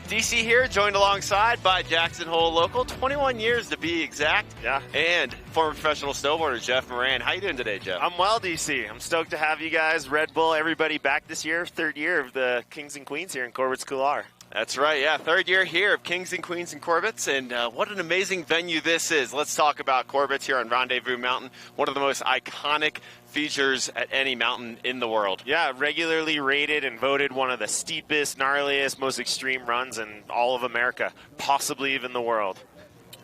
DC here, joined alongside by Jackson Hole local, 21 years to be exact. Yeah. And former professional snowboarder Jeff Moran. How you doing today, Jeff? I'm well, DC. I'm stoked to have you guys, Red Bull, everybody back this year, third year of the Kings and Queens here in Corbet's Couloir. That's right, yeah. Third year here of Kings and Queens and Corbet's, and what an amazing venue this is. Let's talk about Corbet's here on Rendezvous Mountain, one of the most iconic features at any mountain in the world. Yeah, regularly rated and voted one of the steepest, gnarliest, most extreme runs in all of America, possibly even the world.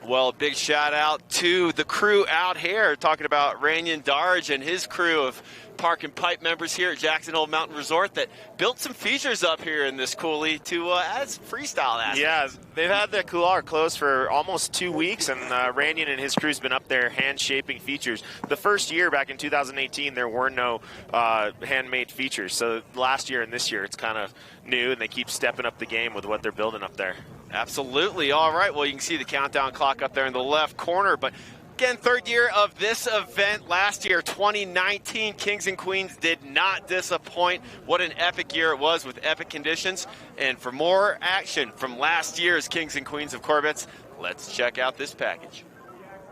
Well, big shout out to the crew out here, talking about Ranyan Darj and his crew of PARKIN pipe members here at Jackson Hole Mountain Resort that built some features up here in this coulee to add some freestyle aspect. Yeah, they've had the Couloir closed for almost 2 weeks, and Ranyan and his crew's been up there hand-shaping features. The first year, back in 2018, there were no handmade features. So last year and this year, it's kind of new, and they keep stepping up the game with what they're building up there. Absolutely. All right. Well, you can see the countdown clock up there in the left corner, but again, third year of this event. Last year, 2019, Kings and Queens did not disappoint. What an epic year it was with epic conditions. And for more action from last year's Kings and Queens of Corbet's, let's check out this package.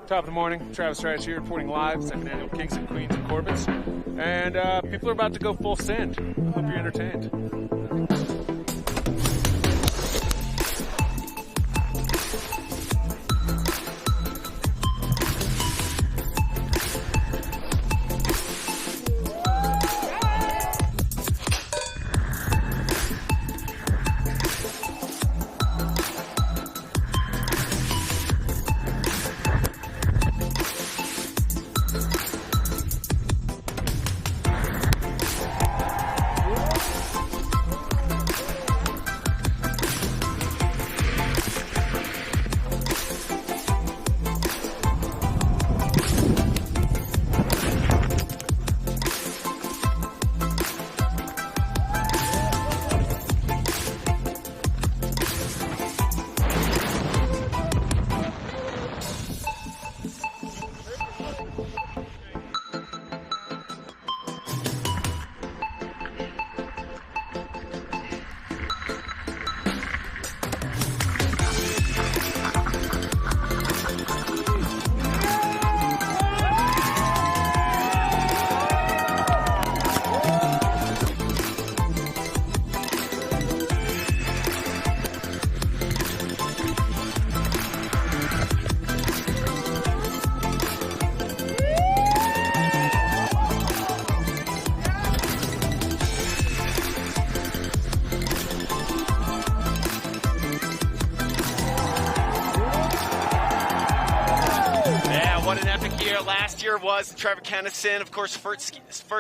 Top of the morning, Travis Trice here, reporting live, second annual Kings and Queens of Corbet's. And people are about to go full send. Hope you're entertained. Last year was Trevor Kennison, of course, first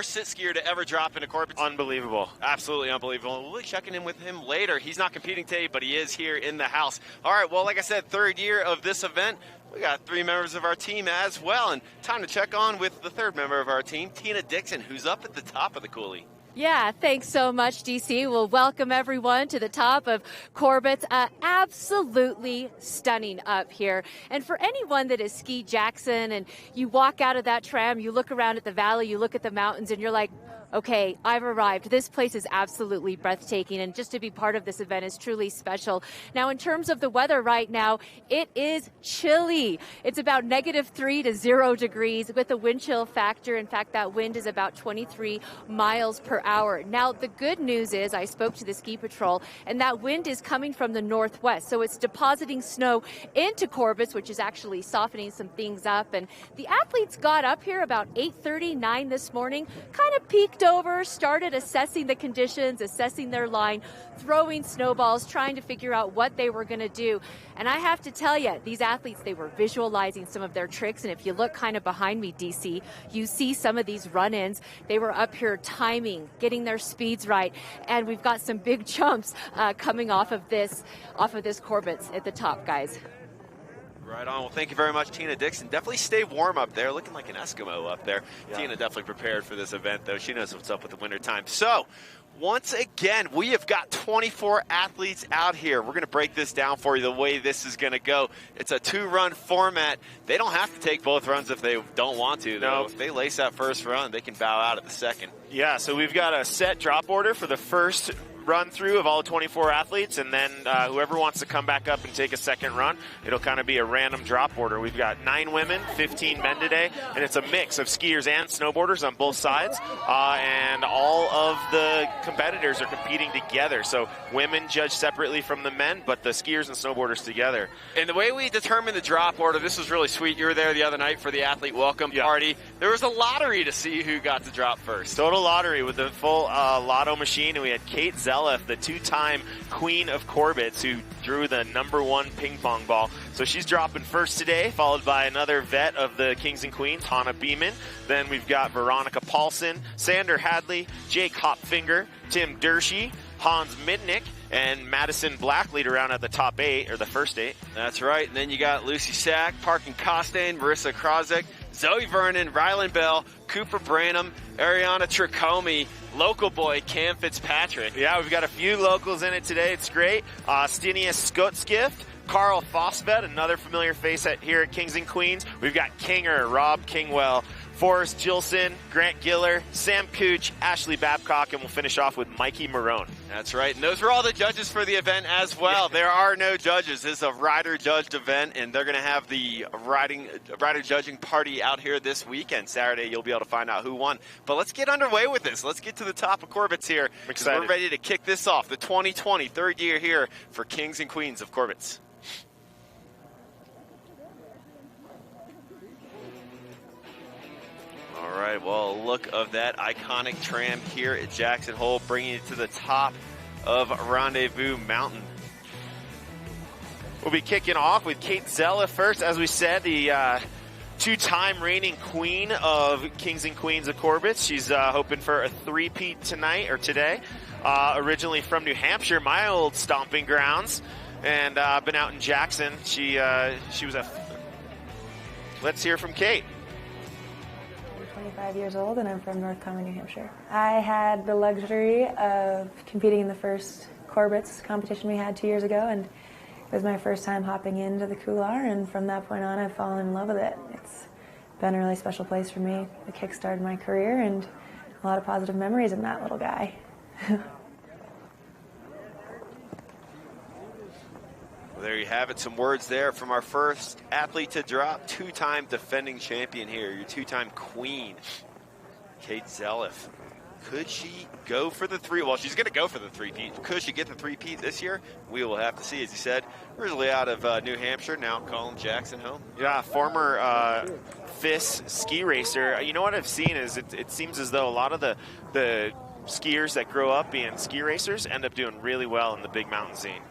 sit skier to ever drop into Corbett. Unbelievable. Absolutely unbelievable. We'll be checking in with him later. He's not competing today, but he is here in the house. All right, well, like I said, third year of this event. We got 3 members of our team as well, and time to check on with the third member of our team, Tina Dixon, who's up at the top of the coulee. Yeah, thanks so much, DC. We'll welcome everyone to the top of Corbet's. Absolutely stunning up here. And for anyone that has skied Jackson and you walk out of that tram, you look around at the valley, you look at the mountains, and you're like, okay, I've arrived. This place is absolutely breathtaking, and just to be part of this event is truly special. Now, in terms of the weather right now, it is chilly. It's about -3 to 0 degrees with a wind chill factor. In fact, that wind is about 23 miles per hour. Now, the good news is I spoke to the ski patrol, and that wind is coming from the northwest, so it's depositing snow into Corbet's, which is actually softening some things up. And the athletes got up here about 8:30, 9 this morning, kind of peaked over, started assessing the conditions, assessing their line, throwing snowballs, trying to figure out what they were going to do. And I have to tell you, these athletes, they were visualizing some of their tricks. And if you look kind of behind me, DC, you see some of these run-ins. They were up here timing, getting their speeds right. And we've got some big jumps coming off of this Corbet's at the top, guys. Right on. Well, thank you very much, Tina Dixon. Definitely stay warm up there, looking like an Eskimo up there. Yeah. Tina definitely prepared for this event, though. She knows what's up with the winter time. So, once again, we have got 24 athletes out here. We're going to break this down for you the way this is going to go. It's a 2-run format. They don't have to take both runs if they don't want to, though. No. If they lace that first run, they can bow out at the second. Yeah, so we've got a set drop order for the first run through of all 24 athletes, and then whoever wants to come back up and take a second run, it'll kind of be a random drop order. We've got 9 women, 15 men today, and it's a mix of skiers and snowboarders on both sides, and all of the competitors are competing together. So women judge separately from the men, but the skiers and snowboarders together. And the way we determine the drop order, this was really sweet. You were there the other night for the athlete welcome party. There was a lottery to see who got to drop first. Total lottery with the full lotto machine, and we had Kate Zelliff, the 2-time Queen of Corbett, who drew the #1 ping pong ball. So she's dropping first today, followed by another vet of the Kings and Queens, HANA BEAMAN. Then we've got Veronica Paulsen, Sander Hadley, Jake Hopfinger, Tim Dershey, Hans Midnick, and Madison Black lead around at the top 8, or the first 8. That's right. And then you got Lucy Sack, PARKIN COSTAIN, Marissa Krozek, Zoe Vernon, Rylan Bell, Cooper Branham, Ariana Tricomi, local boy Cam Fitzpatrick. Yeah, we've got a few locals in it today. It's great. Stinius Skotskift, Carl Fossved, another familiar face here at Kings and Queens. We've got Kinger, Rob Kingwell, Forrest Gilson, Grant Giller, Sam Cooch, Ashley Babcock, and we'll finish off with Mikey Marone. That's right. And those were all the judges for the event as well. There are no judges. This is a rider-judged event, and they're going to have the rider judging party out here this weekend. Saturday, you'll be able to find out who won. But let's get underway with this. Let's get to the top of Corbett's here. I'm excited. We're ready to kick this off. The 2020 third year here for Kings and Queens of Corbett. All right, well, a look of that iconic tram here at Jackson Hole, bringing it to the top of Rendezvous Mountain. We'll be kicking off with Kate Zella first. As we said, the 2-time reigning queen of Kings and Queens of Corbett. She's hoping for a 3-peat tonight, or today. Originally from New Hampshire, my old stomping grounds, and been out in Jackson. She was a... Let's hear from Kate. 25 years old, and I'm from North Common, New Hampshire. I had the luxury of competing in the first Corbett's competition we had 2 years ago, and it was my first time hopping into the Couloir, and from that point on I've fallen in love with it. It's been a really special place for me. It kick-started my career, and a lot of positive memories in that little guy. Well, there you have it, some words there from our first athlete to drop, 2-time defending champion here, your 2-time queen, Kate Zelliff. Could she go for the 3? Well, she's going to go for the 3-peat. Could she get the 3-peat this year? We will have to see. As you said, originally out of New Hampshire, now calling Jackson home. Yeah, former FIS ski racer. You know what I've seen is it seems as though a lot of the skiers that grow up being ski racers end up doing really well in the big mountain scene.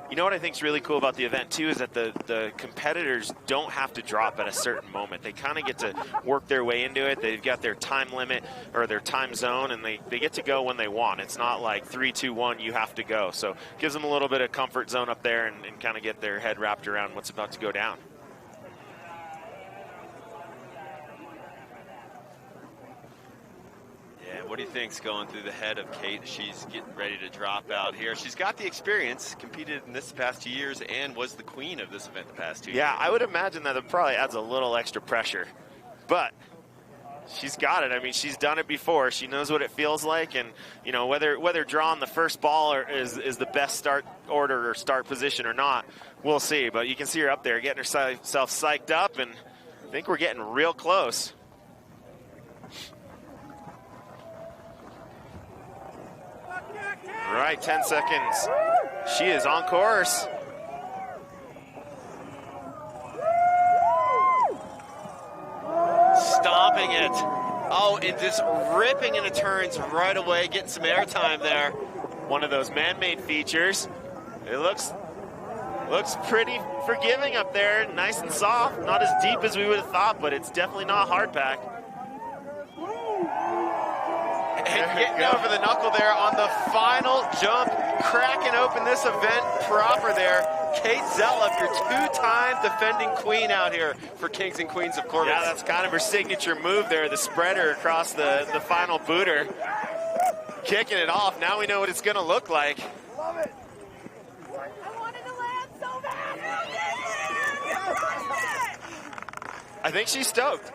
You know what I think is really cool about the event, too, is that the competitors don't have to drop at a certain moment. They kind of get to work their way into it. They've got their time limit or their time zone, and they get to go when they want. It's not like 3, 2, 1, you have to go. So it gives them a little bit of comfort zone up there and kind of get their head wrapped around what's about to go down. What do you think's going through the head of Kate? She's getting ready to drop out here. She's got the experience, competed in this past 2 years, and was the queen of this event the past 2 years. Yeah, I would imagine that it probably adds a little extra pressure. But she's got it. I mean, she's done it before. She knows what it feels like, and you know whether drawing the first ball is the best start order or start position or not, we'll see. But you can see her up there getting herself psyched up, and I think we're getting real close. All right, 10 seconds. She is on course. Stomping it. Oh, and just ripping into turns right away, getting some airtime there. One of those man-made features. It looks pretty forgiving up there, nice and soft. Not as deep as we would have thought, but it's definitely not hard pack. And getting over the knuckle there on the final jump, cracking open this event proper there. Kate Zelliff, your 2-time defending queen out here for Kings and Queens of Corbett. Yeah, that's kind of her signature move there, the spreader across the final booter. Kicking it off. Now we know what it's going to look like. Love it. I wanted to land so bad. I think she's stoked.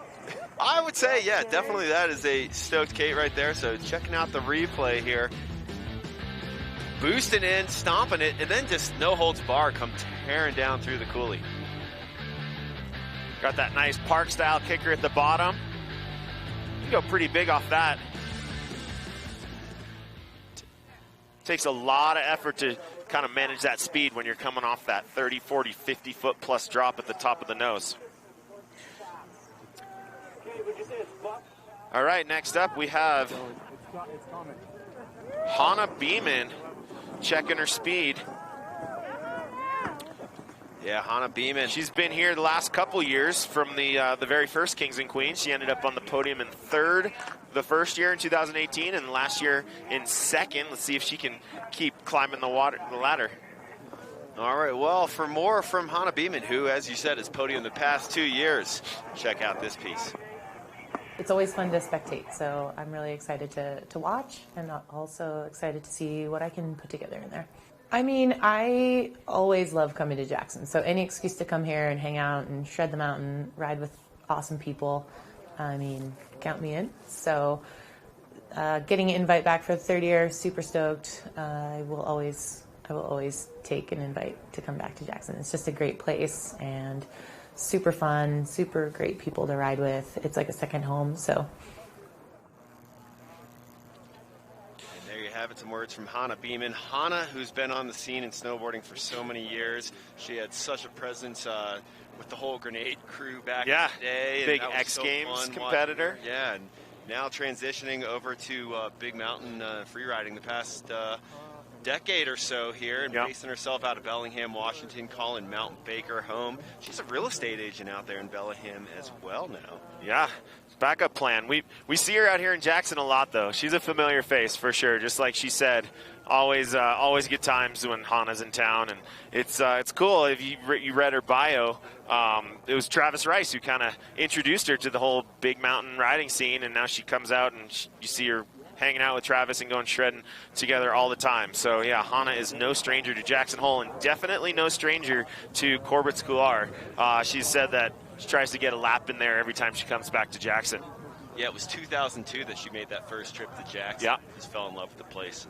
I would say, yeah, definitely that is a stoked Kate right there. So checking out the replay here. Boosting in, stomping it, and then just no holds bar come tearing down through the coulee. Got that nice park style kicker at the bottom. You go pretty big off that. Takes a lot of effort to kind of manage that speed when you're coming off that 30, 40, 50 foot plus drop at the top of the nose. All right, next up we have HANA BEAMAN checking her speed. Yeah, HANA BEAMAN. She's been here the last couple years from the very first Kings and Queens. She ended up on the podium in third the first year in 2018, and last year in second. Let's see if she can keep climbing the ladder. All right, well, for more from HANA BEAMAN, who, as you said, has podiumed the past 2 years, check out this piece. It's always fun to spectate, so I'm really excited to watch and also excited to see what I can put together in there. I mean, I always love coming to Jackson, so any excuse to come here and hang out and shred the mountain, ride with awesome people, I mean, count me in. So getting an invite back for the third year, super stoked. I will always take an invite to come back to Jackson. It's just a great place and super fun, super great people to ride with. It's like a second home, so. And there you have it, some words from HANA BEAMAN. HANA, who's been on the scene in snowboarding for so many years. She had such a presence with the whole Grenade crew back in the day. Big X Games competitor. Yeah, and now transitioning over to Big Mountain freeriding the past decade or so here, and basing herself out of Bellingham, Washington, calling Mountain Baker home. She's a real estate agent out there in Bellingham as well now. Yeah, backup plan. We see her out here in Jackson a lot, though. She's a familiar face for sure. Just like she said, always good times when Hana's in town, and it's cool. If you read her bio, it was Travis Rice who kind of introduced her to the whole big mountain riding scene, and now she comes out and you see her hanging out with Travis and going shredding together all the time. So yeah, HANA is no stranger to Jackson Hole and definitely no stranger to Corbet's Couloir. She said that she tries to get a lap in there every time she comes back to Jackson. Yeah, it was 2002 that she made that first trip to Jackson. Yeah. Just fell in love with the place.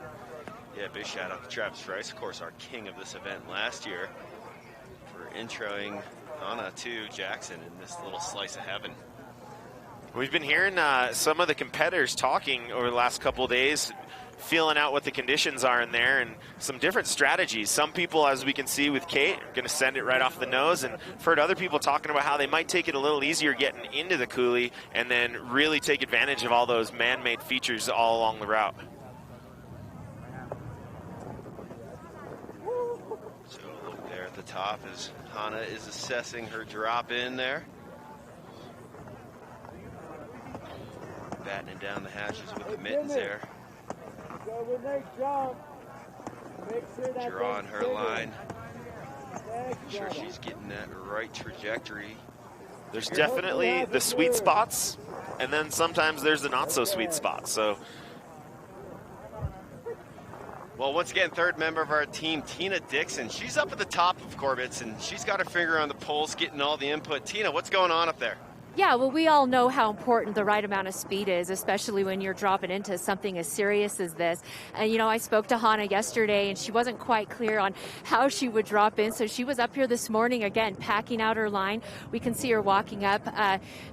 Yeah, big shout out to Travis Rice, of course, our king of this event last year, for introing HANA to Jackson in this little slice of heaven. We've been hearing some of the competitors talking over the last couple of days, feeling out what the conditions are in there and some different strategies. Some people, as we can see with Kate, are going to send it right off the nose, and I've heard other people talking about how they might take it a little easier getting into the coulee and then really take advantage of all those man-made features all along the route. So look there at the top as HANA is assessing her drop in there. Battening down the hatches with the mittens there. Drawing her line. Make sure she's getting that right trajectory. There's definitely the sweet spots, and then sometimes there's the not so sweet spots. So, well, once again, third member of our team, Tina Dixon. She's up at the top of Corbett's, and she's got her finger on the pulse, getting all the input. Tina, what's going on up there? Yeah, well, we all know how important the right amount of speed is, especially when you're dropping into something as serious as this. And, you know, I spoke to HANA yesterday, and she wasn't quite clear on how she would drop in. So she was up here this morning, again, packing out her line. We can see her walking up,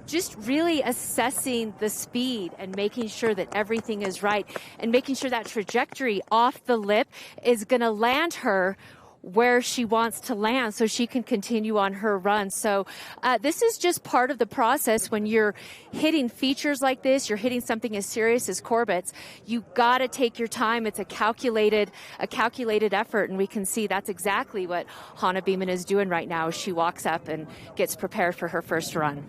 just really assessing the speed and making sure that everything is right and making sure that trajectory off the lip is going to land her where she wants to land so she can continue on her run. So this is just part of the process when you're hitting features like this, you're hitting something as serious as Corbet's, you got to take your time. It's a calculated effort, and we can see that's exactly what HANA BEAMAN is doing right now as she walks up and gets prepared for her first run.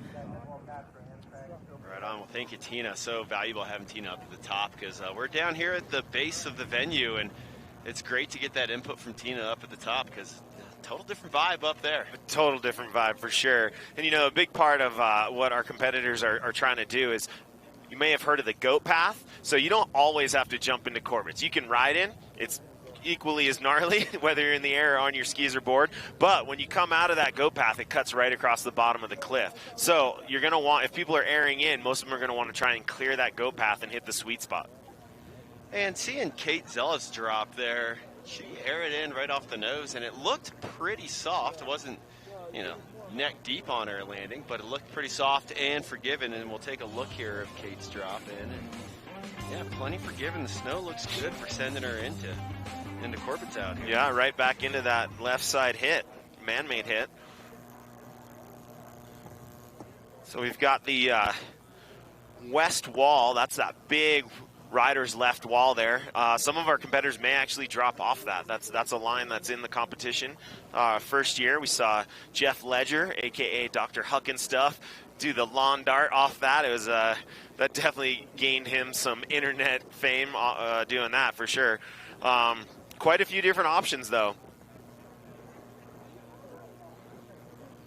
Right on. Well, thank you, Tina. So valuable having Tina up at the top, because we're down here at the base of the venue, and it's great to get that input from Tina up at the top, because total different vibe up there. A total different vibe for sure. And, you know, a big part of what our competitors are trying to do is, you may have heard of the goat path. So you don't always have to jump into Corbett's. You can ride in. It's equally as gnarly, whether you're in the air or on your skis or board. But when you come out of that goat path, it cuts right across the bottom of the cliff. So you're going to want, if people are airing in, most of them are going to want to try and clear that goat path and hit the sweet spot. And seeing Kate Zella's drop there, she aired in right off the nose, and it looked pretty soft. It wasn't, you know, neck deep on her landing, but it looked pretty soft and forgiving. And we'll take a look here of Kate's drop in. And yeah, plenty forgiving. The snow looks good for sending her into Corbet's out here. Yeah, right back into that left side hit, man-made hit. So we've got the west wall. That's that big rider's left wall there. Some of our competitors may actually drop off that. That's a line that's in the competition. First year, we saw Jeff Ledger, a.k.a. Dr. Huckenstuff, do the lawn dart off that. It was that definitely gained him some internet fame doing that for sure. Quite a few different options, though.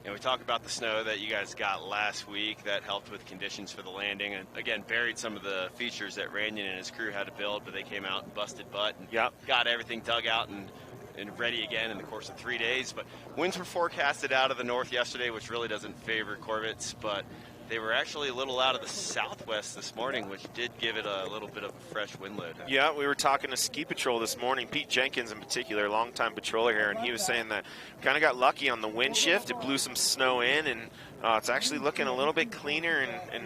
And we talked about the snow that you guys got last week. That helped with conditions for the landing. And, again, buried some of the features that Ranyan and his crew had to build, but they came out and busted butt and got everything dug out and ready again in the course of 3 days. But winds were forecasted out of the north yesterday, which really doesn't favor Corbet's, but they were actually a little out of the southwest this morning, which did give it a little bit of a fresh wind load. Yeah, we were talking to Ski Patrol this morning, Pete Jenkins in particular, longtime patroller here, and he was saying that kind of got lucky on the wind shift. It blew some snow in, and it's actually looking a little bit cleaner and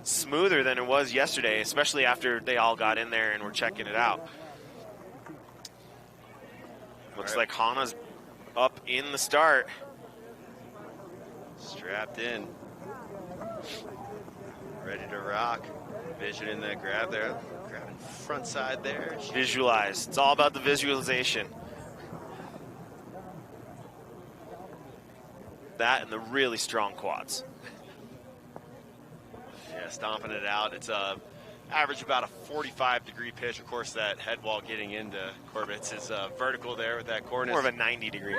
smoother than it was yesterday, especially after they all got in there and were checking it out. Looks like Hana's up in the start. Strapped in. Ready to rock. Vision in the grab there. Grabbing front side there. Visualize. It's all about the visualization. That and the really strong quads. Yeah, stomping it out. It's average about a 45-degree pitch. Of course, that head wall getting into Corbet's is vertical there with that cornice. More of a 90-degree.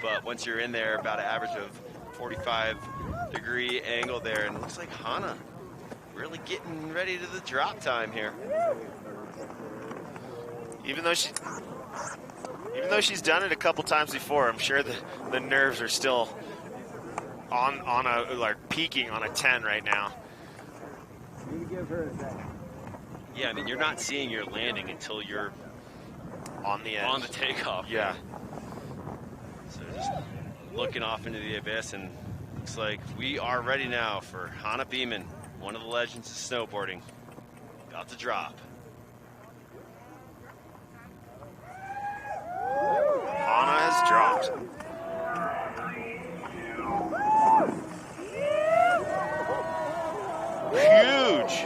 But once you're in there, about an average of 45-degree angle there. And it looks like Hana really getting ready to the drop time here. Even though she's done it a couple times before, I'm sure the nerves are still on a, like, peaking on a 10 right now. Yeah, I mean, you're not seeing your landing until you're on the edge. On the takeoff. Yeah. So just looking off into the abyss, and looks like we are ready now for Hana BEAMAN, one of the legends of snowboarding, about to drop. Hana has dropped. Huge.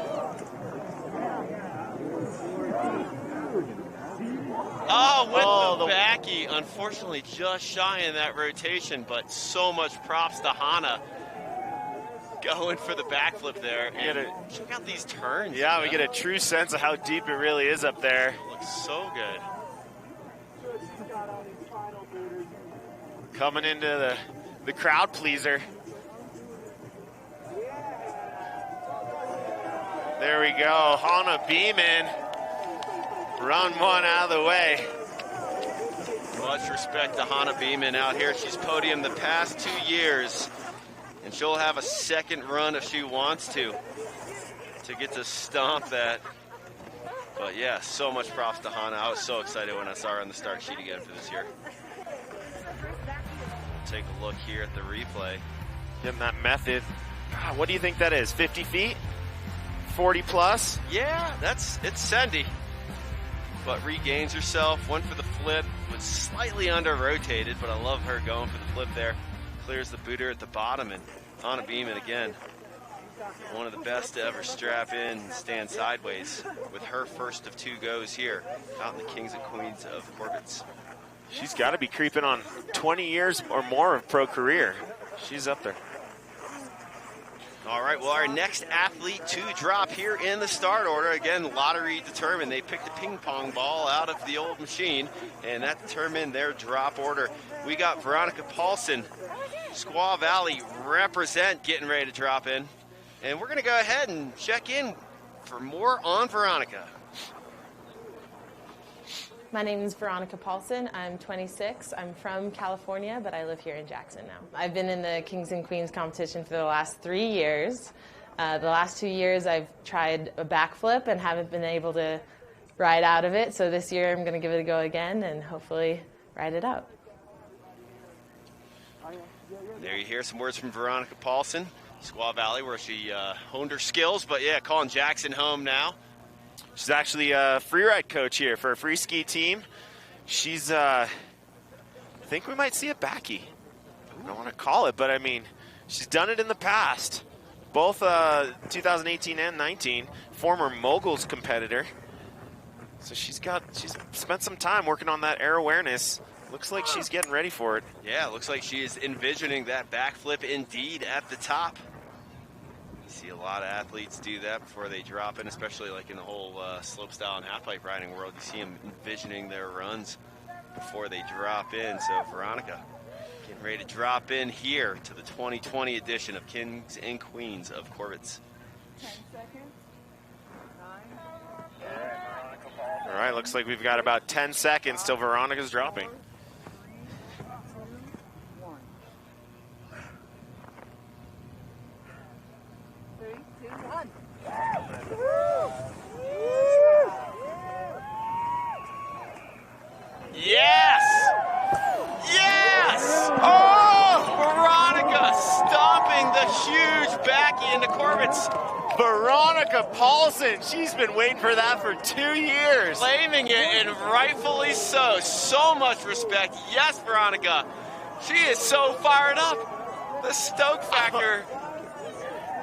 Oh, with the backy, unfortunately just shy in that rotation, but so much props to Hana going for the backflip there. And check out these turns. Yeah, we get a true sense of how deep it really is up there. Looks so good. Coming into the crowd pleaser. There we go, Hana BEAMAN. Run one out of the way. Much respect to Hana BEAMAN out here. She's podiumed the past 2 years, and she'll have a second run if she wants to get to stomp that. But yeah, so much props to Hana. I was so excited when I saw her on the start sheet again for this year. Take a look here at the replay. Getting that method. God, what do you think that is, 50 feet? 40 plus? Yeah, it's Sendy. But regains herself, went for the flip, was slightly under-rotated, but I love her going for the flip there. Clears the booter at the bottom, and Hana BEAMAN again. One of the best to ever strap in and stand sideways with her first of 2 goes here out in the Kings and Queens of Corbet's. She's got to be creeping on 20 years or more of pro career. She's up there. All right, well, our next athlete to drop here in the start order, again, lottery determined. They picked a ping pong ball out of the old machine, and that determined their drop order. We got Veronica Paulsen, Squaw Valley represent, getting ready to drop in. And we're going to go ahead and check in for more on Veronica. My name is Veronica Paulsen. I'm 26. I'm from California, but I live here in Jackson now. I've been in the Kings and Queens competition for the last 3 years. The last 2 years I've tried a backflip and haven't been able to ride out of it. So this year I'm going to give it a go again and hopefully ride it out. There you hear some words from Veronica Paulsen, Squaw Valley, where she honed her skills. But yeah, calling Jackson home now. She's actually a freeride coach here for a free ski team. She's, I think we might see a backy. I don't want to call it, but I mean, she's done it in the past. Both 2018 and 19, former moguls competitor. So she's spent some time working on that air awareness. Looks like she's getting ready for it. Yeah, looks like she is envisioning that backflip indeed at the top. See a lot of athletes do that before they drop in, especially like in the whole slopestyle and halfpipe riding world. You see them envisioning their runs before they drop in. So Veronica getting ready to drop in here to the 2020 edition of Kings and Queens of Corbet's. 10 seconds. 9. All right, looks like we've got about 10 seconds till Veronica's dropping. 3, 2, 1. Yes! Yes! Oh! Veronica stomping the huge backy into Corbet's. Veronica Paulsen, she's been waiting for that for 2 years. Claiming it, and rightfully so. So much respect. Yes, Veronica. She is so fired up. The stoke factor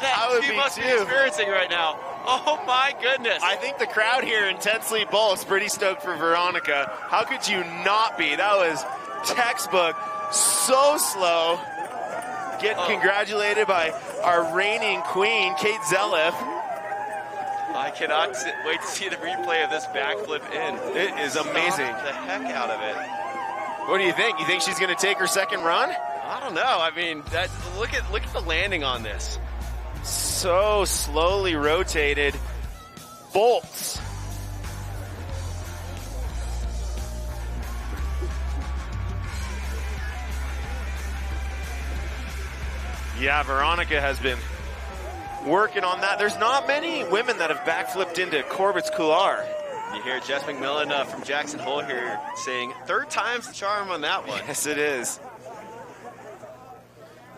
that she must be experiencing right now. Oh my goodness. I think the crowd here intensely Bulls pretty stoked for Veronica. How could you not be? That was textbook. So slow. Getting congratulated by our reigning queen, Kate Zelliff. I cannot wait to see the replay of this backflip in. It is amazing. The heck out of it. What do you think? You think she's going to take her second run? I don't know. I mean, look at the landing on this. So slowly rotated. Bolts. Yeah, Veronica has been working on that. There's not many women that have backflipped into Corbet's Couloir. You hear Jess McMillan from Jackson Hole here saying, 3rd time's the charm on that one. Yes, it is.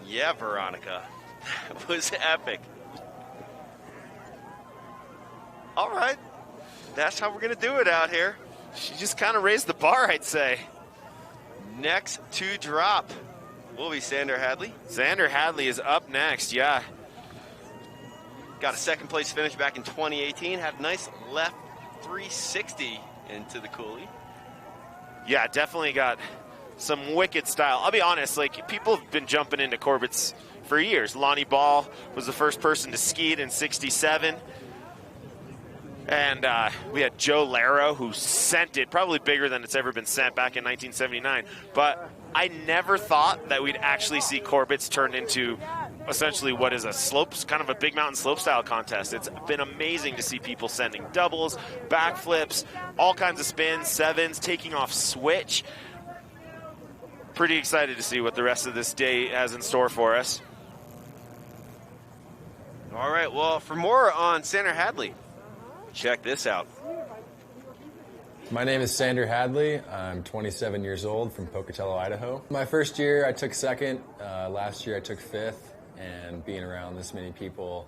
Yeah, Veronica. That was epic. All right. That's how we're going to do it out here. She just kind of raised the bar, I'd say. Next to drop will be Sander Hadley. Sander Hadley is up next, yeah. Got a 2nd place finish back in 2018. Had a nice left 360 into the coulee. Yeah, definitely got some wicked style. I'll be honest, like, people have been jumping into Corbet's for years. Lonnie Ball was the first person to ski it in '67. And we had Joe Laro, who sent it, probably bigger than it's ever been sent back in 1979. But I never thought that we'd actually see Corbet's turn into essentially what is a slopes, kind of a big mountain slope style contest. It's been amazing to see people sending doubles, backflips, all kinds of spins, 7s, taking off switch. Pretty excited to see what the rest of this day has in store for us. All right, well, for more on Sander Hadley, check this out. My name is Sander Hadley. I'm 27 years old from Pocatello, Idaho. My first year I took 2nd. Last year I took 5th. And being around this many people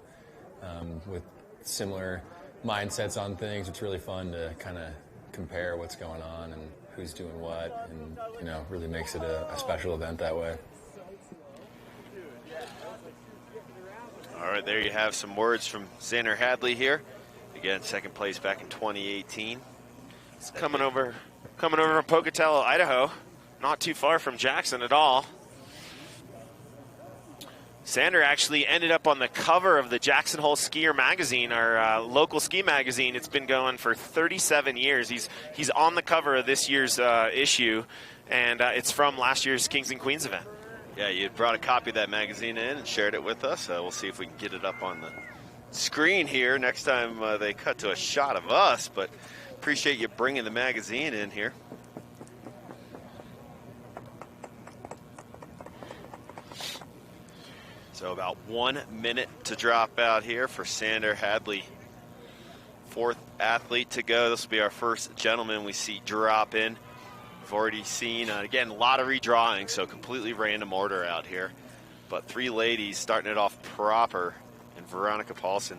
with similar mindsets on things, it's really fun to kind of compare what's going on and who's doing what, and really makes it a special event that way. All right, there you have some words from Sander Hadley here. Again, 2nd place back in 2018. It's coming over from Pocatello, Idaho. Not too far from Jackson at all. Sander actually ended up on the cover of the Jackson Hole Skier magazine, our local ski magazine. It's been going for 37 years. He's on the cover of this year's issue, and it's from last year's Kings and Queens event. Yeah, you brought a copy of that magazine in and shared it with us. We'll see if we can get it up on the screen here next time they cut to a shot of us. But Appreciate you bringing the magazine in here. So about 1 minute to drop out here for Sander Hadley. 4th athlete to go. This will be our first gentleman we see drop in. We've already seen, again, a lot of redrawing, so completely random order out here. But 3 ladies starting it off proper, and Veronica Paulsen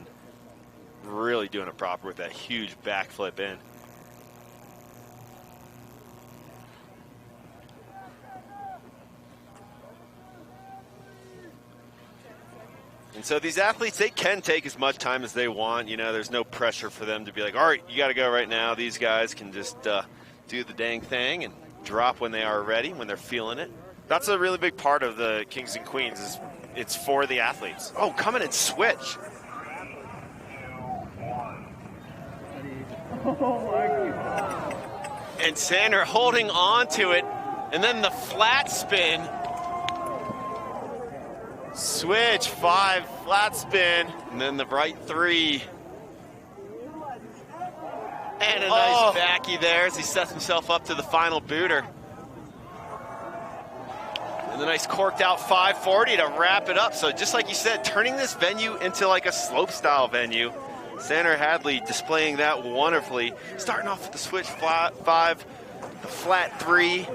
really doing it proper with that huge backflip in. And so these athletes, they can take as much time as they want. You know, there's no pressure for them to be like, all right, you got to go right now. These guys can just do the dang thing and drop when they are ready, when they're feeling it. That's a really big part of the Kings and Queens is it's for the athletes. Oh, come in and switch. And Sander holding on to it, and then the flat spin. Switch, 5, flat spin. And then the right 3. And a nice backy there as he sets himself up to the final booter. And the nice corked out 540 to wrap it up. So just like you said, turning this venue into like a slope style venue. Sander Hadley displaying that wonderfully. Starting off with the switch flat 5, the flat 3,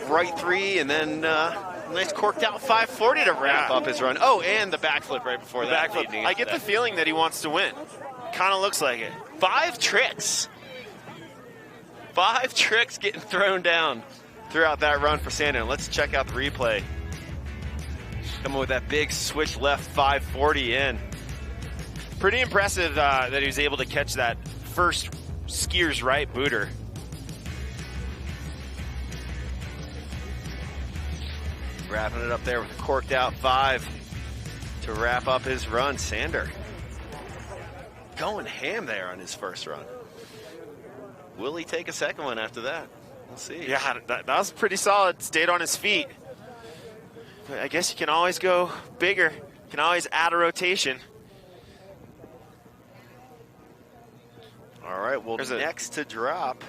right 3, and then nice corked out 540 to wrap up his run. Oh, and the backflip right before that. Backflip. I get the feeling that he wants to win. Kind of looks like it. 5 tricks. 5 tricks getting thrown down throughout that run for Sander. Let's check out the replay. Coming with that big switch left 540 in. Pretty impressive that he was able to catch that first skier's right booter. Wrapping it up there with a corked out 5 to wrap up his run. Sander going ham there on his first run. Will he take a second one after that? We'll see. Yeah, that was pretty solid. Stayed on his feet. But I guess you can always go bigger. You can always add a rotation. All right, well, next to drop,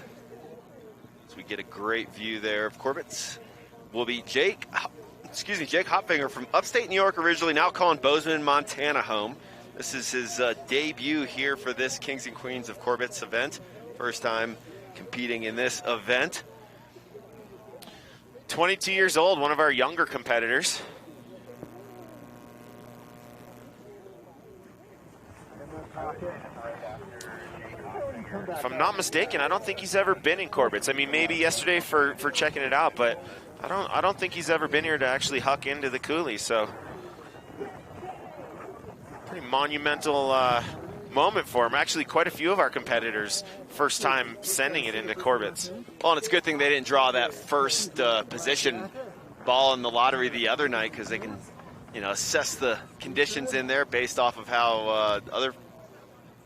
as we get a great view there of Corbett's, will be Jake Hopfinger from upstate New York originally, now calling Bozeman, Montana home. This is his debut here for this Kings and Queens of Corbet's event. First time competing in this event. 22 years old, one of our younger competitors. If I'm not mistaken, I don't think he's ever been in Corbett's. I mean, maybe yesterday for checking it out, but I don't think he's ever been here to actually huck into the coulee. So pretty monumental moment for him. Actually, quite a few of our competitors first time sending it into Corbett's. Well, and it's a good thing they didn't draw that first position ball in the lottery the other night, because they can, you know, assess the conditions in there based off of how other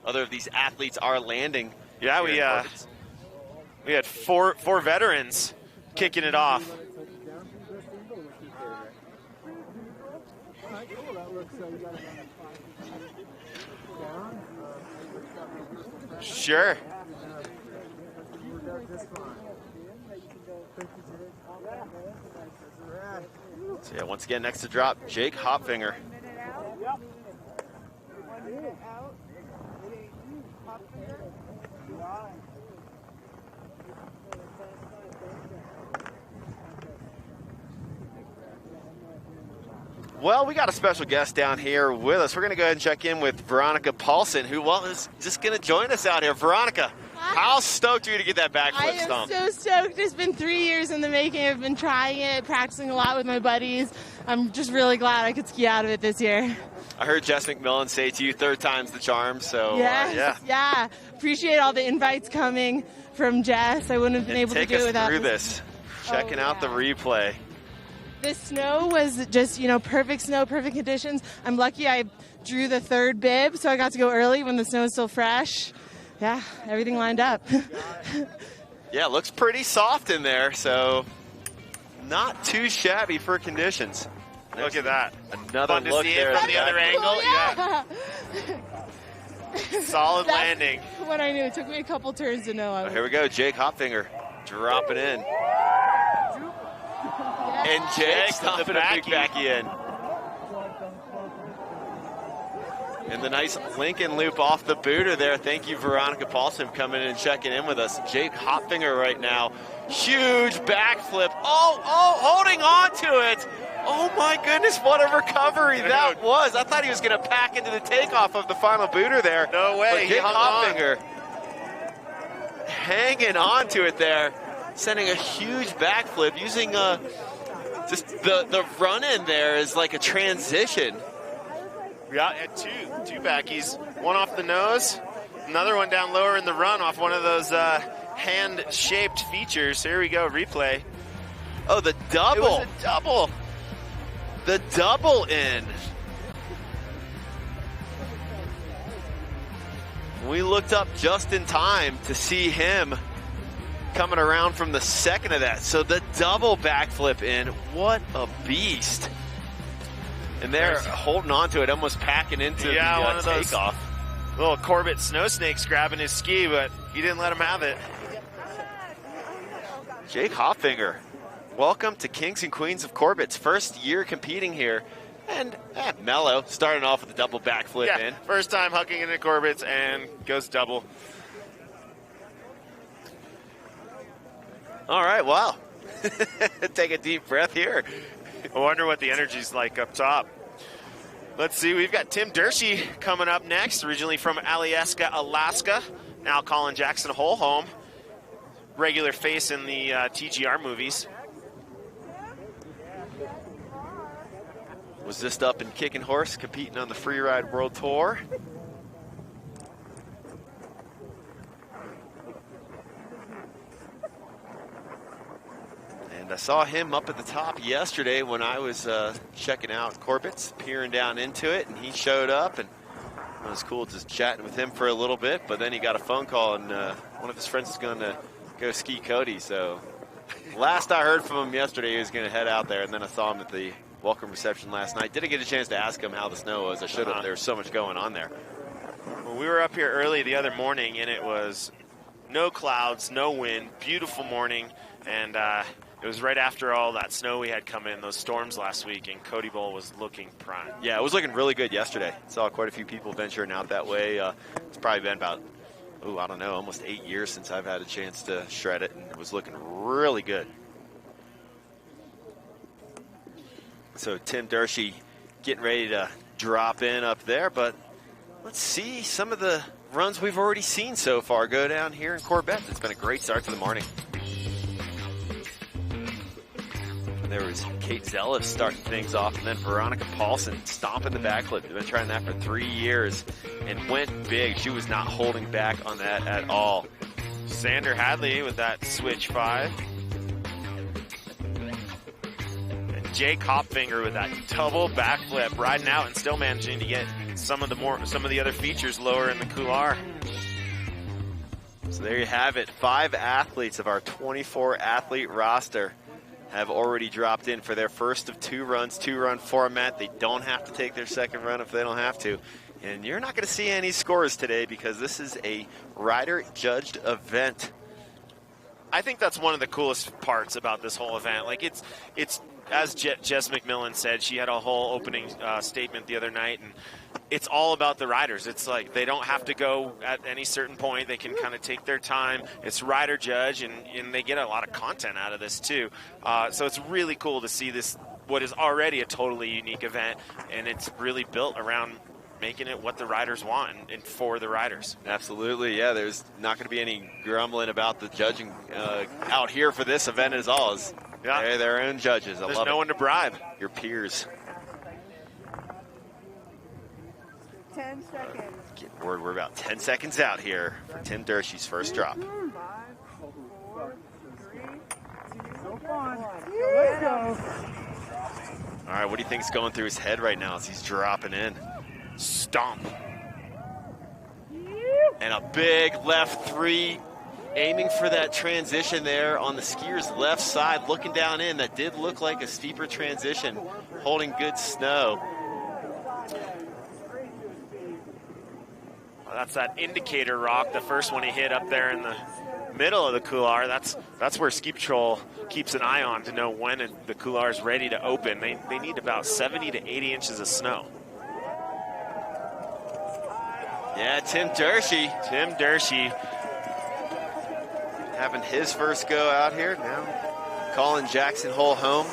of these athletes are landing. Yeah, we had four veterans kicking it off. Sure. So yeah, once again, next to drop, Jake Hopfinger. Well, we got a special guest down here with us. We're going to go ahead and check in with Veronica Paulsen, who, well, is just going to join us out here. Veronica, how stoked are you to get that backflip stomp? I am so stoked. It's been 3 years in the making. I've been trying it, practicing a lot with my buddies. I'm just really glad I could ski out of it this year. I heard Jess McMillan say to you, 3rd time's the charm, so yeah. Appreciate all the invites coming from Jess. I wouldn't have been able to do it without Take us through this. Checking out the replay. The snow was just, perfect snow, perfect conditions. I'm lucky I drew the 3rd bib, so I got to go early when the snow is still fresh. Yeah, everything lined up. Yeah, it looks pretty soft in there, so not too shabby for conditions. Look at that. Another Fun to look see there it from the other angle. Yeah. Solid landing. What I knew. It took me a couple turns to know. Here we go, Jake Hopfinger dropping in. And Jake stomping a big backy in. And the nice Lincoln loop off the booter there. Thank you, Veronica Paulsen, coming in and checking in with us. Jake Hopfinger right now. Huge backflip. Oh, holding on to it. Oh my goodness, what a recovery that was. I thought he was going to pack into the takeoff of the final booter there. No way. But Jake Hopfinger hanging on to it there, sending a huge backflip, using just the run in there is like a transition. Yeah, two backies. One off the nose, another one down lower in the run off one of those hand-shaped features. Here we go, replay. Oh, the double. It was a double. The double in. We looked up just in time to see him coming around from the second of that. So the double backflip in. What a beast. And they're holding on to it, almost packing into the one of those takeoff. Little Corbett snow snakes grabbing his ski, but he didn't let him have it. Jake Hopfinger, welcome to Kings and Queens of Corbet's first year competing here. And mellow, starting off with a double backflip in. First time hucking into Corbett's and goes double. All right, wow. Take a deep breath here. I wonder what the energy's like up top. Let's see, we've got Tim Dershey coming up next, originally from Alyeska, Alaska. Now Colin Jackson Holholm, regular face in the TGR movies. Was just up in Kicking Horse, competing on the Freeride World Tour. And I saw him up at the top yesterday when I was checking out Corbett's, peering down into it, and he showed up, and it was cool just chatting with him for a little bit, but then he got a phone call, and one of his friends is going to go ski Cody, so last I heard from him yesterday, he was going to head out there, and then I saw him at the welcome reception last night. Didn't get a chance to ask him how the snow was. I should have. There was so much going on there. Well, we were up here early the other morning, and it was no clouds, no wind, beautiful morning, and it was right after all that snow we had come in, those storms last week, and Cody Bowl was looking prime. Yeah, it was looking really good yesterday. Saw quite a few people venturing out that way. It's probably been about, I don't know, almost 8 years since I've had a chance to shred it, and it was looking really good. So Tim Dershey getting ready to drop in up there, but let's see some of the runs we've already seen so far go down here in Corbett. It's been a great start to the morning. And there was Kate Zellis starting things off, and then Veronica Paulsen stomping the backflip. They've been trying that for 3 years and went big. She was not holding back on that at all. Sander Hadley with that switch 5. Jake Hopfinger with that double backflip, riding out and still managing to get some of the other features lower in the couloir. So there you have it. 5 athletes of our 24 athlete roster have already dropped in for their first of 2 runs, 2-run format. They don't have to take their second run if they don't have to. And you're not going to see any scores today because this is a rider judged event. I think that's one of the coolest parts about this whole event. Like it's as Jess McMillan said, she had a whole opening statement the other night, and it's all about the riders. It's like they don't have to go at any certain point. They can kind of take their time. It's rider judge, and they get a lot of content out of this too. So it's really cool to see this, what is already a totally unique event, and it's really built around making it what the riders want and for the riders. Absolutely, yeah. There's not going to be any grumbling about the judging out here for this event at all. Yeah. They're their own judges. There's no one to bribe. Your peers. 10 seconds. Get word we're about 10 seconds out here for Tim Dershey's first drop. 5, 4, 3, 2, 1. Let's go. All right, what do you think is going through his head right now as he's dropping in? Stomp. And a big left 3, aiming for that transition there on the skier's left side, looking down in. That did look like a steeper transition, holding good snow. That's that indicator rock, the first one he hit up there in the middle of the couloir. That's where Ski Patrol keeps an eye on to know when the couloir is ready to open. They need about 70 to 80 inches of snow. Yeah, Tim Dershey. Tim Dershey having his first go out here now. Calling Jackson Hole home.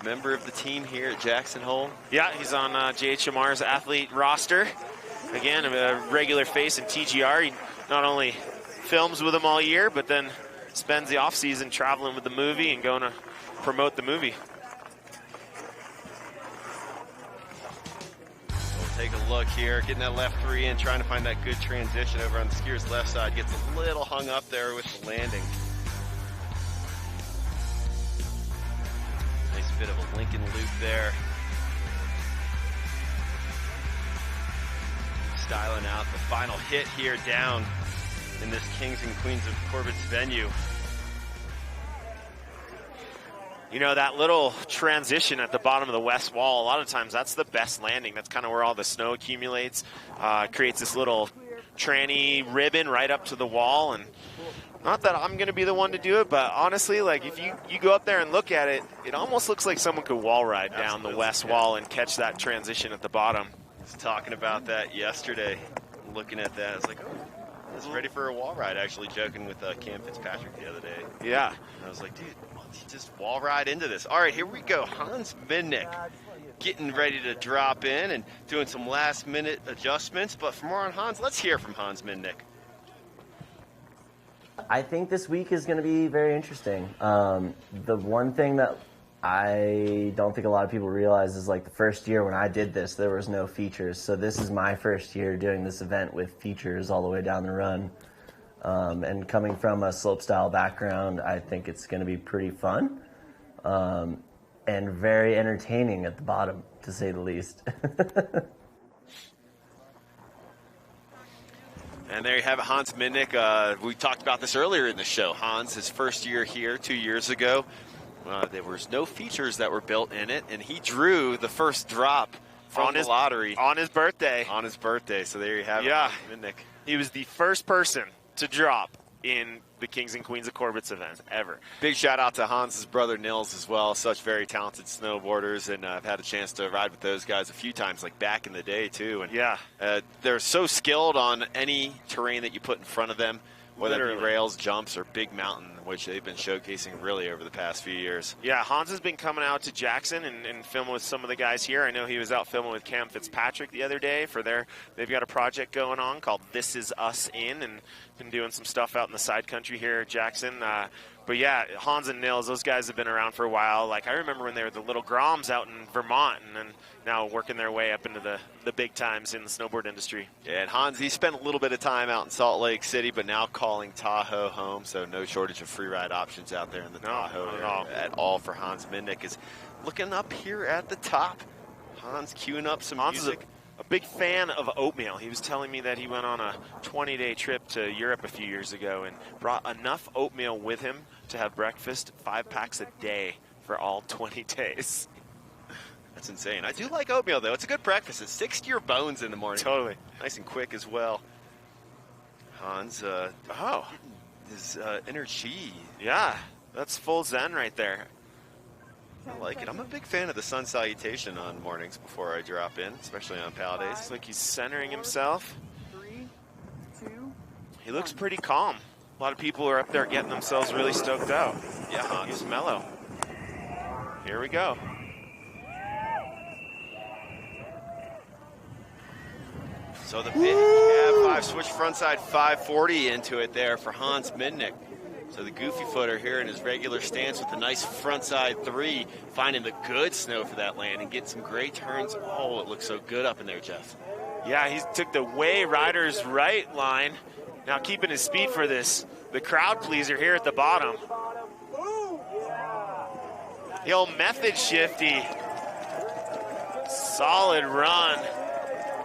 Member of the team here at Jackson Hole. Yeah, he's on JHMR's athlete roster. Again, a regular face in TGR. He not only films with them all year, but then spends the off season traveling with the movie and going to promote the movie. Take a look here, getting that left 3 in, trying to find that good transition over on the skier's left side. Gets a little hung up there with the landing. Nice bit of a Lincoln loop there. Styling out the final hit here down in this Kings and Queens of Corbet's venue. You know, that little transition at the bottom of the west wall, a lot of times that's the best landing. That's kind of where all the snow accumulates. Creates this little tranny ribbon right up to the wall. And not that I'm going to be the one to do it, but honestly, like if you go up there and look at it, it almost looks like someone could wall ride down the west wall and catch that transition at the bottom. I was talking about that yesterday, looking at that. I was like, oh, I was ready for a wall ride, actually joking with Cam Fitzpatrick the other day. Yeah. And I was like, dude, just wall ride into this. All right, here we go. Hans Minnick getting ready to drop in and doing some last minute adjustments. But for more on Hans, let's hear from Hans Minnick. I think this week is going to be very interesting. The one thing that I don't think a lot of people realize is like the first year when I did this, there was no features. So this is my first year doing this event with features all the way down the run. And coming from a slopestyle background, I think it's going to be pretty fun and very entertaining at the bottom, to say the least. And there you have it, Hans Minnick. We talked about this earlier in the show. Hans, his first year here 2 years ago, there was no features that were built in it, and he drew the first drop from the lottery. On his birthday. On his birthday, so there you have it, yeah. Hans Minnick. He was the first person to drop in the Kings and Queens of Corbet's event ever. Big shout out to Hans's brother Nils as well. Such very talented snowboarders, and I've had a chance to ride with those guys a few times, like back in the day too. And yeah, they're so skilled on any terrain that you put in front of them, whether it be rails, jumps, or big mountain, which they've been showcasing really over the past few years. Yeah, Hans has been coming out to Jackson and filming with some of the guys here. I know he was out filming with Cam Fitzpatrick the other day for they've got a project going on called This Is Us In, and been doing some stuff out in the side country here at Jackson. But yeah, Hans and Nils, those guys have been around for a while. Like I remember when they were the little Groms out in Vermont, and then now working their way up into the big times in the snowboard industry. Yeah, and Hans, he spent a little bit of time out in Salt Lake City, but now calling Tahoe home, so no shortage of free ride options out there in the Tahoe at all for Hans Minnick. Is looking up here at the top. Hans queuing up some music. A big fan of oatmeal. He was telling me that he went on a 20-day trip to Europe a few years ago and brought enough oatmeal with him to have breakfast 5 packs a day for all 20 days. That's insane. I do like oatmeal, though. It's a good breakfast. It sticks to your bones in the morning. Totally. Nice and quick as well. Hans, his energy. Yeah, that's full zen right there. I like it. I'm a big fan of the sun salutation on mornings before I drop in, especially on Pal days. It's like he's centering himself. 3, 2. He looks pretty calm. A lot of people are up there getting themselves really stoked out. Yeah, Hans. He's mellow. Here we go. So the big cab 5 switch frontside 540 into it there for Hans Minnick. So the goofy footer here in his regular stance with a nice frontside 3, finding the good snow for that land and getting some great turns. Oh, it looks so good up in there, Jeff. Yeah, he took the way rider's right line. Now keeping his speed for this, the crowd pleaser here at the bottom. The old method shifty. Solid run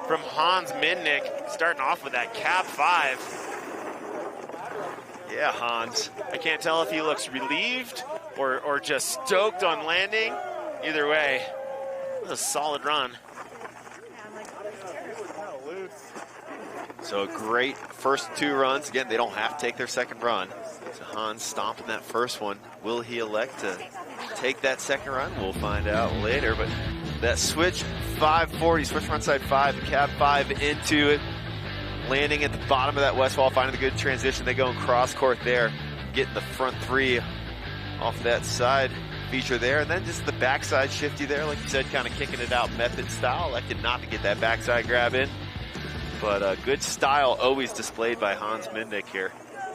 from Hans Minnick, starting off with that cab 5. Yeah, Hans. I can't tell if he looks relieved or just stoked on landing. Either way, it was a solid run. So a great first 2 runs. Again, they don't have to take their second run. So Hans stomping that first one. Will he elect to take that second run? We'll find out later. But that switch 540, switch frontside 5, the cab 5 into it. Landing at the bottom of that west wall, finding the good transition. They go in cross court there, getting the front 3 off that side feature there. And then just the backside shifty there, like you said, kind of kicking it out method style. Elected not to get that backside grab in. But good style always displayed by Hans Mindick here.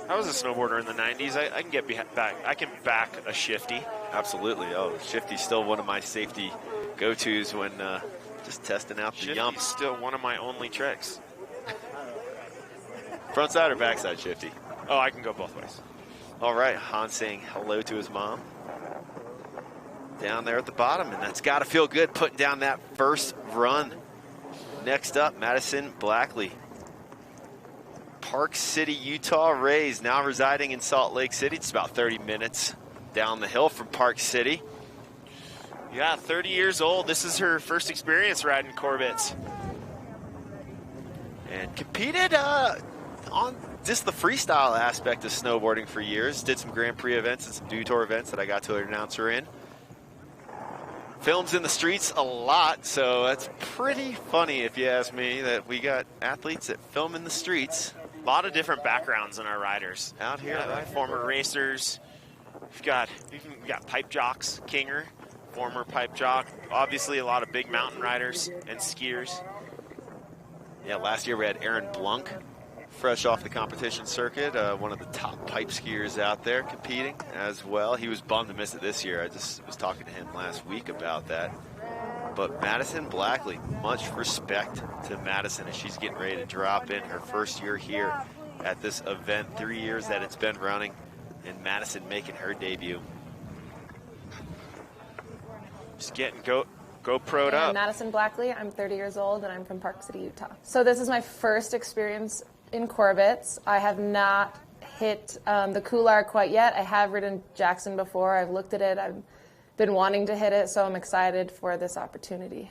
I was a snowboarder in the 90s. I can get back. I can back a shifty. Absolutely. Oh, shifty's still one of my safety go-tos when just testing out the yump. Still one of my only tricks. Frontside or backside shifty? Oh, I can go both ways. All right, Hans saying hello to his mom. Down there at the bottom, and that's got to feel good putting down that first run. Next up, Madison Blackley. Park City, Utah Rays, now residing in Salt Lake City. It's about 30 minutes down the hill from Park City. Yeah, 30 years old. This is her first experience riding Corbett's. And competed on just the freestyle aspect of snowboarding for years. Did some Grand Prix events and some Dew Tour events that I got to announce her in. Films in the streets a lot, so that's pretty funny if you ask me that we got athletes that film in the streets. A lot of different backgrounds in our riders. Out here, right? Former racers. We've got pipe jocks, Kinger, former pipe jock. Obviously a lot of big mountain riders and skiers. Yeah, last year we had Aaron Blunk, fresh off the competition circuit, one of the top pipe skiers out there competing as well. He was bummed to miss it this year. I just was talking to him last week about that. But Madison Blackley, much respect to Madison as she's getting ready to drop in her first year here at this event. 3 years that it's been running, and Madison making her debut. Just getting GoPro'd up. Madison Blackley, I'm 30 years old and I'm from Park City, Utah. So this is my first experience in Corbett's. I have not hit the Couloir quite yet. I have ridden Jackson before. I've looked at it. I've been wanting to hit it, so I'm excited for this opportunity.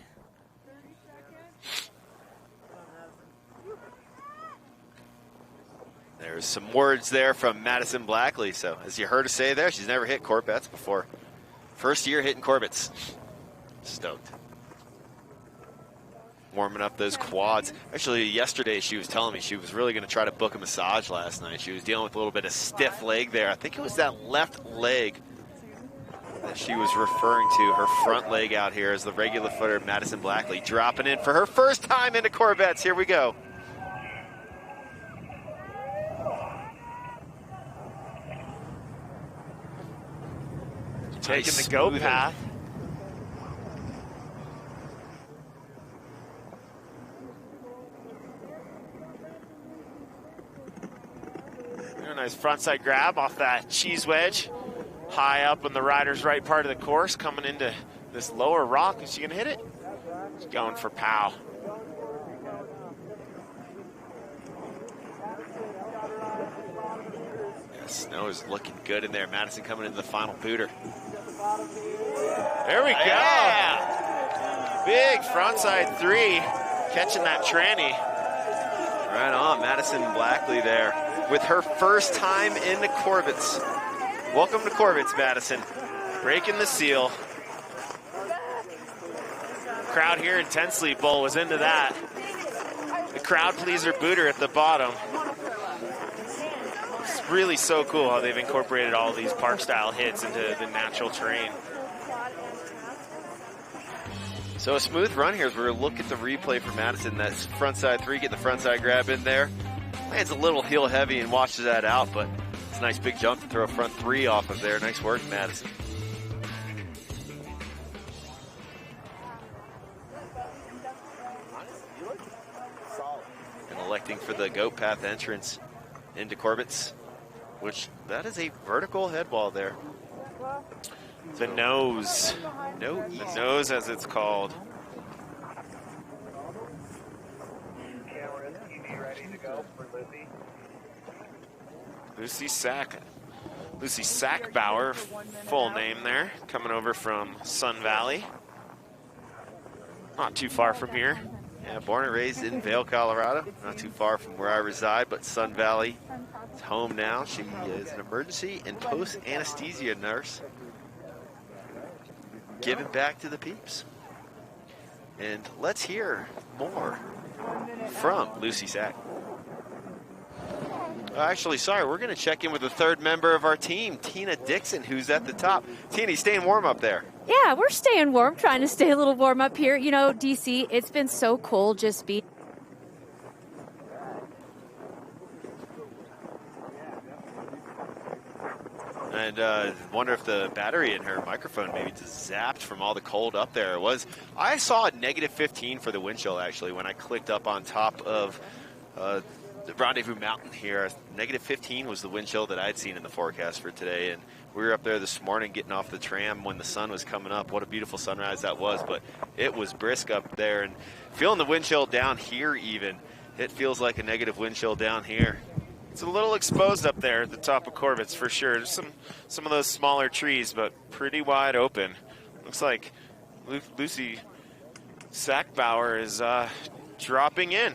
There's some words there from Madison Blackley. So as you heard her say there, she's never hit Corbett's before. First year hitting Corbett's. Stoked. Warming up those quads. Actually, yesterday she was telling me she was really going to try to book a massage last night. She was dealing with a little bit of stiff leg there. I think it was that left leg that she was referring to, her front leg out here as the regular footer Madison Blackley dropping in for her first time into Corbett's. Here we go. Taking the go path. A nice frontside grab off that cheese wedge. High up on the rider's right part of the course, coming into this lower rock. Is she going to hit it? She's going for pow. Yeah, snow is looking good in there. Madison coming into the final booter. There we go. Yeah. Big frontside 3, catching that tranny. Right on, Madison Blackley there with her first time into Corbett's. Welcome to Corbett's, Madison. Breaking the seal. Crowd here intensely, Bull was into that. The crowd pleaser booter at the bottom. It's really so cool how they've incorporated all these park style hits into the natural terrain. So a smooth run here as we're looking at the replay for Madison. That's frontside 3, getting the frontside grab in there. Lands a little heel heavy and washes that out, but it's a nice big jump to throw a front 3 off of there. Nice work, Madison. And electing for the goat path entrance into Corbett's, which that is a vertical head wall there. The nose. No, the nose as it's called. Lucy Sackbauer, full name there, coming over from Sun Valley. Not too far from here. Yeah, born and raised in Vail, Colorado, not too far from where I reside, but Sun Valley is home now. She is an emergency and post-anesthesia nurse, giving back to the peeps. And let's hear more from Lucy Sack. Actually, sorry, we're going to check in with the third member of our team, Tina Dixon, who's at the top. Tina, you staying warm up there? Yeah, we're staying warm, trying to stay a little warm up here. You know, DC, it's been so cold just being. And wonder if the battery in her microphone maybe just zapped from all the cold up there. I saw a -15 for the wind chill, actually, when I clicked up on top of the Rendezvous Mountain here. -15 was the wind chill that I'd seen in the forecast for today. And we were up there this morning getting off the tram when the sun was coming up. What a beautiful sunrise that was. But it was brisk up there. And feeling the wind chill down here even. It feels like a negative wind chill down here. It's a little exposed up there at the top of Corbett's for sure. There's some of those smaller trees, but pretty wide open. Looks like Lucy Sackbauer is dropping in.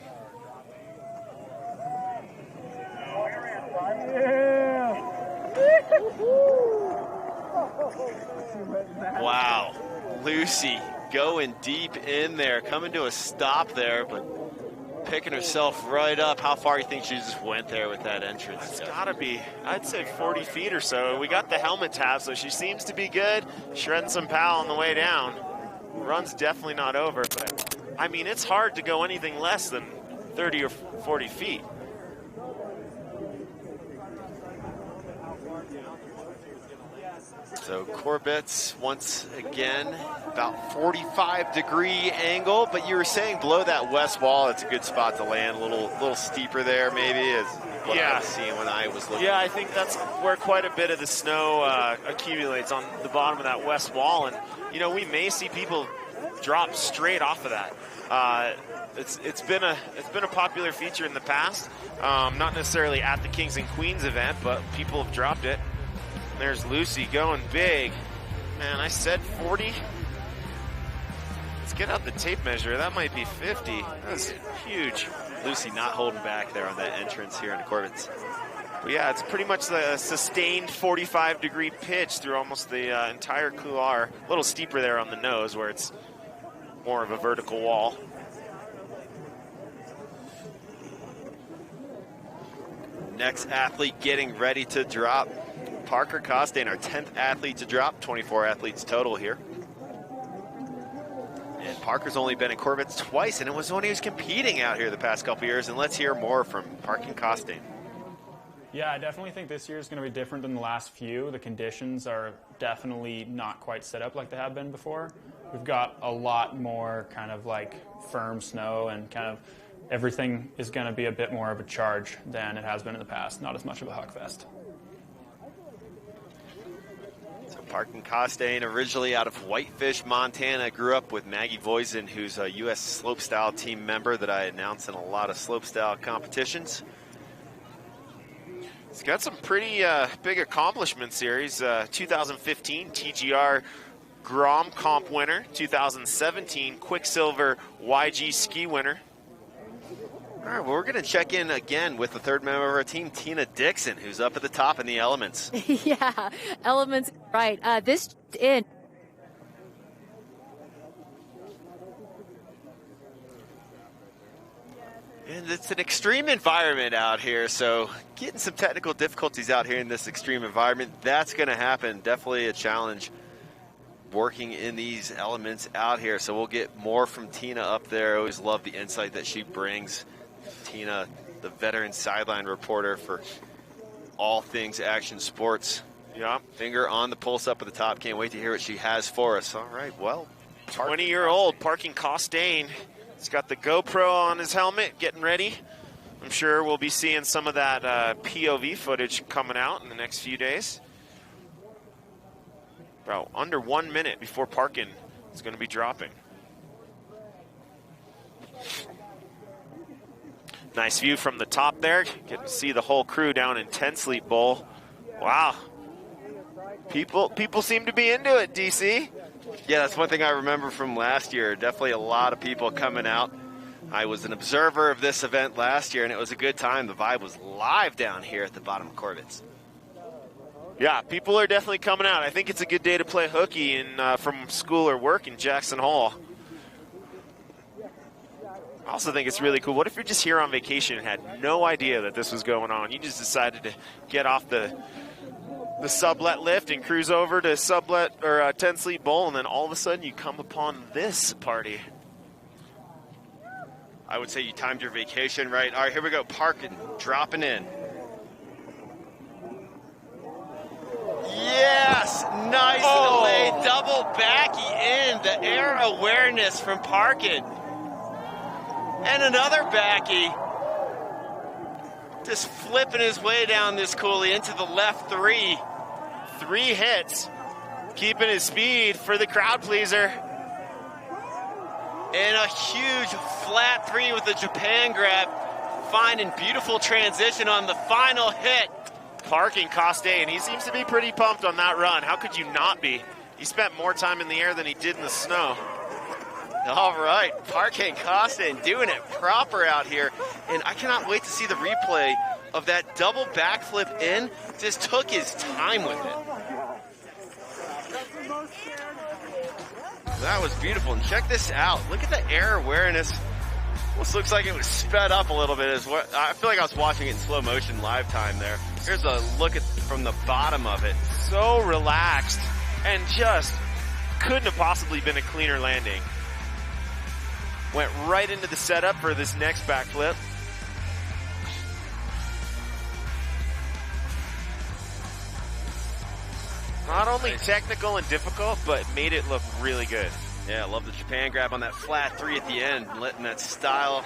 Wow, Lucy going deep in there, coming to a stop there, but picking herself right up. How far do you think she just went there with that entrance? It's gotta be, I'd say 40 feet or so. We got the helmet tab, so she seems to be good. Shredding some pow on the way down. Run's definitely not over, but I mean, it's hard to go anything less than 30 or 40 feet. So Corbet's once again about 45-degree angle, but you were saying below that west wall, it's a good spot to land. A little steeper there, maybe, is what I was seeing when I was looking. Yeah, I think that's where quite a bit of the snow accumulates, on the bottom of that west wall, and you know, we may see people drop straight off of that. It's been a popular feature in the past, not necessarily at the Kings and Queens event, but people have dropped it. There's Lucy going big. Man, I said 40. Let's get out the tape measure. That might be 50. That's huge. Lucy not holding back there on that entrance here in the Corbett's. But yeah, it's pretty much the sustained 45-degree pitch through almost the entire couloir. A little steeper there on the nose where it's more of a vertical wall. Next athlete getting ready to drop. Parker Costain, our 10th athlete to drop, 24 athletes total here. And Parker's only been in Corbett's twice, and it was when he was competing out here the past couple years. And let's hear more from PARKIN Costain. Yeah, I definitely think this year is going to be different than the last few. The conditions are definitely not quite set up like they have been before. We've got a lot more kind of like firm snow, and kind of everything is going to be a bit more of a charge than it has been in the past. Not as much of a huckfest. PARKIN Costain, originally out of Whitefish, Montana, grew up with Maggie Voisin, who's a U.S. slopestyle team member that I announced in a lot of slopestyle competitions. He's got some pretty big accomplishments here. He's 2015 TGR Grom Comp winner, 2017 Quicksilver YG Ski winner. All right, well, we're going to check in again with the third member of our team, Tina Dixon, who's up at the top in the elements. Yeah, elements, right. This in. And it's an extreme environment out here, so getting some technical difficulties out here in this extreme environment, that's going to happen. Definitely a challenge working in these elements out here. So we'll get more from Tina up there. I always love the insight that she brings. Tina, the veteran sideline reporter for all things action sports. Yeah. Finger on the pulse up at the top. Can't wait to hear what she has for us. All right, well. 20-year-old PARKIN Costain. He's got the GoPro on his helmet, getting ready. I'm sure we'll be seeing some of that POV footage coming out in the next few days. About under 1 minute before PARKIN is going to be dropping. Nice view from the top there. Get to see the whole crew down in 10 Sleep Bowl. Wow. People seem to be into it, DC. Yeah, that's one thing I remember from last year. Definitely a lot of people coming out. I was an observer of this event last year, and it was a good time. The vibe was live down here at the bottom of Corbett's. Yeah, people are definitely coming out. I think it's a good day to play hooky from school or work in Jackson Hole. I also think it's really cool. What if you're just here on vacation and had no idea that this was going on? You just decided to get off the sublet lift and cruise over to sublet or 10 Sleep Bowl, and then all of a sudden you come upon this party. I would say you timed your vacation right. All right, here we go. Parkin, dropping in. Yes, nice delay, double backy in. The air awareness from Parkin. And another backy. Just flipping his way down this coulee into the left three. 3 hits, keeping his speed for the crowd pleaser. And a huge flat 3 with the Japan grab, finding beautiful transition on the final hit. Parking COSTAIN, he seems to be pretty pumped on that run. How could you not be? He spent more time in the air than he did in the snow. All right, PARKIN COSTAIN doing it proper out here. And I cannot wait to see the replay of that double backflip in. Just took his time with it. That was beautiful. And check this out. Look at the air awareness. Almost looks like it was sped up a little bit. I feel like I was watching it in slow motion live time there. Here's a look from the bottom of it. So relaxed and just couldn't have possibly been a cleaner landing. Went right into the setup for this next backflip. Not only technical and difficult, but made it look really good. Yeah, I love the Japan grab on that flat 3 at the end, letting that style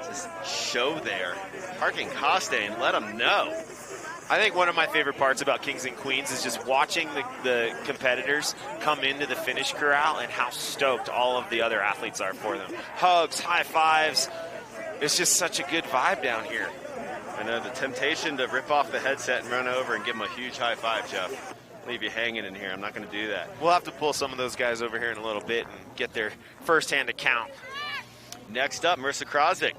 just show there. PARKIN COSTAIN, let them know. I think one of my favorite parts about Kings and Queens is just watching the competitors come into the finish corral and how stoked all of the other athletes are for them. Hugs, high fives. It's just such a good vibe down here. I know the temptation to rip off the headset and run over and give them a huge high five, Jeff. Leave you hanging in here. I'm not going to do that. We'll have to pull some of those guys over here in a little bit and get their first-hand account. Next up, Marissa Krosvik.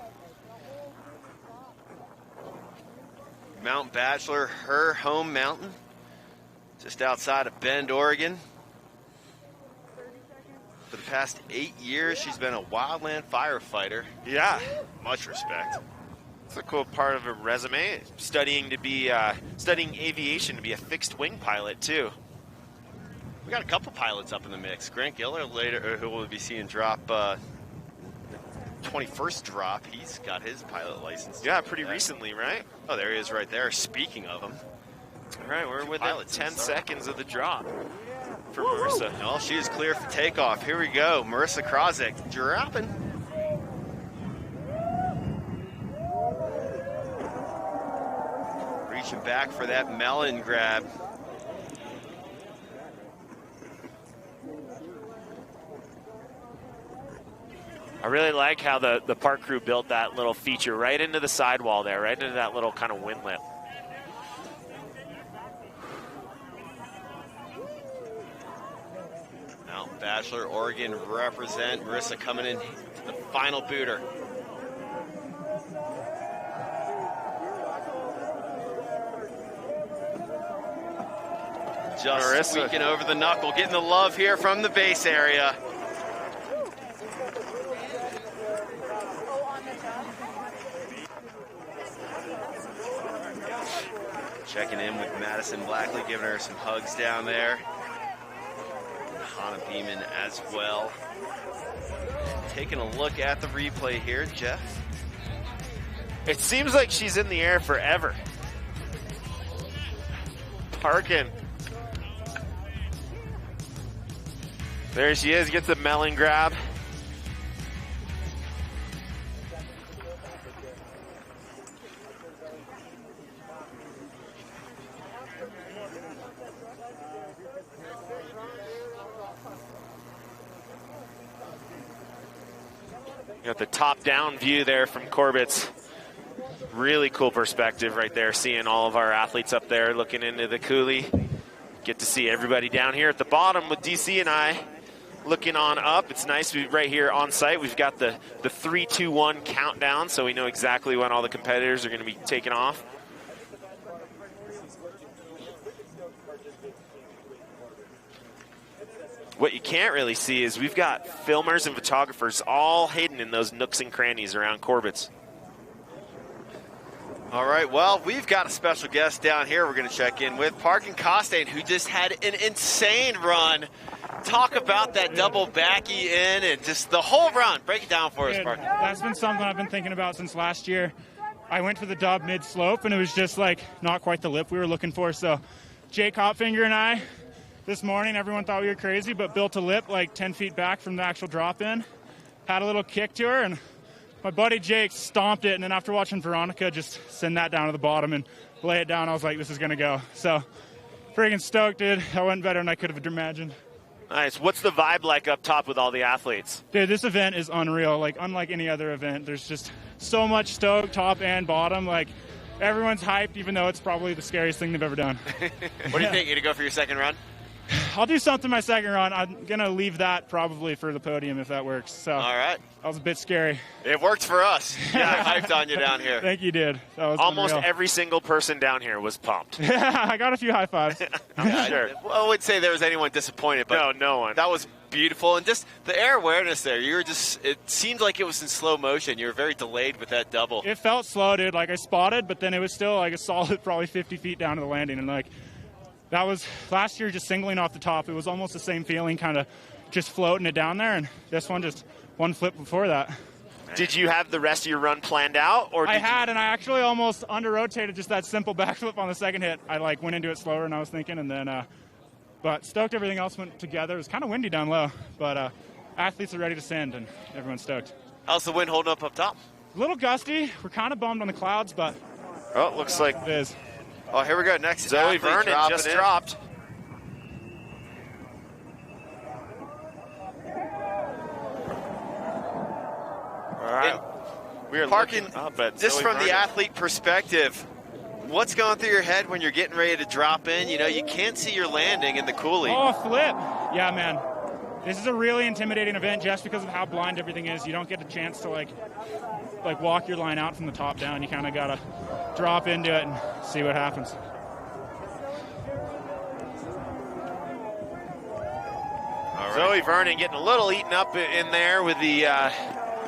Mount Bachelor, her home mountain, just outside of Bend, Oregon. For the past 8 years, she's been a wildland firefighter. Yeah. Much respect. It's a cool part of her resume, studying aviation to be a fixed wing pilot too. We got a couple pilots up in the mix. Grant Giller later, who we'll be seeing drop 21st drop. He's got his pilot license. Yeah, pretty recently, right? Oh, there he is right there. Speaking of him. All right, we're within 10 seconds of the drop for Marissa. Well, she is clear for takeoff. Here we go. Marissa Krosvik dropping. Reaching back for that melon grab. I really like how the park crew built that little feature right into the sidewall there, right into that little kind of windlet. Mount Bachelor, Oregon represent. Marissa coming in to the final booter. Just squeaking over the knuckle, getting the love here from the base area. Checking in with Madison Blackley, giving her some hugs down there. HANA BEAMAN as well. Taking a look at the replay here, Jeff. It seems like she's in the air forever. PARKIN. There she is, gets a melon grab. You got the top-down view there from Corbett's. Really cool perspective right there, seeing all of our athletes up there looking into the coulee. Get to see everybody down here at the bottom with DC and I. looking on up. It's nice right here on site. We've got the 3, 2, 1 countdown, so we know exactly when all the competitors are going to be taking off. What you can't really see is we've got filmers and photographers all hidden in those nooks and crannies around Corbett's. All right, well, we've got a special guest down here we're going to check in with, PARKIN COSTAIN, who just had an insane run. Talk about that double backy in and just the whole run. Break it down for us, PARKIN. That's been something I've been thinking about since last year. I went for the dub mid-slope, and it was just like not quite the lip we were looking for. So Jake Hopfinger and I, this morning, everyone thought we were crazy, but built a lip like 10 feet back from the actual drop-in. Had a little kick to her, and my buddy Jake stomped it, and then after watching Veronica just send that down to the bottom and lay it down, I was like, this is going to go. So friggin' stoked, dude. That went better than I could have imagined. Nice. What's the vibe like up top with all the athletes? Dude, this event is unreal. Like, unlike any other event, there's just so much stoke, top and bottom. Like, everyone's hyped, even though it's probably the scariest thing they've ever done. What do you think? You to go for your second run? I'll do something my second run. I'm going to leave that probably for the podium if that works. So, all right. That was a bit scary. It worked for us. Yeah, I hyped on you down here. Thank you, dude. That was almost unreal. Every single person down here was pumped. I got a few high fives. I'm sure. Well, I wouldn't say there was anyone disappointed, but no one. That was beautiful. And just the air awareness there, you were just, it seemed like it was in slow motion. You were very delayed with that double. It felt slow, dude. Like, I spotted, but then it was still like a solid probably 50 feet down to the landing. And like, that was last year just singling off the top. It was almost the same feeling, kind of just floating it down there. And this one just one flip before that. Did you have the rest of your run planned out? Or I had, and I actually almost under-rotated just that simple backflip on the second hit. I like went into it slower than I was thinking, and then, but stoked everything else went together. It was kind of windy down low, but athletes are ready to send, and everyone's stoked. How's the wind holding up top? A little gusty. We're kind of bummed on the clouds, but oh, it looks like it is. Oh, here we go. Next, Zoe Vernon just dropped. All right. We are PARKIN, just Zoe from Vernon. the athlete perspective, what's going through your head when you're getting ready to drop in? You know, you can't see your landing in the coulee. Oh, flip. Yeah, man. This is a really intimidating event just because of how blind everything is. You don't get a chance to, like walk your line out from the top down. You kind of got to drop into it and see what happens. All right. Zoe Vernon getting a little eaten up in there with the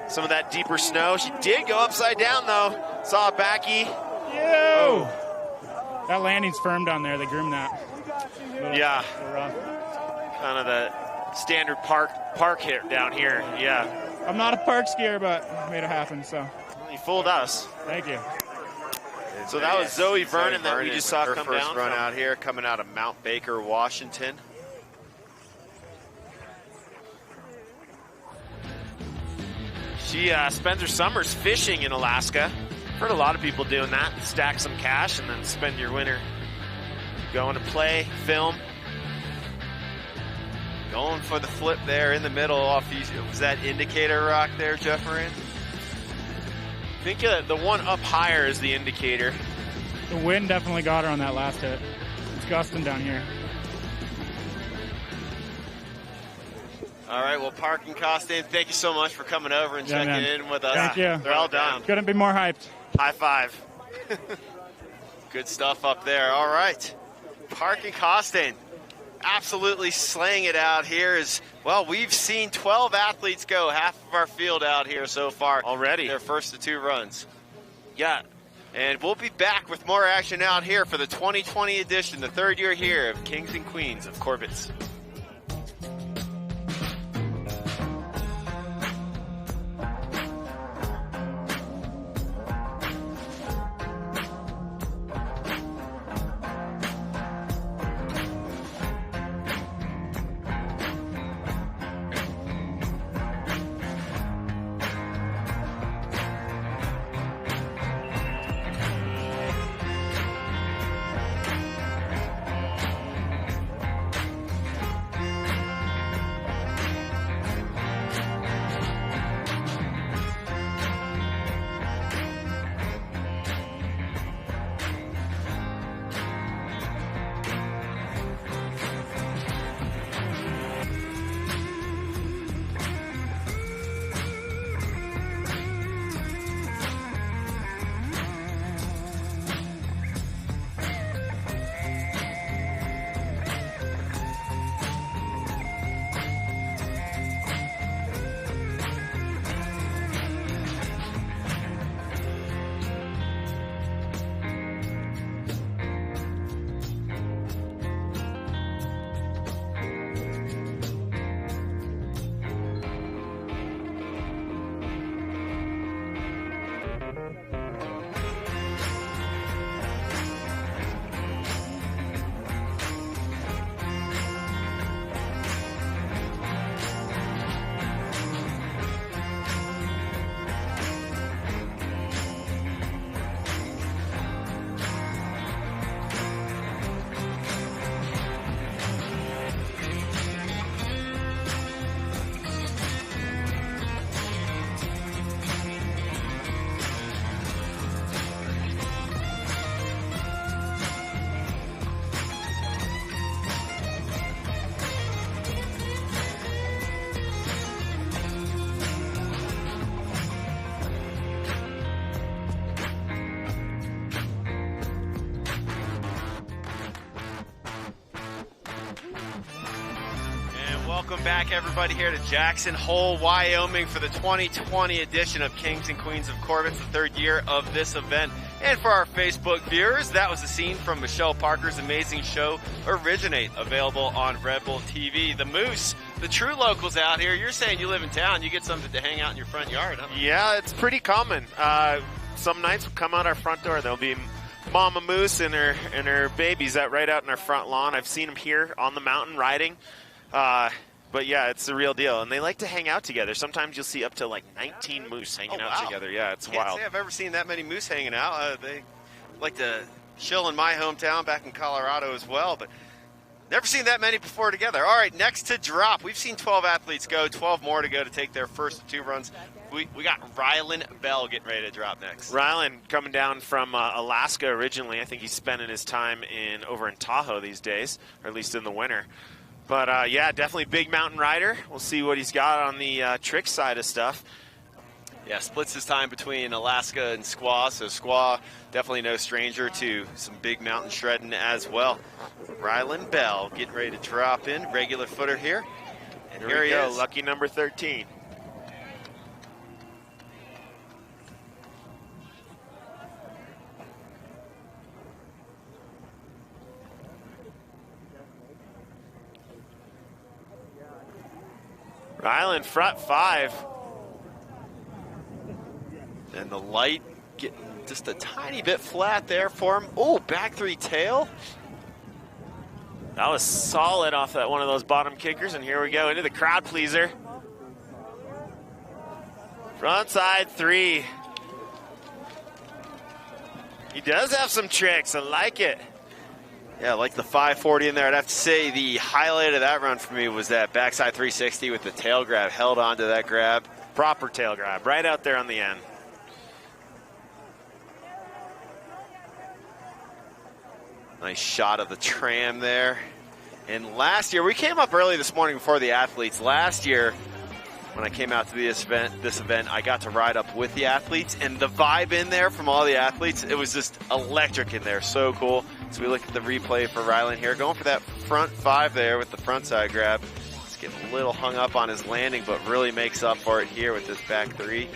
some of that deeper snow. She did go upside down, though. Saw a backy. Yo! That landing's firm down there. They groomed that. Yeah. Kind of the standard park hit down here. Yeah. I'm not a park skier, but made it happen, so. You fooled us. Thank you. So that was Zoe Vernon that we just saw her come first down run from. out here, coming out of Mount Baker, Washington. She spends her summers fishing in Alaska. Heard a lot of people doing that. Stack some cash and then spend your winter going to play, film. Going for the flip there in the middle off. Was that indicator rock there, Jeff Moran? I think the one up higher is the indicator. The wind definitely got her on that last hit. It's gusting down here. All right, well, PARKIN COSTAIN, thank you so much for coming over and checking in with us. Thank you. They're all done. Couldn't be more hyped. High five. Good stuff up there. All right. PARKIN COSTAIN absolutely slaying it out here. Well, we've seen 12 athletes go, half of our field out here so far. Already. Their first of 2 runs. Yeah. And we'll be back with more action out here for the 2020 edition, the 3rd year here of Kings and Queens of Corbet. Welcome back, everybody, here to Jackson Hole, Wyoming for the 2020 edition of Kings and Queens of Corbet, the third year of this event. And for our Facebook viewers, that was a scene from Michelle Parker's amazing show, Originate, available on Red Bull TV. The Moose, the true locals out here, you're saying you live in town, you get something to hang out in your front yard, huh? Yeah, it's pretty common. Some nights we'll come out our front door, there'll be Mama Moose and her babies out right out in our front lawn. I've seen them here on the mountain riding. But yeah, it's the real deal. And they like to hang out together. Sometimes you'll see up to like 19 moose hanging out together. Yeah, it's wild. Can't say I've ever seen that many moose hanging out. They like to chill in my hometown back in Colorado as well, but never seen that many before together. All right, next to drop. We've seen 12 athletes go, 12 more to go to take their first 2 runs. We got Rylan Bell getting ready to drop next. Rylan coming down from Alaska originally. I think he's spending his time over in Tahoe these days, or at least in the winter. But yeah, definitely big mountain rider. We'll see what he's got on the trick side of stuff. Yeah, splits his time between Alaska and Squaw, so Squaw definitely no stranger to some big mountain shredding as well. Rylan Bell getting ready to drop in, regular footer here. And here he go, is. lucky number 13. Rylan front 5. And the light getting just a tiny bit flat there for him. Oh, back 3 tail. That was solid off that one of those bottom kickers. And here we go into the crowd pleaser. Front side 3. He does have some tricks. I like it. Yeah, like the 540 in there. I'd have to say the highlight of that run for me was that backside 360 with the tail grab. Held on to that grab. Proper tail grab right out there on the end. Nice shot of the tram there. And last year, we came up early this morning before the athletes. Last year, when I came out to this event, I got to ride up with the athletes, and the vibe in there from all the athletes, it was just electric in there. So cool. So we look at the replay for Rylan here, going for that front 5 there with the front side grab. Just getting a little hung up on his landing, but really makes up for it here with this back 3.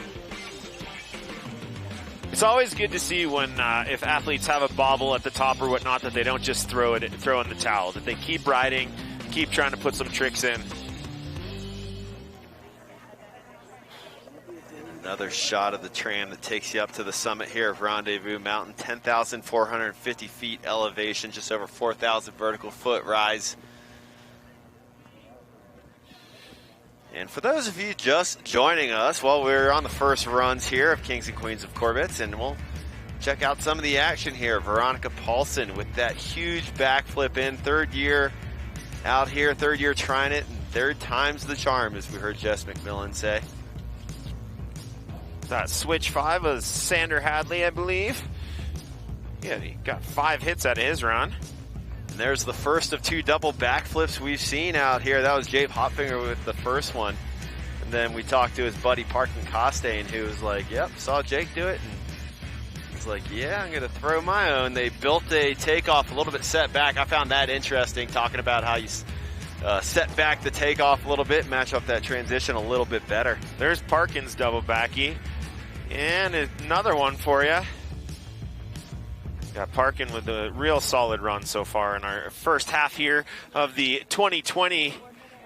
It's always good to see when if athletes have a bobble at the top or whatnot, that they don't just throw in the towel, that they keep riding, keep trying to put some tricks in. Another shot of the tram that takes you up to the summit here of Rendezvous Mountain. 10,450 feet elevation, just over 4,000 vertical foot rise. And for those of you just joining us, well, we're on the first runs here of Kings and Queens of Corbett, and we'll check out some of the action here. Veronica PAULSEN with that huge backflip in, 3rd year out here, 3rd year trying it, and 3rd time's the charm, as we heard Jess McMillan say. That switch 5 was Sander Hadley, I believe. Yeah, he got 5 hits out of his run. And there's the first of 2 double backflips we've seen out here. That was Jabe Hotfinger with the first one. And then we talked to his buddy PARKIN COSTAIN, who was like, yep, saw Jake do it. And he's like, yeah, I'm going to throw my own. They built a takeoff a little bit set back. I found that interesting, talking about how you set back the takeoff a little bit, match up that transition a little bit better. There's Parkin's double backy. And another one for you. Got Parkin with a real solid run so far in our first half here of the 2020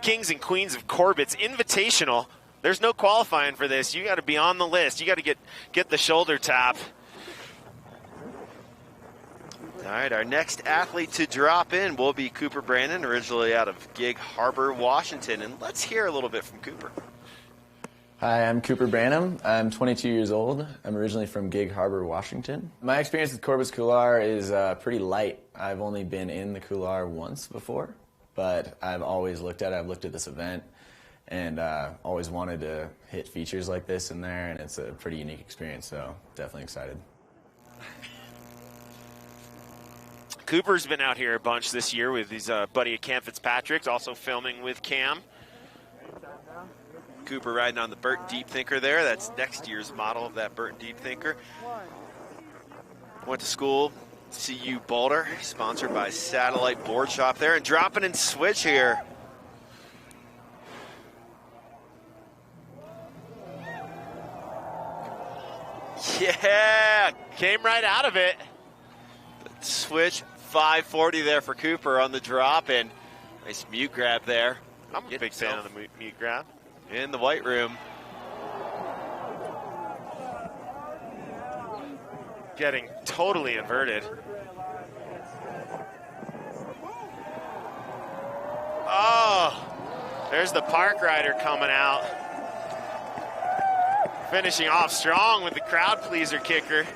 Kings and Queens of Corbet's Invitational. There's no qualifying for this. You got to be on the list. You got to get the shoulder tap. All right, our next athlete to drop in will be Cooper Brandon, originally out of Gig Harbor, Washington. And let's hear a little bit from Cooper. Hi, I'm Cooper Branham. I'm 22 years old. I'm originally from Gig Harbor, Washington. My experience with Corbet's Couloir is pretty light. I've only been in the Couloir once before, but I've always looked at it. I've looked at this event and always wanted to hit features like this in there, and it's a pretty unique experience, so definitely excited. Cooper's been out here a bunch this year with his buddy Cam Fitzpatrick, also filming with Cam. Cooper riding on the Burton Deep Thinker there. That's next year's model of that Burton Deep Thinker. Went to school, CU Boulder, sponsored by Satellite Board Shop there. And dropping in switch here. Yeah, came right out of it. Switch 540 there for Cooper on the drop, and nice mute grab there. I'm a big fan of the mute grab. In the white room. Getting totally inverted. Oh, there's the park rider coming out. Finishing off strong with the crowd pleaser kicker.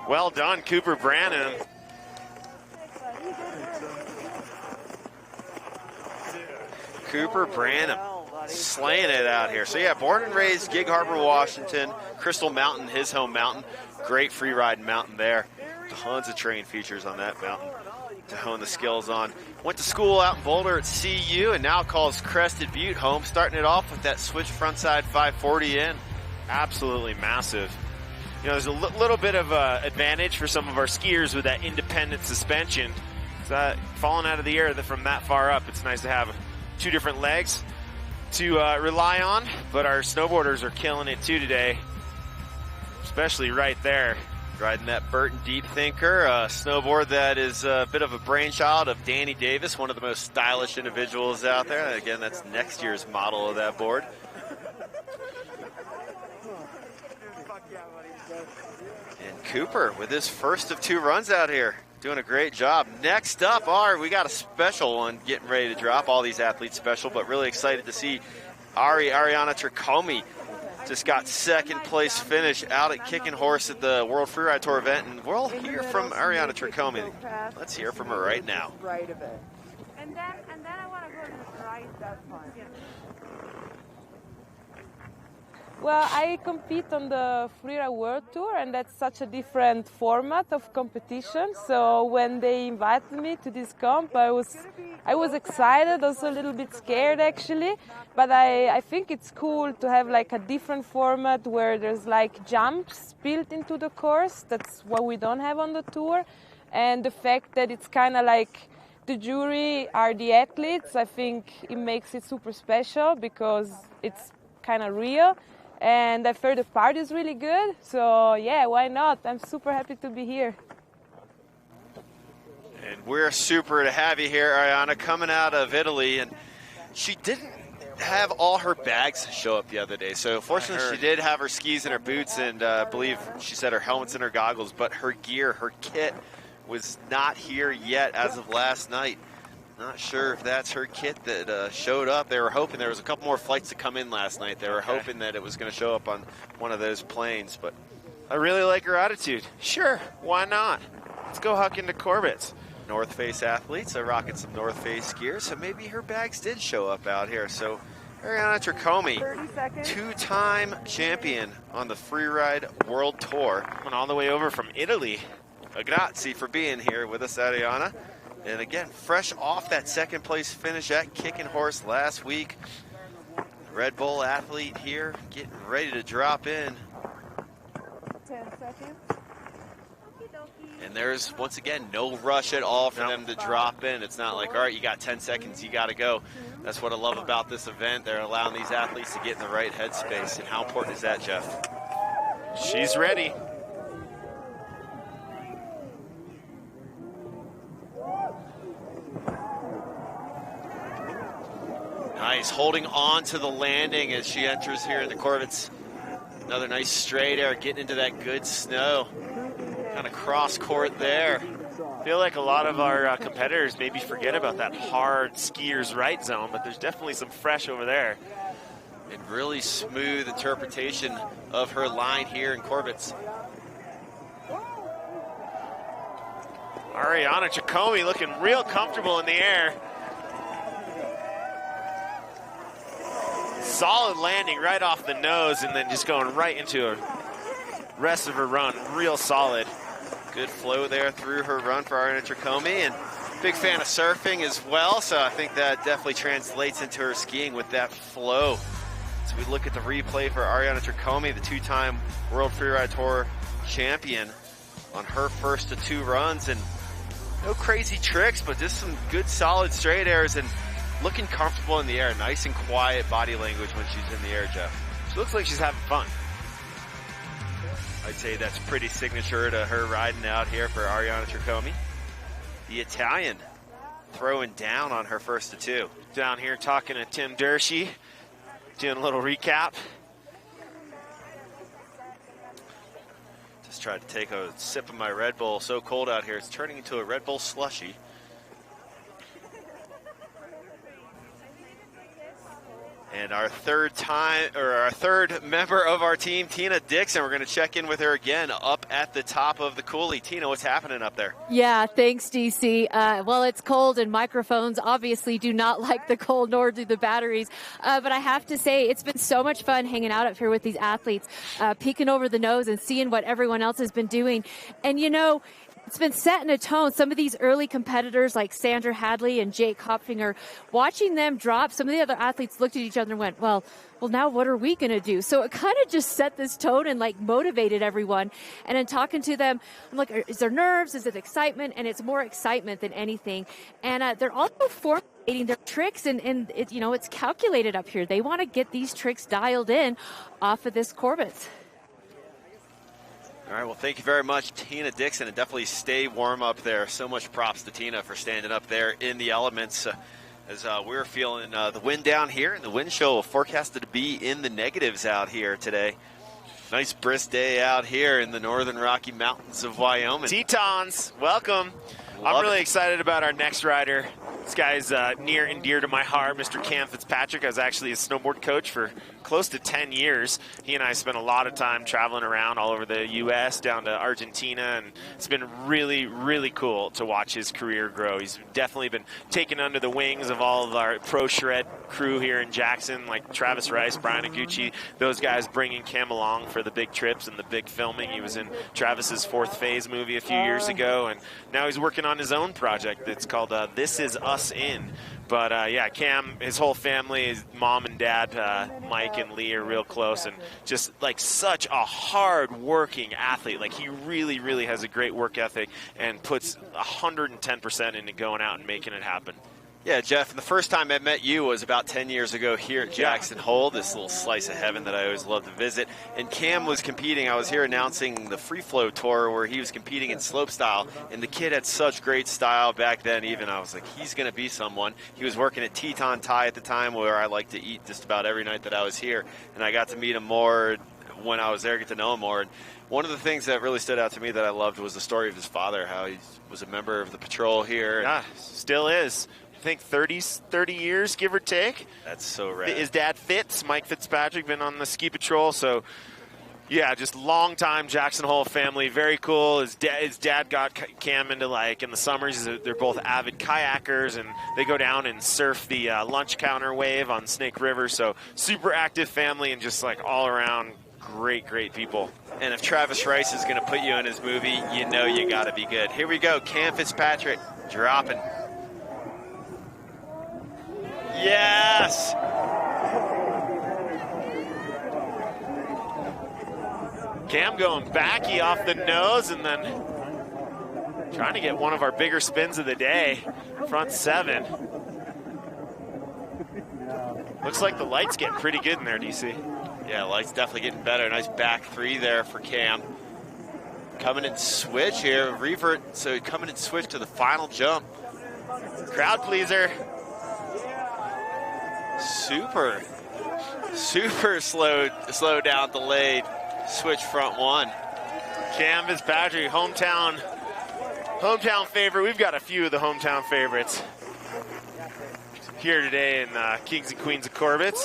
Well done, Cooper Branham. Cooper Branham slaying it out here. So yeah, born and raised Gig Harbor, Washington. Crystal Mountain, his home mountain. Great free riding mountain there. Tons of terrain features on that mountain to hone the skills on. Went to school out in Boulder at CU and now calls Crested Butte home, starting it off with that switch frontside 540 in. Absolutely massive. You know, there's a little bit of advantage for some of our skiers with that independent suspension. So falling out of the air from that far up, it's nice to have two different legs to rely on, but our snowboarders are killing it too today, especially right there. Riding that Burton Deep Thinker, a snowboard that is a bit of a brainchild of Danny Davis, one of the most stylish individuals out there. Again, that's next year's model of that board. And Cooper with his first of 2 runs out here, doing a great job. Next up, we got a special one getting ready to drop. All these athletes special, but really excited to see Ariana Tricomi. Just got second place finish out at Kicking Horse at the World Freeride Tour event, and we'll hear from Ariana Tricomi. Let's hear from her right now. Right of it. And then I want to go to the right. That's fine. Yeah. Well, I compete on the Freeride World Tour, and that's such a different format of competition. So when they invited me to this comp, I was excited, also a little bit scared actually. But I think it's cool to have like a different format where there's like jumps built into the course. That's what we don't have on the tour. And the fact that it's kind of like the jury are the athletes, I think it makes it super special because it's kind of real. And I've heard the party is really good, so yeah, why not? I'm super happy to be here. And we're super to have you here, Ariana, coming out of Italy. And she didn't have all her bags show up the other day. So fortunately, she did have her skis and her boots, and I believe she said her helmets and her goggles, but her gear, her kit was not here yet as of last night. Not sure if that's her kit that showed up. They were hoping there was a couple more flights to come in last night. They were hoping that it was going to show up on one of those planes, but I really like her attitude. Sure, why not? Let's go huck into Corbett's. North Face athletes are rocking some North Face gear, so maybe her bags did show up out here. So Ariana Tricomi, 2-time champion on the Freeride World Tour. Coming all the way over from Italy. Grazie for being here with us, Ariana. And again, fresh off that second place finish at Kicking Horse last week. Red Bull athlete here, getting ready to drop in. 10 seconds. And there's, once again, no rush at all for them to drop in. It's not like, all right, you got 10 seconds, you got to go. That's what I love about this event. They're allowing these athletes to get in the right headspace. And how important is that, Jeff? She's ready. Nice, holding on to the landing as she enters here in the Corbett's. Another nice straight air, getting into that good snow. Kind of cross court there. I feel like a lot of our competitors maybe forget about that hard skier's right zone, but there's definitely some fresh over there. And really smooth interpretation of her line here in Corbett's. Ariana Tricomi looking real comfortable in the air. Solid landing right off the nose and then just going right into a rest of her run. Real solid. Good flow there through her run for Ariana Tricomi, and big fan of surfing as well, so I think that definitely translates into her skiing with that flow. So we look at the replay for Ariana Tricomi, the 2-time World Freeride Tour champion, on her first of 2 runs, and no crazy tricks, but just some good solid straight airs and looking comfortable in the air. Nice and quiet body language when she's in the air, Jeff. She looks like she's having fun. I'd say that's pretty signature to her riding out here for Ariana Tricomi. The Italian throwing down on her first of two. Down here talking to Tim Dershey, doing a little recap. Just tried to take a sip of my Red Bull. So cold out here, it's turning into a Red Bull slushie. And our third member of our team, Tina Dixon. We're going to check in with her again up at the top of the coulee. Tina, what's happening up there? Yeah, thanks, DC. Well, it's cold, and microphones obviously do not like the cold, nor do the batteries. But I have to say, it's been so much fun hanging out up here with these athletes, peeking over the nose and seeing what everyone else has been doing. And, you know, it's been setting a tone. Some of these early competitors like Sandra Hadley and Jake Hopfinger, watching them drop, some of the other athletes looked at each other and went, well, now what are we going to do? So it kind of just set this tone and like motivated everyone. And in talking to them, I'm like, is there nerves? Is it excitement? And it's more excitement than anything. And they're also formulating their tricks, and it, you know, it's calculated up here. They want to get these tricks dialed in off of this Corbett. All right, well, thank you very much, Tina Dixon, and definitely stay warm up there. So much props to Tina for standing up there in the elements as we're feeling the wind down here, and the wind chill forecasted to be in the negatives out here today. Nice brisk day out here in the northern Rocky Mountains of Wyoming. Tetons, welcome. I'm really excited about our next rider. This guy's near and dear to my heart, Mr. Cam Fitzpatrick. I was actually a snowboard coach for close to 10 years. He and I spent a lot of time traveling around all over the U.S., down to Argentina, and it's been really, really cool to watch his career grow. He's definitely been taken under the wings of all of our pro shred crew here in Jackson, like Travis Rice, Brian Aguchi, those guys bringing Cam along for the big trips and the big filming. He was in Travis's Fourth Phase movie a few years ago, and now he's working on his own project that's called This Is Us In. But yeah, Cam, his whole family, his mom and dad, Mike and Lee, are real close, and just like such a hard-working athlete. Like, he really, really has a great work ethic and puts 110% into going out and making it happen. Yeah, Jeff, and the first time I met you was about 10 years ago here at Jackson Hole, this little slice of heaven that I always love to visit. And Cam was competing. I was here announcing the Free Flow Tour where he was competing in slopestyle, and the kid had such great style back then. Even I was like, he's going to be someone. He was working at Teton Thai at the time, where I like to eat just about every night that I was here, and I got to meet him more when I was there, get to know him more. And one of the things that really stood out to me that I loved was the story of his father, how he was a member of the patrol here. Yeah, still is. I think 30 years, give or take. That's so rad. His dad Fitz, Mike Fitzpatrick, been on the ski patrol. So, yeah, just long time Jackson Hole family. Very cool. His dad got Cam into, like, in the summers, they're both avid kayakers, and they go down and surf the lunch counter wave on Snake River. So, super active family and just, like, all around great, great people. And if Travis Rice is going to put you in his movie, you know you got to be good. Here we go. Cam Fitzpatrick dropping. Yes! Cam going backy off the nose and then trying to get one of our bigger spins of the day. Front seven. Looks like the light's getting pretty good in there, DC. Yeah, light's definitely getting better. Nice back three there for Cam. Coming in switch here, revert, so coming in switch to the final jump. Crowd pleaser. Super slow down delayed switch front one. Cam Fitzpatrick, hometown favorite. We've got a few of the hometown favorites here today in Kings and Queens of Corbet.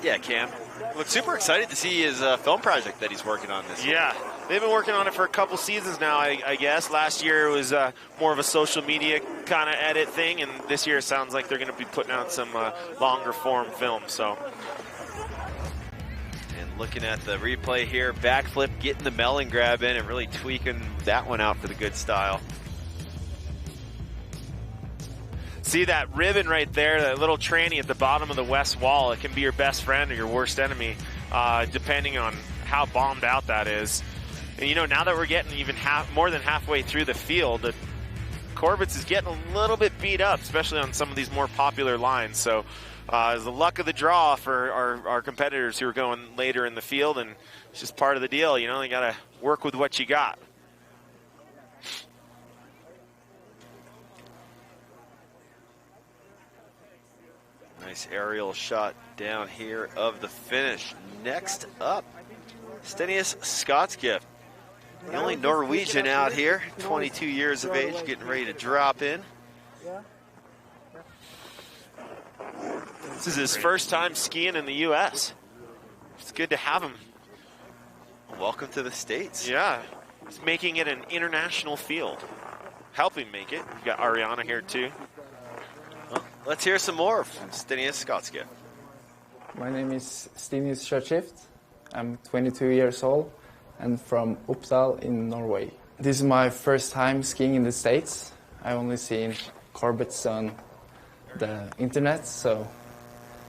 Yeah, Cam. Look, super excited to see his film project that he's working on this year. Yeah, they've been working on it for a couple seasons now, I guess. Last year it was more of a social media kind of edit thing, and this year it sounds like they're going to be putting out some longer form film. So, and looking at the replay here, backflip, getting the melon grab in and really tweaking that one out for the good style. See that ribbon right there, that little tranny at the bottom of the west wall? It can be your best friend or your worst enemy, depending on how bombed out that is. And you know, now that we're getting even more than halfway through the field, the Corbet's is getting a little bit beat up, especially on some of these more popular lines. So it's the luck of the draw for our competitors who are going later in the field, and it's just part of the deal. You got to work with what you got. Nice aerial shot down here of the finish. Next up, Stenius Scotsgift. The only Norwegian out here, 22 years of age, getting ready to drop in. This is his first time skiing in the U.S. It's good to have him. Welcome to the States. Yeah, he's making it an international field. Helping make it. You got Ariana here too. Well, let's hear some more from Stenius Scotsgift. My name is Stenius Scotsgift. I'm 22 years old and from Oppdal in Norway. This is my first time skiing in the States. I've only seen Corbets on the internet, so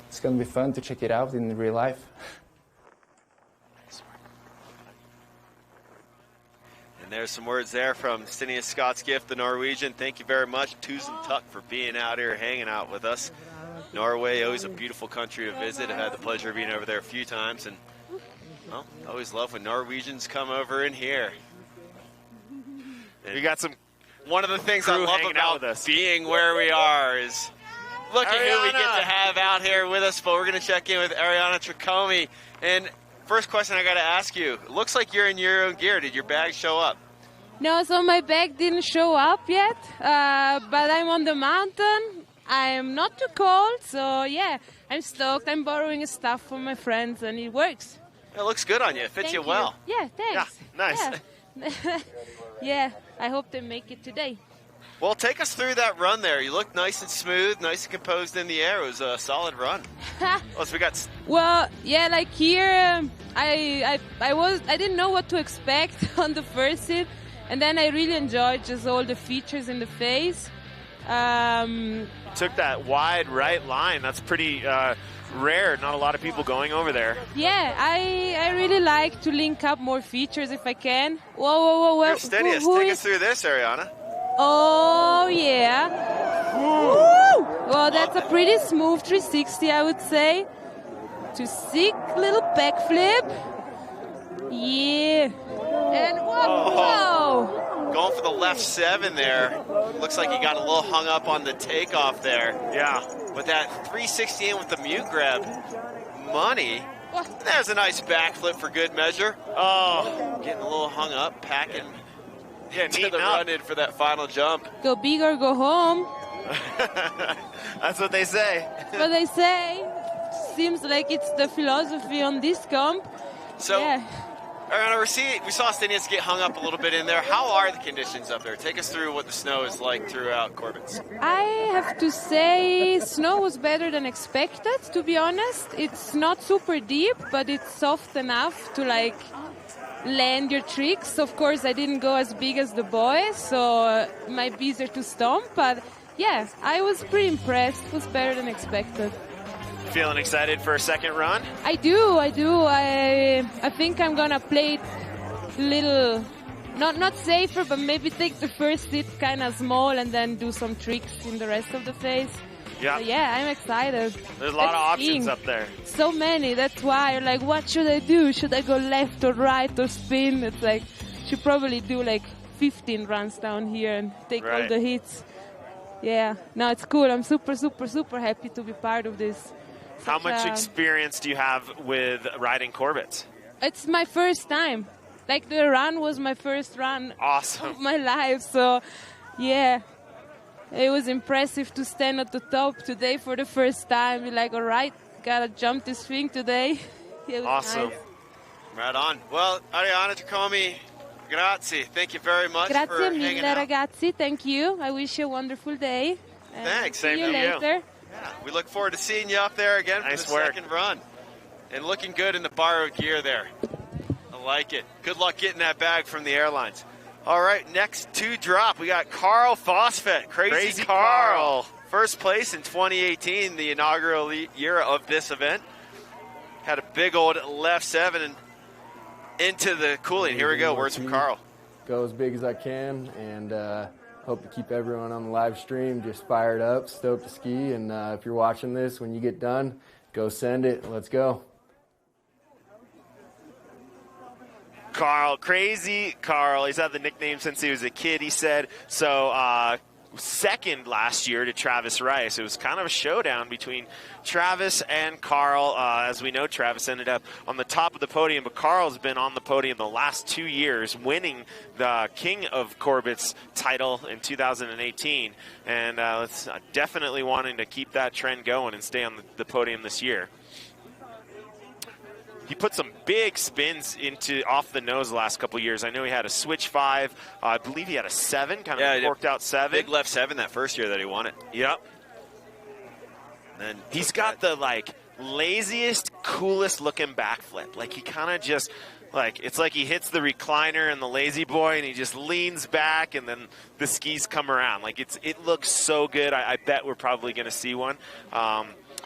it's going to be fun to check it out in real life. And there's some words there from Stenius Scotsgift, the Norwegian. Thank you very much, Tusen Tuck, for being out here, hanging out with us. Norway, always a beautiful country to visit. I've had the pleasure of being over there a few times, and well, I always love when Norwegians come over in here. We got some. One of the things I love about being where we are is look at who we get to have out here with us. But we're going to check in with Ariana Tricomi. And first question I got to ask you: it looks like you're in your own gear. Did your bag show up? No, so my bag didn't show up yet, but I'm on the mountain. I'm not too cold, so yeah, I'm stoked. I'm borrowing stuff from my friends, and it works. It looks good on you. It fits you well. Yeah, thanks. Yeah, nice. Yeah. Yeah, I hope they make it today. Well, take us through that run there. You look nice and smooth, nice and composed in the air. It was a solid run. We got. Well, yeah, like here, I didn't know what to expect on the first hit, and then I really enjoyed just all the features in the face. Took that wide right line. That's pretty rare. Not a lot of people going over there. Yeah, I really like to link up more features if I can. Whoa. Here, Stenius, take us through this, Ariana. Oh, yeah. Woo! Well, that's a pretty smooth 360, I would say. To sick little backflip. Yeah. And whoa. Going for the left 7 there. Looks like he got a little hung up on the takeoff there. Yeah. With that 360 in with the mute grab. Money. There's a nice backflip for good measure. Oh, getting a little hung up, packing to the run in for that final jump. Go big or go home. That's what they say. What they say. Seems like it's the philosophy on this comp. So, yeah. Ariana, we saw Stenius get hung up a little bit in there. How are the conditions up there? Take us through what the snow is like throughout Corbet's. I have to say snow was better than expected, to be honest. It's not super deep, but it's soft enough to like land your tricks. Of course, I didn't go as big as the boys, so my bees are to stomp, but yeah, I was pretty impressed. It was better than expected. Feeling excited for a second run? I do. I think I'm gonna play it a little, not safer, but maybe take the first hit kind of small and then do some tricks in the rest of the phase. Yeah. But yeah, I'm excited. There's a lot of options up there. So many. That's why you're like, what should I do? Should I go left or right or spin? It's like, should probably do like 15 runs down here and take all the hits. Yeah. No, it's cool. I'm super, super, super happy to be part of this. How much experience do you have with riding Corbets? It's my first time. Like the run was my first run of my life. So, yeah, it was impressive to stand at the top today for the first time. Be like, all right, gotta jump this thing today. Awesome. Nice. Right on. Well, Ariana Tricomi, grazie. Thank you very much for hanging out. Grazie mille, ragazzi. Thank you. I wish you a wonderful day. Thanks. See you later. Yeah, we look forward to seeing you up there again for the second run. And looking good in the borrowed gear there. I like it. Good luck getting that bag from the airlines. All right, next to drop, we got Carl Fosfet. Crazy Carl. First place in 2018, the inaugural year of this event. Had a big old left 7 and into the cooling. Here we go. Words from Carl. Go as big as I can, and hope to keep everyone on the live stream just fired up, stoked to ski. And if you're watching this, when you get done, go send it. Let's go. Carl, crazy Carl. He's had the nickname since he was a kid, he said. So second last year to Travis Rice. It was kind of a showdown between Travis and Carl. As we know, Travis ended up on the top of the podium, but Carl's been on the podium the last 2 years, winning the King of Corbet's title in 2018. And definitely wanting to keep that trend going and stay on the podium this year. He put some big spins into off the nose the last couple of years. I know he had a switch 5. I believe he had a 7, kind of worked out 7. Big left 7 that first year that he won it. Yep. And then he's got the laziest, coolest looking backflip. Like he kind of just it's like he hits the recliner and the lazy boy and he just leans back and then the skis come around. Like it looks so good. I bet we're probably going to see one.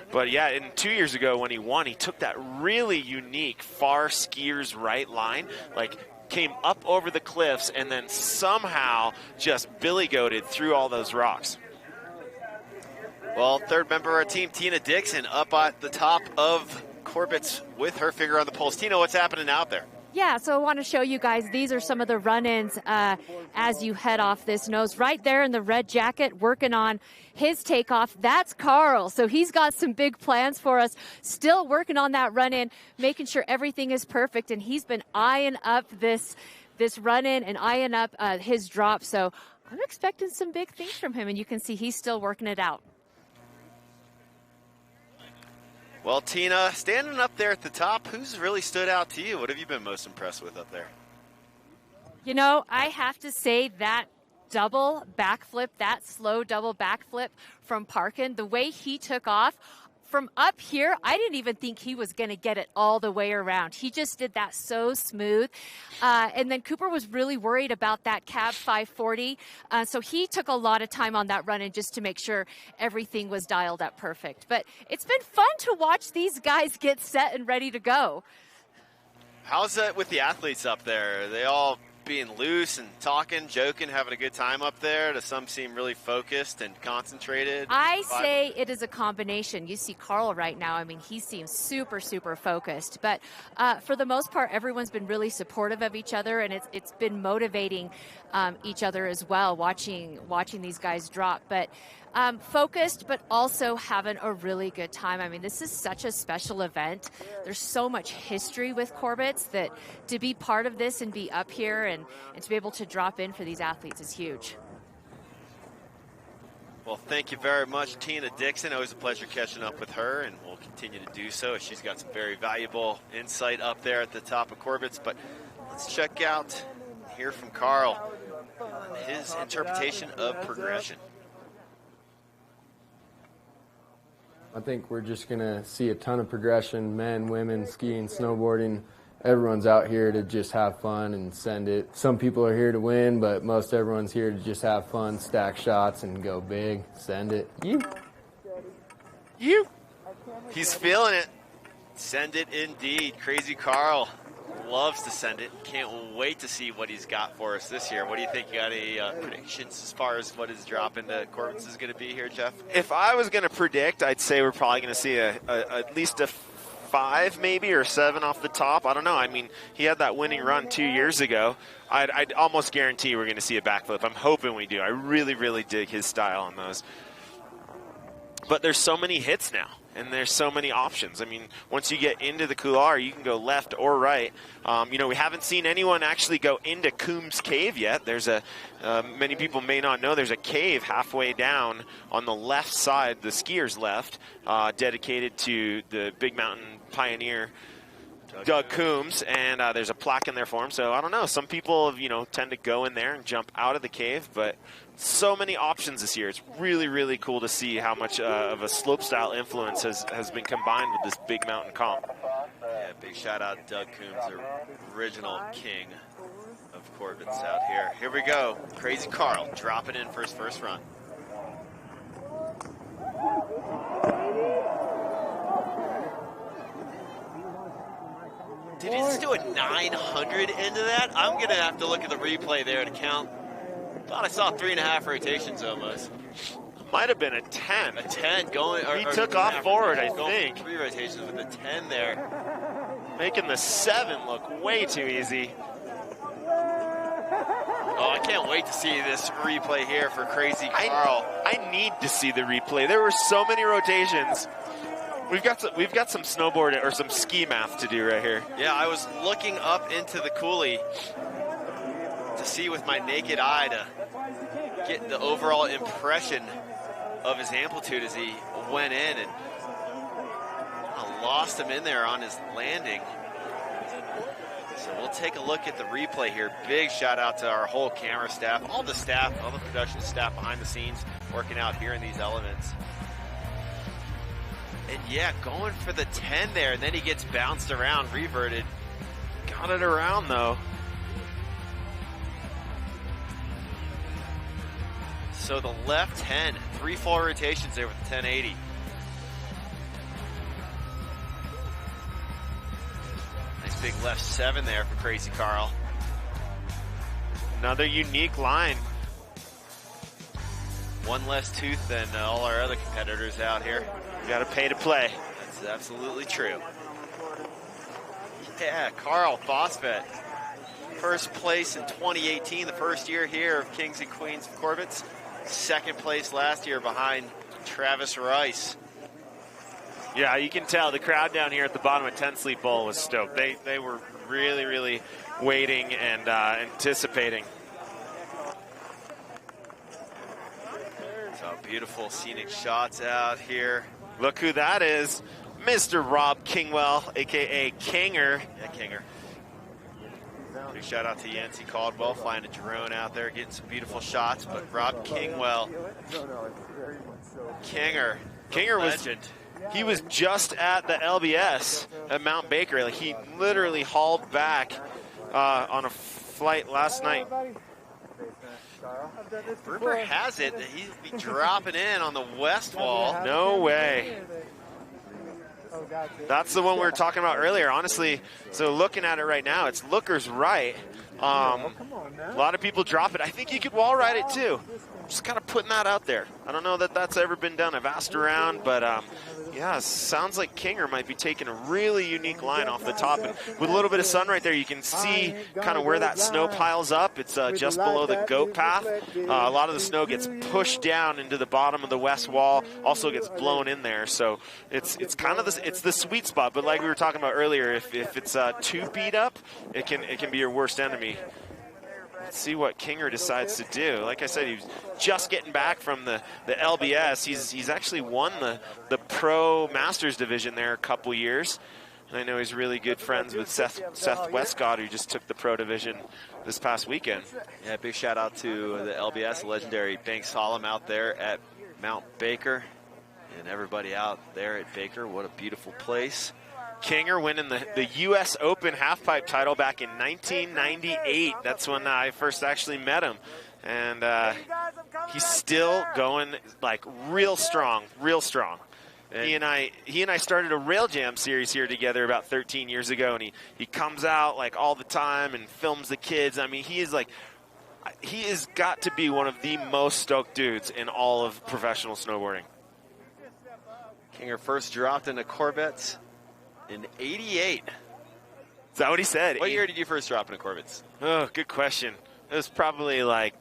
But yeah, and 2 years ago when he won, he took that really unique far skier's right line, came up over the cliffs and then somehow just billy-goated through all those rocks. Well, third member of our team, Tina Dixon, up at the top of Corbet's with her finger on the pulse. Tina, what's happening out there? Yeah, so I want to show you guys, these are some of the run-ins as you head off this nose. Right there in the red jacket, working on his takeoff, that's Carl. So he's got some big plans for us, still working on that run-in, making sure everything is perfect, and he's been eyeing up this run-in and eyeing up his drop. So I'm expecting some big things from him, and you can see he's still working it out. Well, Tina, standing up there at the top, who's really stood out to you? What have you been most impressed with up there? You know, I have to say that double backflip, that slow double backflip from PARKIN, the way he took off, from up here, I didn't even think he was going to get it all the way around. He just did that so smooth. And then Cooper was really worried about that cab 540. So he took a lot of time on that run-in just to make sure everything was dialed up perfect. But it's been fun to watch these guys get set and ready to go. How's that with the athletes up there? Are they all being loose and talking, joking, having a good time up there? Does some seem really focused and concentrated? I say it is a combination. You see Carl right now. I mean, he seems super, super focused. But for the most part, everyone's been really supportive of each other, and it's been motivating each other as well, watching these guys drop. But focused, but also having a really good time. I mean, this is such a special event. There's so much history with Corbet's that to be part of this and be up here and to be able to drop in for these athletes is huge. Well, thank you very much, Tina Dixon. Always a pleasure catching up with her, and we'll continue to do so. She's got some very valuable insight up there at the top of Corbet's. But let's check out, hear from Carl on his interpretation of progression. I think we're just going to see a ton of progression, men, women, skiing, snowboarding. Everyone's out here to just have fun and send it. Some people are here to win, but most everyone's here to just have fun, stack shots, and go big, send it. You. He's feeling it. Send it indeed. Crazy Carl loves to send it. Can't wait to see what he's got for us this year. What do you think? You got any predictions as far as what his drop into Corbet's is going to be here, Jeff? If I was going to predict, I'd say we're probably going to see at least a 5 maybe or 7 off the top. I don't know. I mean, he had that winning run 2 years ago. I'd almost guarantee we're going to see a backflip. I'm hoping we do. I really, really dig his style on those. But there's so many hits now, and there's so many options. I mean, once you get into the couloir, you can go left or right. You know, we haven't seen anyone actually go into Coombs Cave yet. There's many people may not know, there's a cave halfway down on the left side, the skiers left, dedicated to the Big Mountain pioneer, Doug Coombs, and there's a plaque in there for him. So I don't know, some people, tend to go in there and jump out of the cave, but so many options this year. It's really, really cool to see how much of a slope style influence has been combined with this Big Mountain comp. Yeah, big shout out to Doug Coombs, the original king of Corbet's out here. Here we go. Crazy Carl dropping in for his first run. Did he just do a 900 into that? I'm going to have to look at the replay there to count Thought I saw 3.5 rotations almost. Might have been a 10. A 10 going. He took off forward, I think. 3 rotations with a 10 there. Making the 7 look way too easy. Oh, I can't wait to see this replay here for Crazy Carl. I need to see the replay. There were so many rotations. We've got some snowboard or some ski math to do right here. Yeah, I was looking up into the coulee to see with my naked eye to get the overall impression of his amplitude as he went in, and I lost him in there on his landing. So we'll take a look at the replay here. Big shout out to our whole camera staff, all the production staff behind the scenes working out here in these elements. And yeah, going for the 10 there, and then he gets bounced around, reverted. Got it around though. So the left 10, 3 full rotations there with the 1080. Nice big left 7 there for Crazy Carl. Another unique line. One less tooth than all our other competitors out here. You gotta pay to play. That's absolutely true. Yeah, Carl Bosvet. First place in 2018, the first year here of Kings and Queens of Corbett. Second place last year behind Travis Rice. Yeah, you can tell the crowd down here at the bottom of 10 Sleep Bowl was stoked. They were really, really waiting and anticipating. So beautiful scenic shots out here. Look who that is. Mr. Rob Kingwell, a.k.a. Kinger. Yeah, Kinger. Big shout out to Yancey Caldwell flying a drone out there, getting some beautiful shots. But Rob Kingwell, Kinger was legend. He was just at the LBS at Mount Baker. Like, he literally hauled back on a flight last night. Rumor has it that he'll be dropping in on the west wall. No way. That's the one we were talking about earlier, honestly. So looking at it right now, it's lookers right. A lot of people drop it. I think you could wall ride it too. Just kind of putting that out there. I don't know that that's ever been done. I've asked around, but yeah, sounds like Kinger might be taking a really unique line off the top. And with a little bit of sun right there, you can see kind of where that snow piles up. It's just below the goat path. A lot of the snow gets pushed down into the bottom of the west wall, also gets blown in there. So it's kind of the sweet spot. But like we were talking about earlier, if it's too beat up, it can be your worst enemy. Let's see what Kinger decides to do. Like I said, he was just getting back from the LBS. He's actually won the Pro Masters division there a couple years. And I know he's really good friends with Seth Westcott, who just took the Pro division this past weekend. Yeah, big shout out to the LBS, legendary Banks Solemn out there at Mount Baker. And everybody out there at Baker, what a beautiful place. Kinger winning the U.S. Open halfpipe title back in 1998. That's when I first actually met him. And he's still going like real strong, real strong. He and I started a Rail Jam series here together about 13 years ago, and he comes out like all the time and films the kids. I mean, he has got to be one of the most stoked dudes in all of professional snowboarding. Kinger first dropped into Corbett's in 88. Is that what he said? What year did you first drop into Corbett's? Oh, good question. It was probably like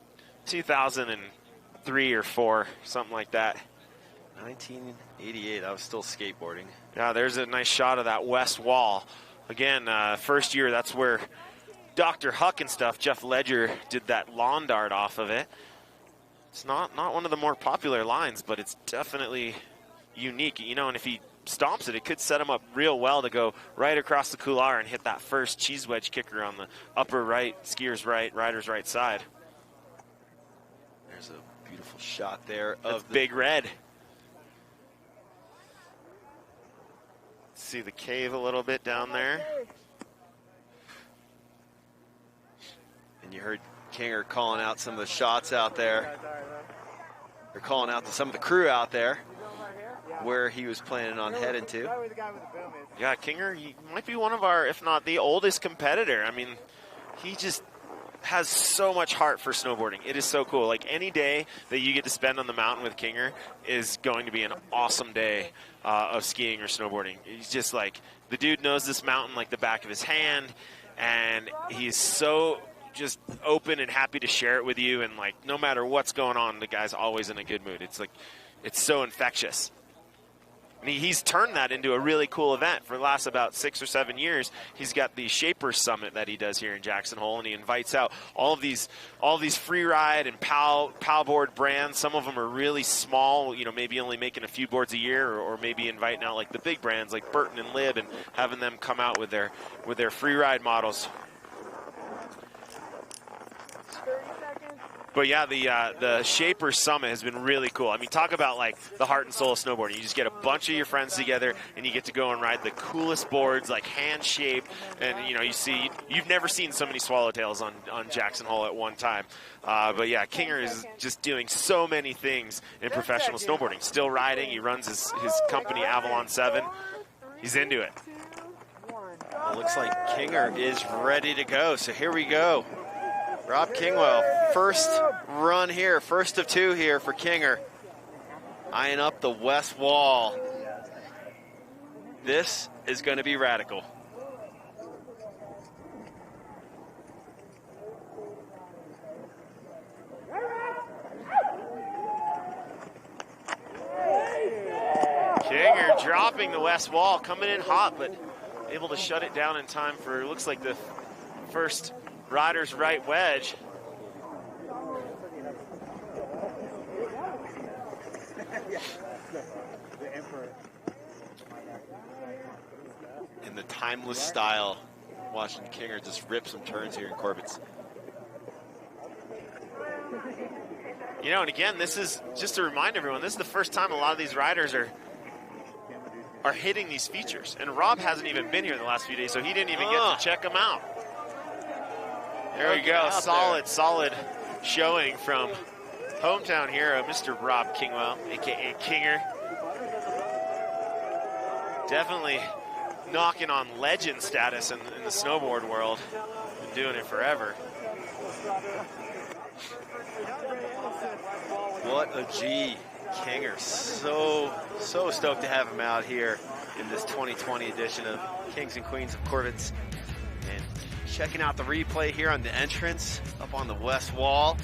2003 or 4, something like that. 1988, I was still skateboarding. Yeah, there's a nice shot of that west wall. Again, first year, that's where Dr. Huck and stuff, Jeff Ledger, did that lawn dart off of it. It's not one of the more popular lines, but it's definitely unique. You know, and if he stomps it, it could set him up real well to go right across the couloir and hit that first cheese wedge kicker on the upper right, skier's right, rider's right side. There's a beautiful shot there of Big Red. See the cave a little bit down there. And you heard Kinger calling out some of the shots out there. They're calling out to some of the crew out there where he was planning on heading to. Yeah, Kinger, he might be one of our, if not the oldest competitor. I mean, he just has so much heart for snowboarding. It is so cool. Like, any day that you get to spend on the mountain with Kinger is going to be an awesome day of skiing or snowboarding. He's just like, the dude knows this mountain like the back of his hand, and he's so just open and happy to share it with you. And like, no matter what's going on, the guy's always in a good mood. It's like, it's so infectious. And he's turned that into a really cool event. For the last about 6 or 7 years, he's got the Shapers Summit that he does here in Jackson Hole, and he invites out all of these free ride and PAL board brands. Some of them are really small, you know, maybe only making a few boards a year, or maybe inviting out like the big brands like Burton and Lib and having them come out with their free ride models. But yeah, the Shapers Summit has been really cool. I mean, talk about like the heart and soul of snowboarding. You just get a bunch of your friends together, and you get to go and ride the coolest boards, like hand-shaped. And, you know, you've never seen so many swallowtails on Jackson Hole at one time. But yeah, Kinger is just doing so many things in professional snowboarding. Still riding. He runs his company, Avalon 7. He's into it. Well, looks like Kinger is ready to go. So here we go. Rob Kingwell, first run here, first of 2 here for Kinger. Eyeing up the west wall. This is going to be radical. Kinger dropping the west wall, coming in hot, but able to shut it down in time for, it looks like, the first rider's right wedge. In the timeless style, watching Kinger just rip some turns here in Corbett's. You know, and again, this is, just to remind everyone, this is the first time a lot of these riders are hitting these features. And Rob hasn't even been here the last few days, so he didn't even get to check them out. There we go, solid showing from hometown hero, Mr. Rob Kingwell, aka Kinger. Definitely knocking on legend status in the snowboard world. Been doing it forever. What a G, Kinger. So stoked to have him out here in this 2020 edition of Kings and Queens of Corbet. And checking out the replay here on the entrance, up on the west wall.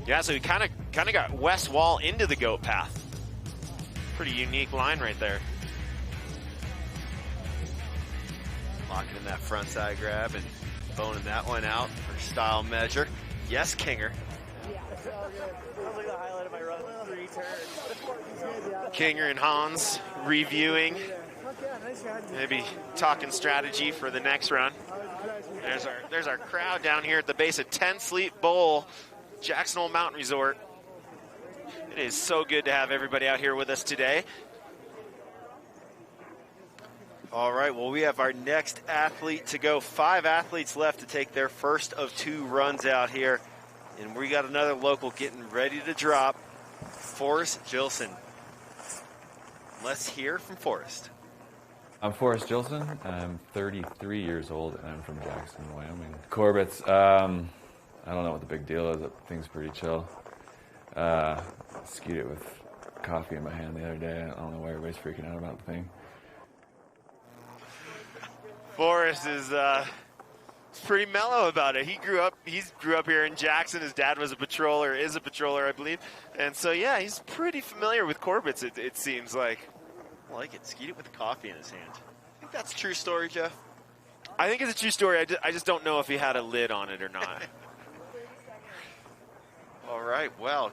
Yeah, so he kind of got west wall into the goat path. Pretty unique line right there. Locking in that front side grab and boning that one out for style measure. Yes, Kinger. Kinger and Hans reviewing, maybe talking strategy for the next run. There's our crowd down here at the base of 10 Sleep Bowl, Jackson Hole Mountain Resort. It is so good to have everybody out here with us today. All right, well, we have our next athlete to go. 5 athletes left to take their first of 2 runs out here. And we got another local getting ready to drop, Forrest Gilson. Let's hear from Forrest. I'm Forrest Gilson. I'm 33 years old, and I'm from Jackson, Wyoming. Corbett's, I don't know what the big deal is. That thing's pretty chill. Skied it with coffee in my hand the other day. I don't know why everybody's freaking out about the thing. Forrest is pretty mellow about it. He grew up here in Jackson. His dad was a patroller, is a patroller, I believe. And so, yeah, he's pretty familiar with Corbett's, it seems like. I like it. Skied it with coffee in his hand. I think that's a true story, Jeff. I think it's a true story. I just don't know if he had a lid on it or not. All right, well,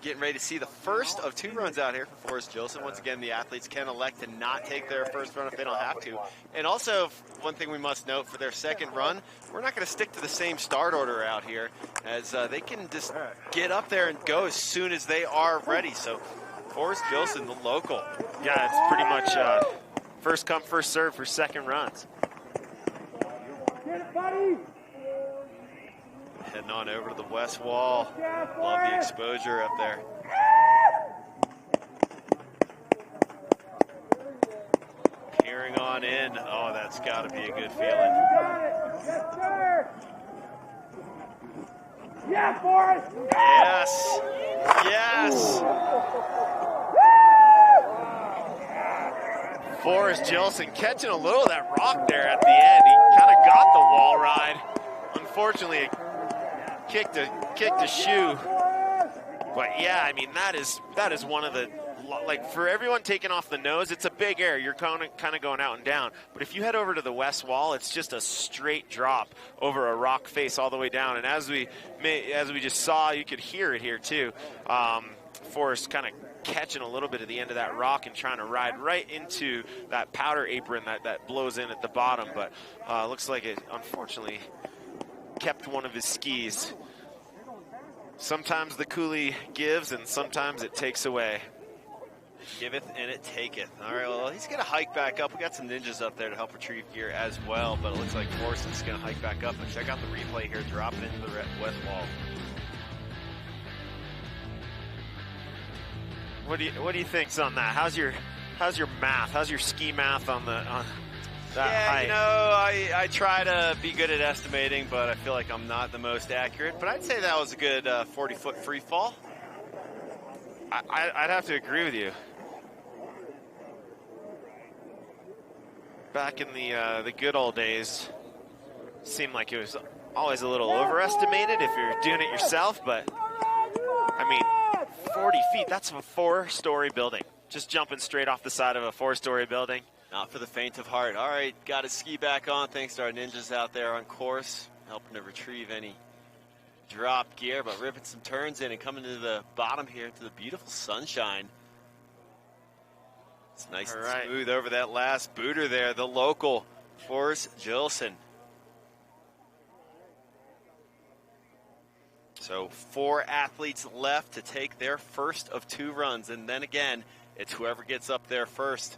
getting ready to see the first of 2 runs out here for Forrest Gilson. Once again, the athletes can elect to not take their first run if they don't have to. And also, one thing we must note, for their second run, we're not going to stick to the same start order out here, as they can just get up there and go as soon as they are ready. So, Forrest Gilson, the local. Yeah, it's pretty much first come, first serve for second runs. Heading on over to the west wall. Love the exposure up there. Peering on in. Oh, That's got to be a good feeling. Yeah, Forrest! Yes! Yes! Forrest Jilson catching a little of that rock there at the end. He kind of got the wall ride. Unfortunately, it kicked a shoe. But yeah, I mean, that is one of the, like, for everyone taking off the nose, it's a big air. You're kind of going out and down. But if you head over to the west wall, it's just a straight drop over a rock face all the way down. And as we just saw, you could hear it here too. Forrest kind of catching a little bit of the end of that rock and trying to ride right into that powder apron that blows in at the bottom. But looks like it, unfortunately, kept one of his skis. Sometimes the coulee gives and sometimes it takes away. Giveth and it taketh. All right, well, he's going to hike back up. We got some ninjas up there to help retrieve gear as well, but it looks like Forrest is going to hike back up. And check out the replay here, dropping into the west wall. What do you think's on that? How's your math? How's your ski math on that height? You know, I try to be good at estimating, but I feel like I'm not the most accurate. But I'd say that was a good 40-foot free fall. I'd have to agree with you. Back in the good old days, seemed like it was always a little overestimated if you're doing it yourself, but I mean, 40 feet, that's a 4-story building. Just jumping straight off the side of a 4-story building. Not for the faint of heart. All right, got his ski back on thanks to our ninjas out there on course, helping to retrieve any drop gear, but ripping some turns in and coming to the bottom here to the beautiful sunshine. It's nice and smooth over that last booter there, the local Forrest Jilson. So 4 athletes left to take their first of 2 runs, and then again, it's whoever gets up there first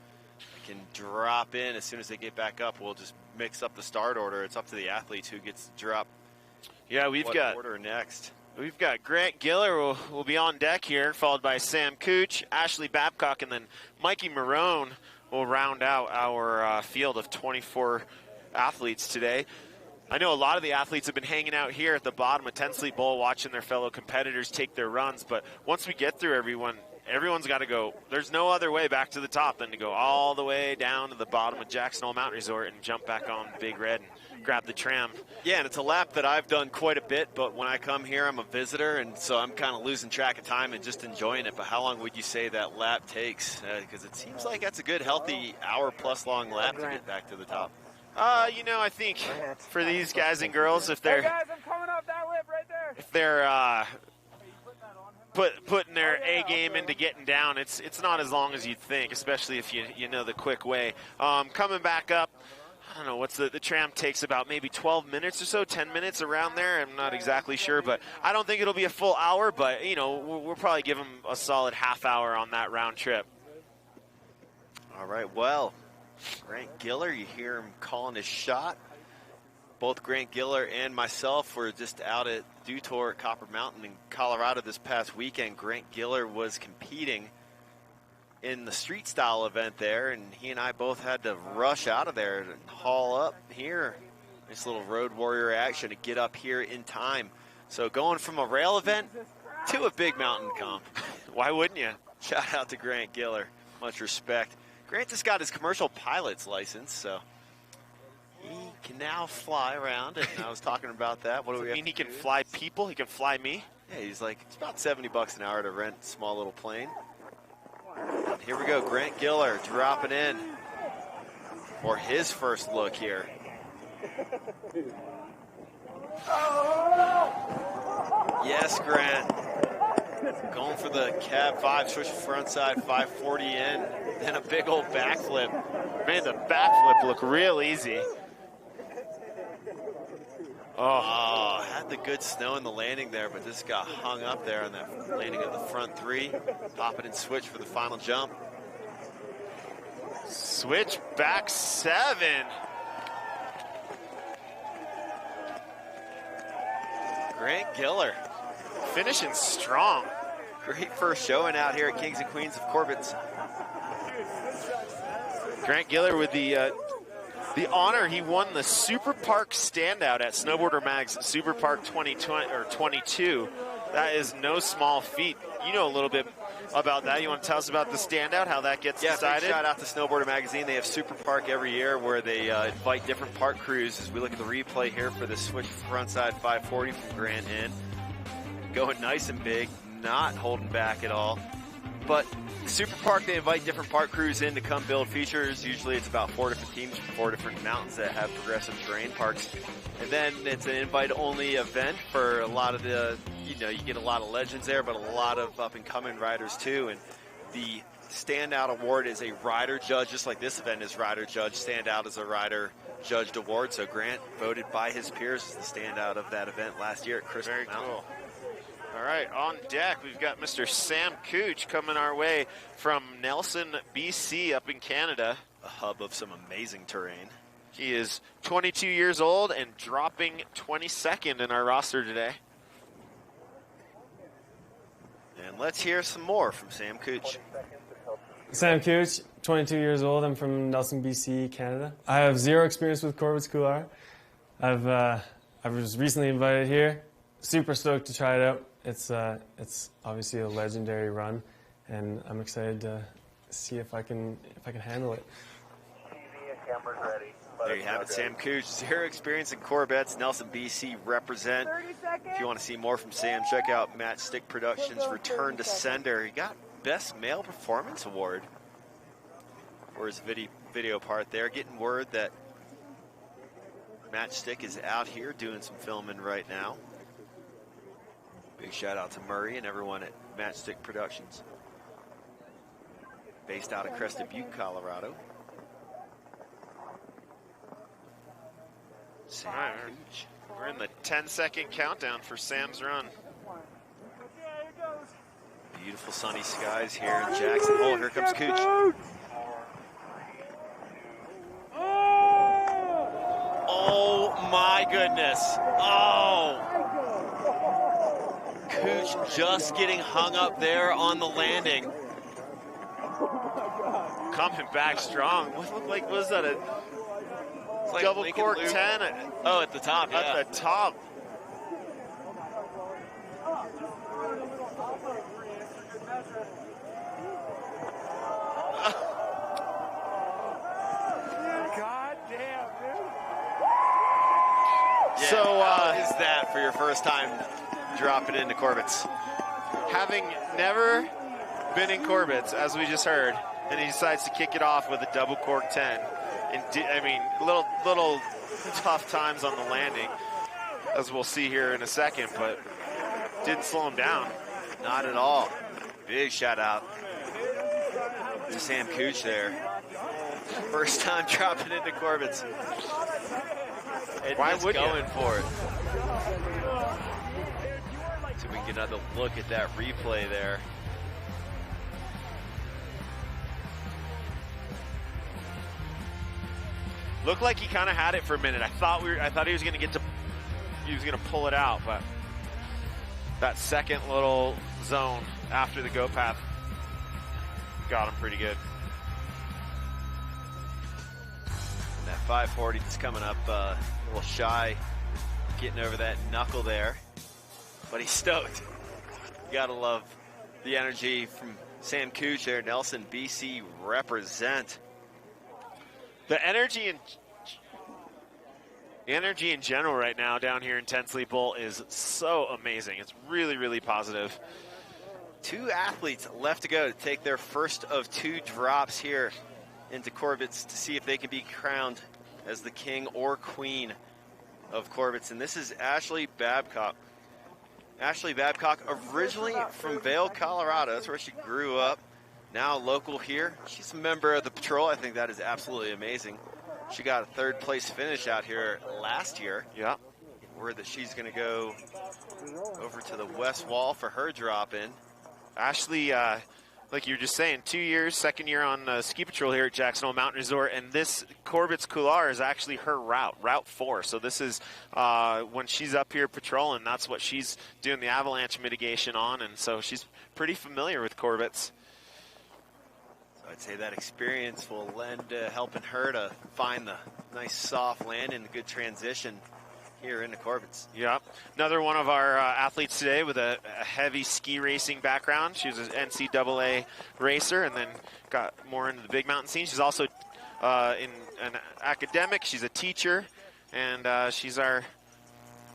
can drop in. As soon as they get back up, we'll just mix up the start order. It's up to the athletes who gets to drop. Yeah, we've got order next. We've got Grant Giller will be on deck here, followed by Sam Cooch, Ashley Babcock, and then Mikey Marone will round out our field of 24 athletes today. I know a lot of the athletes have been hanging out here at the bottom of 10 Sleep Bowl watching their fellow competitors take their runs, but once we get through everyone's got to go. There's no other way back to the top than to go all the way down to the bottom of Jackson Hole Mountain Resort and jump back on Big Red and grab the tram. Yeah, and it's a lap that I've done quite a bit, but when I come here, I'm a visitor, and so I'm kind of losing track of time and just enjoying it. But how long would you say that lap takes? Because it seems like that's a good, healthy hour-plus long lap to get back to the top. You know, I think for these guys and girls, if they're putting their A game into getting down, it's not as long as you'd think, especially if you know the quick way. Coming back up, I don't know, what's the tram takes about maybe 12 minutes or so, 10 minutes around there. I'm not exactly sure, but I don't think it'll be a full hour, but you know, we'll probably give them a solid half hour on that round trip. All right, well, Grant Giller, you hear him calling his shot. Both Grant Giller and myself were just out at Dew Tour at Copper Mountain in Colorado this past weekend. Grant Giller was competing in the street style event there, and he and I both had to rush out of there and haul up here. Nice little road warrior action to get up here in time. So going from a rail event to a big mountain comp. Why wouldn't you? Shout out to Grant Giller. Much respect. Grant just got his commercial pilot's license, so he can now fly around, and I was talking about that. What do we mean? He can fly people? He can fly me? Yeah, he's like, it's about $70 an hour to rent a small little plane. And here we go, Grant Giller dropping in for his first look here. Yes, Grant. Going for the cab 5, switch front side 540 in, and a big old backflip. Made the backflip look real easy. Oh, had the good snow in the landing there, but this got hung up there on that landing of the front 3. Pop it and switch for the final jump. Switch back 7. Grant Giller finishing strong. Great first showing out here at Kings and Queens of Corbet. Grant Giller with the the honor. He won the Super Park Standout at Snowboarder Mag's Super Park 2020 or 22. That is no small feat. You know a little bit about that. You want to tell us about the standout, how that gets decided? Big shout out to Snowboarder Magazine. They have Super Park every year where they invite different park crews. As we look at the replay here for the switch frontside 540 from Grant in. Going nice and big, not holding back at all. But Super Park, they invite different park crews in to come build features. Usually it's about 4 different teams from 4 different mountains that have progressive terrain parks. And then it's an invite-only event for a lot of the, you get a lot of legends there, but a lot of up-and-coming riders too. And the Standout Award is a rider judge, just like this event is rider judge. Standout is a rider judged award. So Grant, voted by his peers, as the standout of that event last year at Crystal Mountain. Cool. All right, on deck, we've got Mr. Sam Cooch coming our way from Nelson, BC, up in Canada. A hub of some amazing terrain. He is 22 years old and dropping 22nd in our roster today. And let's hear some more from Sam Cooch. Sam Cooch, 22 years old. I'm from Nelson, BC, Canada. I have zero experience with Corbet's Couloir. I was recently invited here. Super stoked to try it out. It's obviously a legendary run, and I'm excited to see if I can handle it. There you have it, Sam Cooch. Zero experience in Corbets. Nelson, BC represent. If you want to see more from Sam, check out Matchstick Productions' Return to Sender. He got Best Male Performance Award for his video part there. Getting word that Matchstick is out here doing some filming right now. Big shout out to Murray and everyone at Matchstick Productions. Based out of Crested Butte, Colorado. All right, we're in the 10-second countdown for Sam's run. Beautiful sunny skies here in Jackson Hole. Here comes Cooch. Oh my goodness. Oh. Cooch just getting hung up there on the landing. Coming back strong. What looked like, was that a double cork 10? Oh, at the top, yeah. At the top. God damn, dude. Yeah, So, how is that for your first time dropping into Corbets? Having never been in Corbets, as we just heard, and he decides to kick it off with a double cork 10. And I mean, little tough times on the landing, as we'll see here in a second, but didn't slow him down. Not at all. Big shout out to Sam Cooch there. First time dropping into Corbets. And why would going for it? So we can get another look at that replay there. Looked like he kind of had it for a minute. I thought he was going to pull it out, but that second little zone after the go path got him pretty good. And that 540 is coming up a little shy, getting over that knuckle there, but he's stoked. You gotta love the energy from Sam Cooch there. Nelson, BC represent. The energy in general right now down here in Tensley Bowl is so amazing. It's really, really positive. 2 athletes left to go to take their first of 2 drops here into Corbets to see if they can be crowned as the king or queen of Corbets. And this is Ashley Babcock. Ashley Babcock, originally from Vail, Colorado. That's where she grew up. Now local here. She's a member of the patrol. I think that is absolutely amazing. She got a 3rd place finish out here last year. Yeah. Word that she's going to go over to the west wall for her drop in. Ashley, like you were just saying, 2 years, 2nd year on ski patrol here at Jackson Hole Mountain Resort, and this Corbet's Couloir is actually her route 4. So this is when she's up here patrolling, that's what she's doing the avalanche mitigation on, and so she's pretty familiar with Corbets. So I'd say that experience will lend helping her to find the nice soft land and a good transition here in the Corbets. Yep. Another one of our athletes today with a heavy ski racing background. She was an NCAA racer and then got more into the big mountain scene. She's also in an academic. She's a teacher, and she's our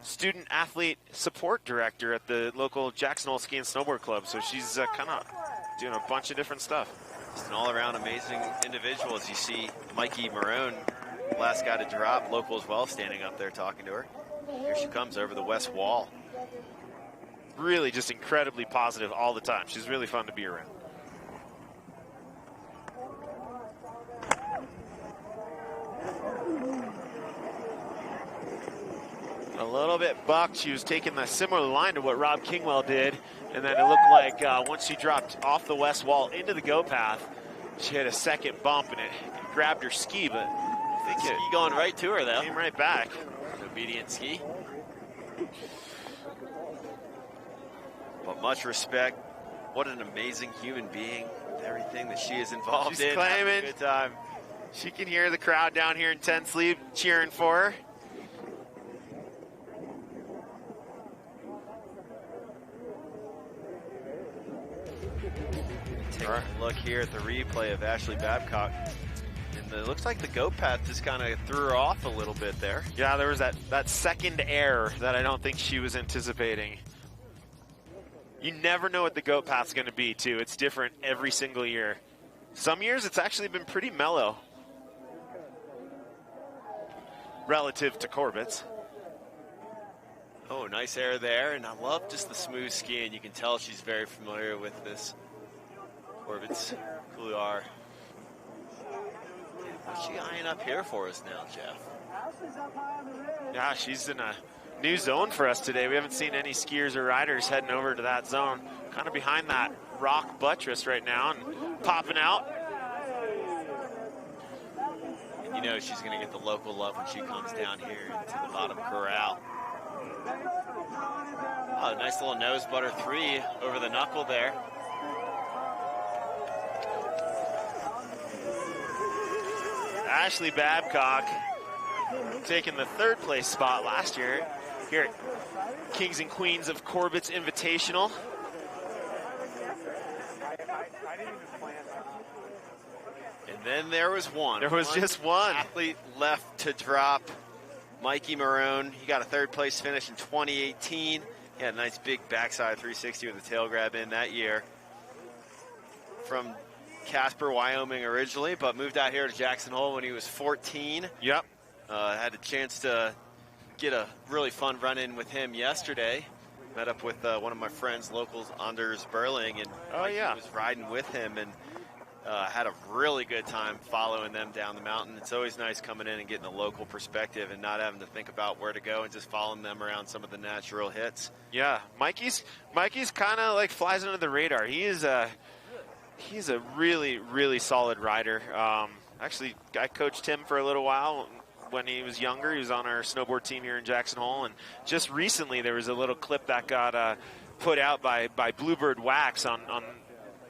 student athlete support director at the local Jackson Hole Ski and Snowboard Club. So she's kind of doing a bunch of different stuff. Just an all-around amazing individual. As you see Mikey Moran, last guy to drop, local as well, standing up there talking to her. Here she comes over the west wall. Really just incredibly positive all the time. She's really fun to be around. A little bit bucked. She was taking a similar line to what Rob Kingwell did, and then it looked like once she dropped off the west wall into the go path, she had a second bump and it grabbed her ski, but I think ski going right to her though. Came right back. An obedient ski. But much respect. What an amazing human being. Everything that she is involved in. She's claiming. Good time. She can hear the crowd down here intensely cheering for her. Take a look here at the replay of Ashley Babcock. And it looks like the go path just kind of threw her off a little bit there. Yeah, there was that second error that I don't think she was anticipating. You never know what the goat path's going to be, too. It's different every single year. Some years it's actually been pretty mellow relative to Corbett's. Oh, nice air there, and I love just the smooth skiing. You can tell she's very familiar with this Corbett's Couloir. What's she eyeing up here for us now, Jeff? Yeah, she's in a new zone for us today. We haven't seen any skiers or riders heading over to that zone. Kind of behind that rock buttress right now and popping out. And you know she's going to get the local love when she comes down here into the bottom corral. Oh, nice little nose butter 3 over the knuckle there. Ashley Babcock taking the 3rd place spot last year here at Kings and Queens of Corbet's Invitational. And then there was one. There was just one athlete left to drop. Mikey Moran, he got a 3rd place finish in 2018. He had a nice big backside 360 with a tail grab in that year. From Casper, Wyoming originally, but moved out here to Jackson Hole when he was 14. Yep. Had a chance to get a really fun run-in with him yesterday. Met up with one of my friends, locals, Anders Berling, and Mikey was riding with him and had a really good time following them down the mountain. It's always nice coming in and getting a local perspective and not having to think about where to go and just following them around some of the natural hits. Yeah, Mikey's kind of like flies under the radar. He's a really, really solid rider. Actually, I coached him for a little while when he was younger. He was on our snowboard team here in Jackson Hole, and just recently there was a little clip that got put out by Bluebird Wax on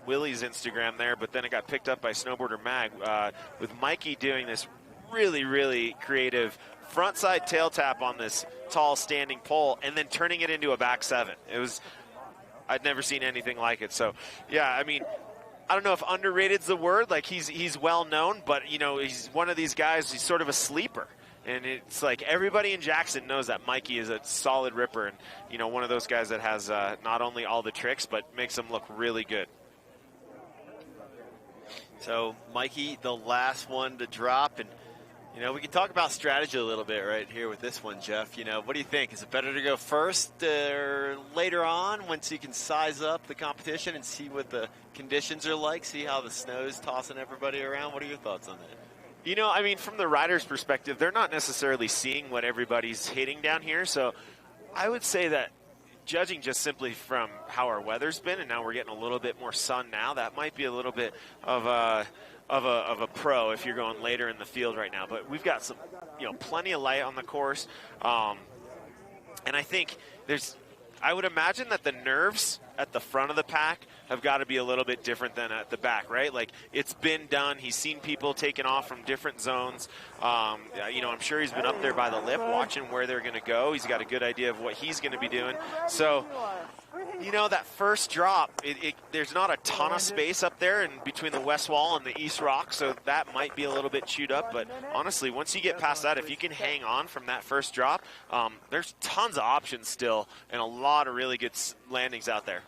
Willie's Instagram there, but then it got picked up by Snowboarder Mag with Mikey doing this really, really creative frontside tail tap on this tall standing pole and then turning it into a back 7. I'd never seen anything like it. So, yeah, I mean, I don't know if underrated's the word. Like, he's well known, but, you know, he's one of these guys, he's sort of a sleeper. And it's like everybody in Jackson knows that Mikey is a solid ripper and, you know, one of those guys that has not only all the tricks, but makes them look really good. So Mikey, the last one to drop, and you know we can talk about strategy a little bit right here with this one, Jeff. You know, what do you think? Is it better to go first or later on once you can size up the competition and see what the conditions are like, see how the snow's tossing everybody around? What are your thoughts on that? You know, I mean, from the rider's perspective, they're not necessarily seeing what everybody's hitting down here, so I would say that judging just simply from how our weather's been, and now we're getting a little bit more sun now, that might be a little bit of a pro if you're going later in the field right now. But we've got some, you know, plenty of light on the course, and I think I would imagine that the nerves at the front of the pack have got to be a little bit different than at the back, right? Like, it's been done. He's seen people taking off from different zones. You know, I'm sure he's been up there by the lip watching where they're going to go. He's got a good idea of what he's going to be doing. So, you know, that first drop, there's not a ton of space up there in between the west wall and the east rock, so that might be a little bit chewed up. But honestly, once you get past that, if you can hang on from that first drop, there's tons of options still and a lot of really good landings out there.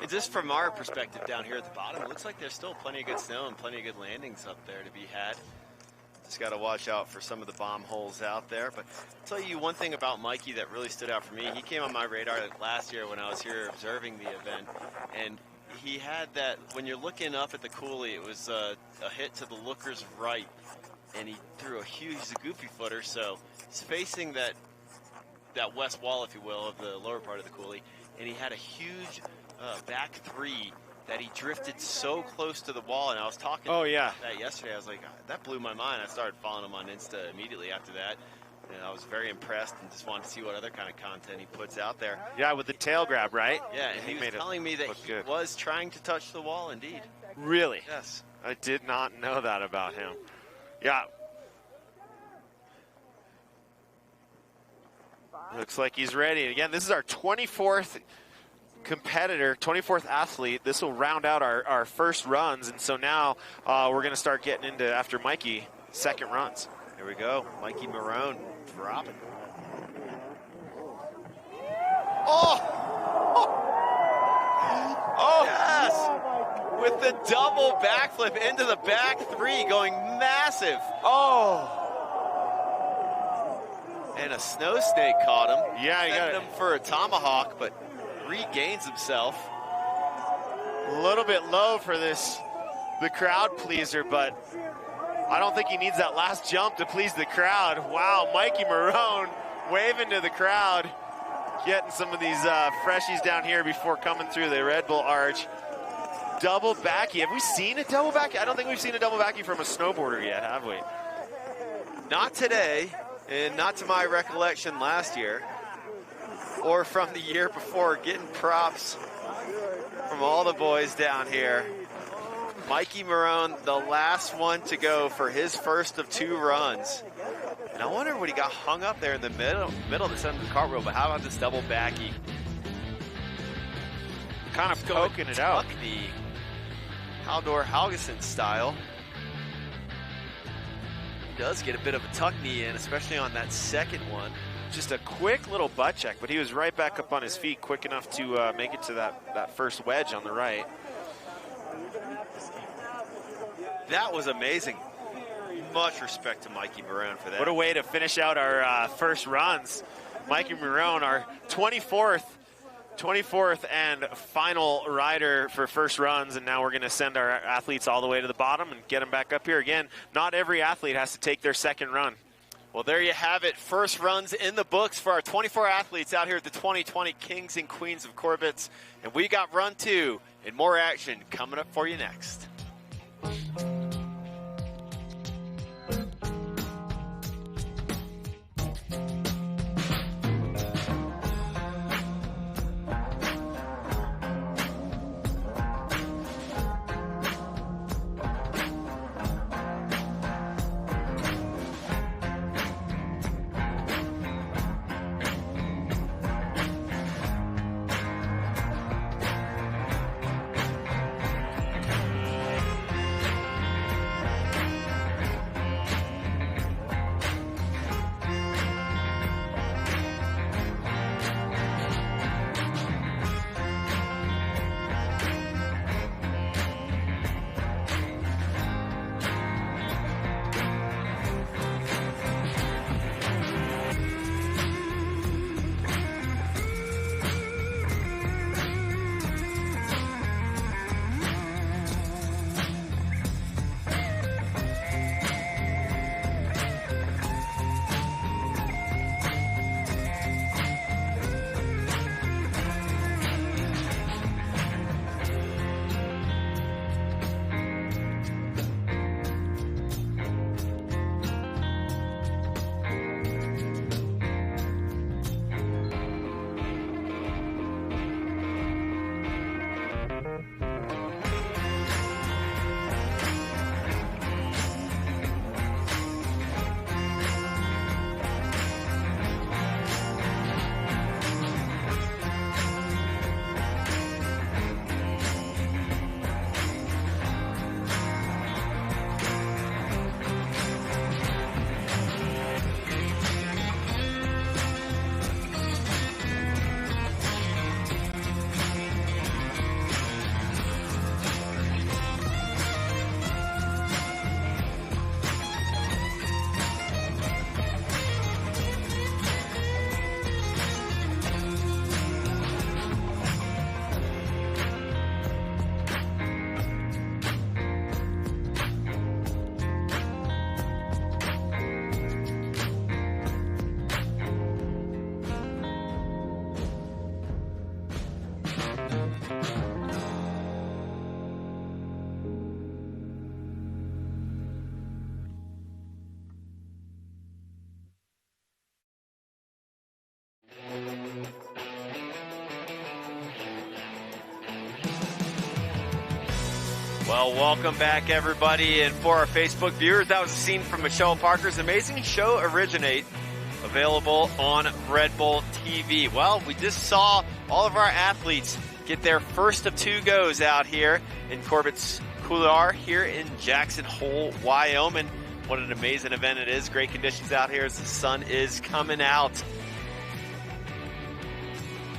And just from our perspective down here at the bottom, it looks like there's still plenty of good snow and plenty of good landings up there to be had. Just got to watch out for some of the bomb holes out there. But I'll tell you one thing about Mikey that really stood out for me. He came on my radar last year when I was here observing the event, and he had that, when you're looking up at the coulee, it was a hit to the looker's right, and he threw a huge, he's a goofy footer, so he's facing that west wall, if you will, of the lower part of the coulee, and he had a huge back three that he drifted so close to the wall, and I was talking about that yesterday. I was like, that blew my mind. I started following him on Insta immediately after that, and I was very impressed and just wanted to see what other kind of content he puts out there. Yeah, with the tail grab, right? Yeah, and he was telling me that he was trying to touch the wall, indeed. Really? Yes. I did not know that about him. Yeah. Looks like he's ready. Again, this is our 24th competitor, 24th athlete. This will round out our first runs, and so now we're going to start getting into, after Mikey, second runs. Here we go. Mikey Moran dropping. Oh, yes! With the double backflip into the back three, going massive. Oh! And a snow snake caught him. Yeah, he got him for a tomahawk, but regains himself. A little bit low for the crowd pleaser, but I don't think he needs that last jump to please the crowd. Wow, Mikey Moran waving to the crowd, getting some of these freshies down here before coming through the Red Bull Arch. Double backy. Have we seen a double backy? I don't think we've seen a double backy from a snowboarder yet, have we? Not today, and not to my recollection last year, or from the year before. Getting props from all the boys down here. Mikey Moran, the last one to go for his first of two runs. And I wonder what he got hung up there in the middle of the center of the cartwheel, but how about this double backy? Kind of poking it out. The Haldor Halgeson style. He does get a bit of a tuck knee in, especially on that second one. Just a quick little butt check, but he was right back up on his feet quick enough to make it to that first wedge on the right. That was amazing. Much respect to Mikey Moran for that. What a way to finish out our first runs. Mikey Moran, our 24th and final rider for first runs, and now we're going to send our athletes all the way to the bottom and get them back up here. Again, not every athlete has to take their second run. Well, there you have it. First runs in the books for our 24 athletes out here at the 2020 Kings and Queens of Corbet. And we got run 2 and more action coming up for you next. Well, welcome back, everybody. And for our Facebook viewers, that was a scene from Michelle Parker's amazing show, Originate, available on Red Bull TV. Well, we just saw all of our athletes get their first of 2 goes out here in Corbett's Couloir here in Jackson Hole, Wyoming. What an amazing event it is. Great conditions out here as the sun is coming out.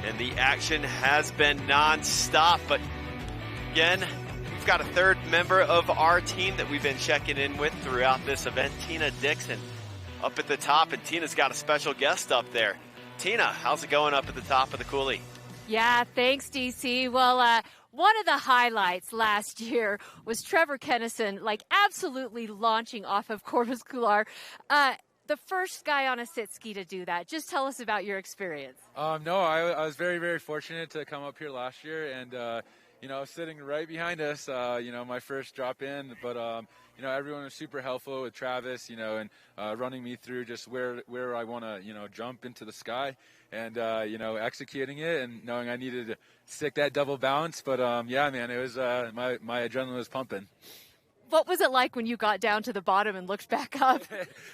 And the action has been non-stop, but again, we've got a third member of our team that we've been checking in with throughout this event, Tina Dixon, up at the top, and Tina's got a special guest up there. Tina, how's it going up at the top of the coulee? Yeah, thanks, DC. Well, one of the highlights last year was Trevor Kennison, like absolutely launching off of Corbett's Couloir. The first guy on a sit ski to do that. Just tell us about your experience. No, I was very, very fortunate to come up here last year, and you know, sitting right behind us, you know, my first drop in, but you know, everyone was super helpful with Travis, you know, and running me through just where I want to, you know, jump into the sky, and you know, executing it and knowing I needed to stick that double bounce. But yeah, man, it was my adrenaline was pumping. What was it like when you got down to the bottom and looked back up?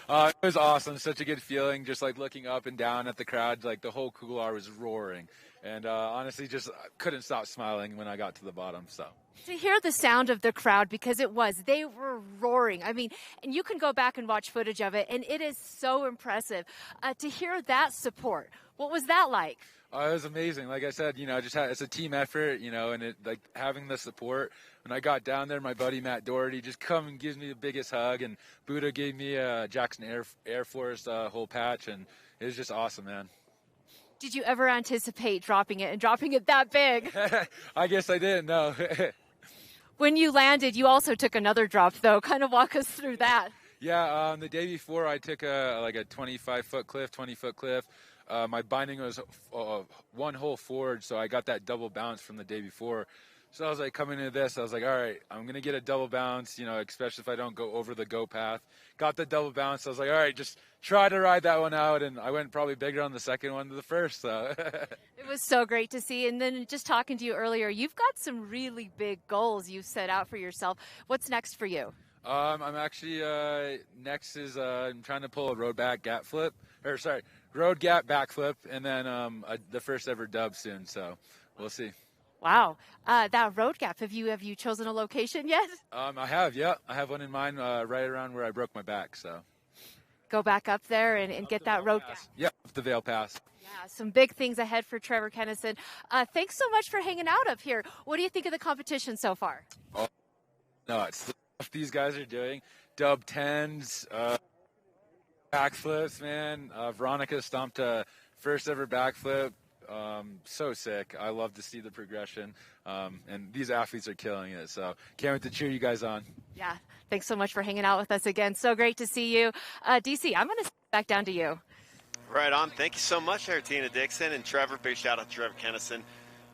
It was awesome. Such a good feeling, just like looking up and down at the crowd. Like the whole couloir was roaring. And honestly, just couldn't stop smiling when I got to the bottom. So to hear the sound of the crowd, because they were roaring. I mean, and you can go back and watch footage of it, and it is so impressive. To hear that support, what was that like? It was amazing. Like I said, you know, it's a team effort, you know, and it like having the support. When I got down there, my buddy Matt Doherty just come and gives me the biggest hug, and Buddha gave me a Jackson Air Force whole patch, and it was just awesome, man. Did you ever anticipate dropping it that big? I guess I didn't, no. When you landed, you also took another drop, though. Kind of walk us through that. Yeah, the day before, I took a 25-foot cliff, 20-foot cliff. My binding was one hole forward, so I got that double bounce from the day before. So I was like, coming into this, I was like, all right, I'm going to get a double bounce, you know, especially if I don't go over the go path. Got the double bounce. I was like, all right, just try to ride that one out. And I went probably bigger on the second one than the first. So. It was so great to see. And then just talking to you earlier, you've got some really big goals you've set out for yourself. What's next for you? I'm actually, next is I'm trying to pull a road gap backflip, and then the first ever dub soon. So we'll see. Wow, that road gap. Have you chosen a location yet? I have, yeah. I have one in mind right around where I broke my back. So go back up there and get that road gap. Yep, the Vail Pass. Yeah, some big things ahead for Trevor Kennison. Thanks so much for hanging out up here. What do you think of the competition so far? Oh, no, it's the stuff these guys are doing. Dub 10s, backflips, man. Veronica stomped a first ever backflip. So sick. I love to see the progression. And these athletes are killing it. So can't wait to cheer you guys on. Yeah. Thanks so much for hanging out with us again. So great to see you. DC, I'm going to back down to you. Right on. Thank you so much there, Tina Dixon and Trevor. Big shout out to Trevor Kennison.